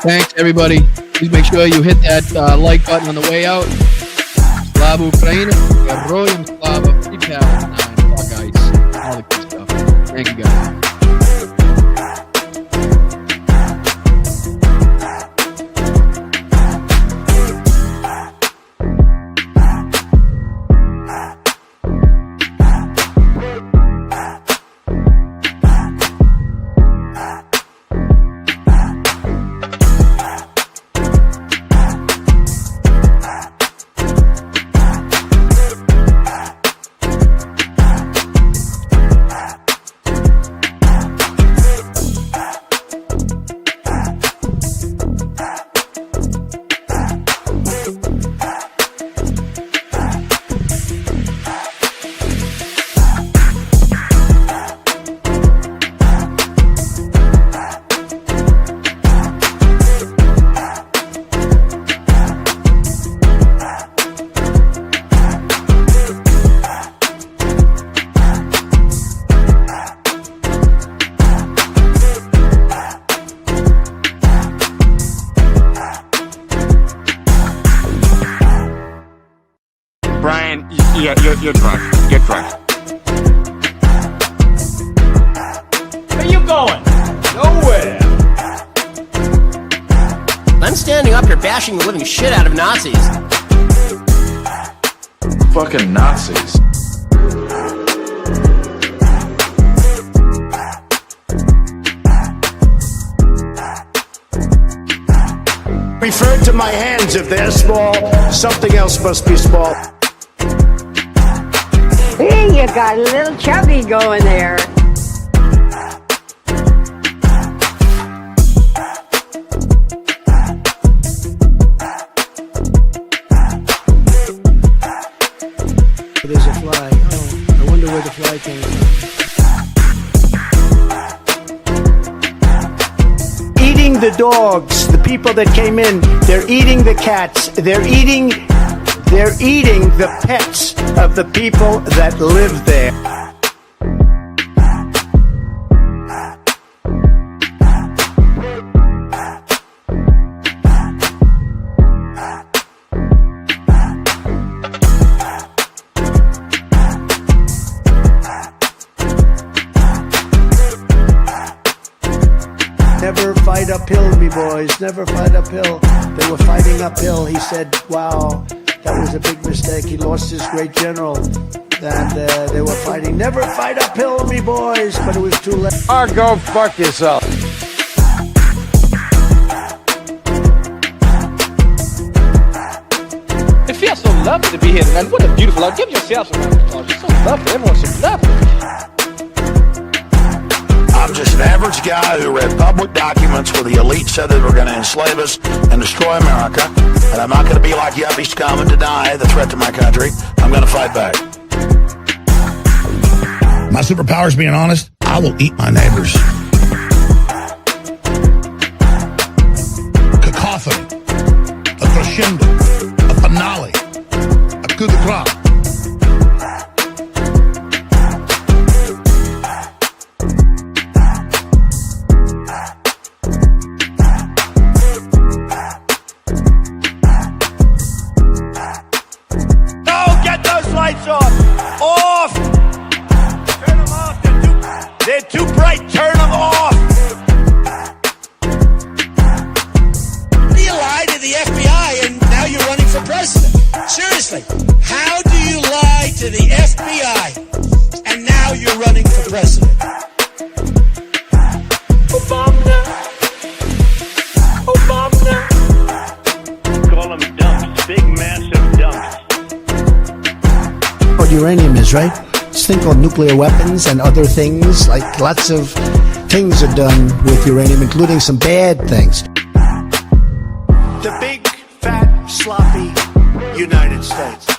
Thanks, everybody. Please make sure you hit that like button on the way out. Slava Ukraine, Heroyam Slava, Free Palestine, Fuck Ice, all the good stuff. Thank you, guys. Brian, you're drunk. Get drunk. Where you going? Nowhere. I'm standing up here bashing the living shit out of Nazis. fucking Nazis. Refer to my hands. If they're small, something else must be small. Hey, you got a little chubby going there. There's a fly. Oh, I wonder where the fly came from. Eating the dogs, the people that came in, they're eating the cats, they're eating the pets of the people that live there. Never fight uphill, me boys, never fight uphill. They were fighting uphill. He said, wow, that was a big mistake. He lost his great general. And they were fighting. Never fight uphill, me boys, but it was too late. Oh, go fuck yourself. It feels so lovely to be here tonight. What a beautiful life. Give yourself some round of applause. You're so lovely. Everyone's so lovely. I'm just an average guy who read public documents where the elite said they were going to enslave us and destroy America. And I'm not going to be like yuppies come and deny the threat to my country. I'm going to fight back. My superpower is being honest. I will eat my neighbors. Cacophony, a crescendo, a finale, a coup de grace. Lights off! Off! Turn them off. They're too bright. Turn them off. You lied to the FBI and now you're running for president. Seriously, how do you lie to the FBI and now you're running for president? Obama. Call them dumps. Big, massive dumps. What uranium is, right? This thing called nuclear weapons and other things, like lots of things are done with uranium, including some bad things. The big, fat, sloppy United States.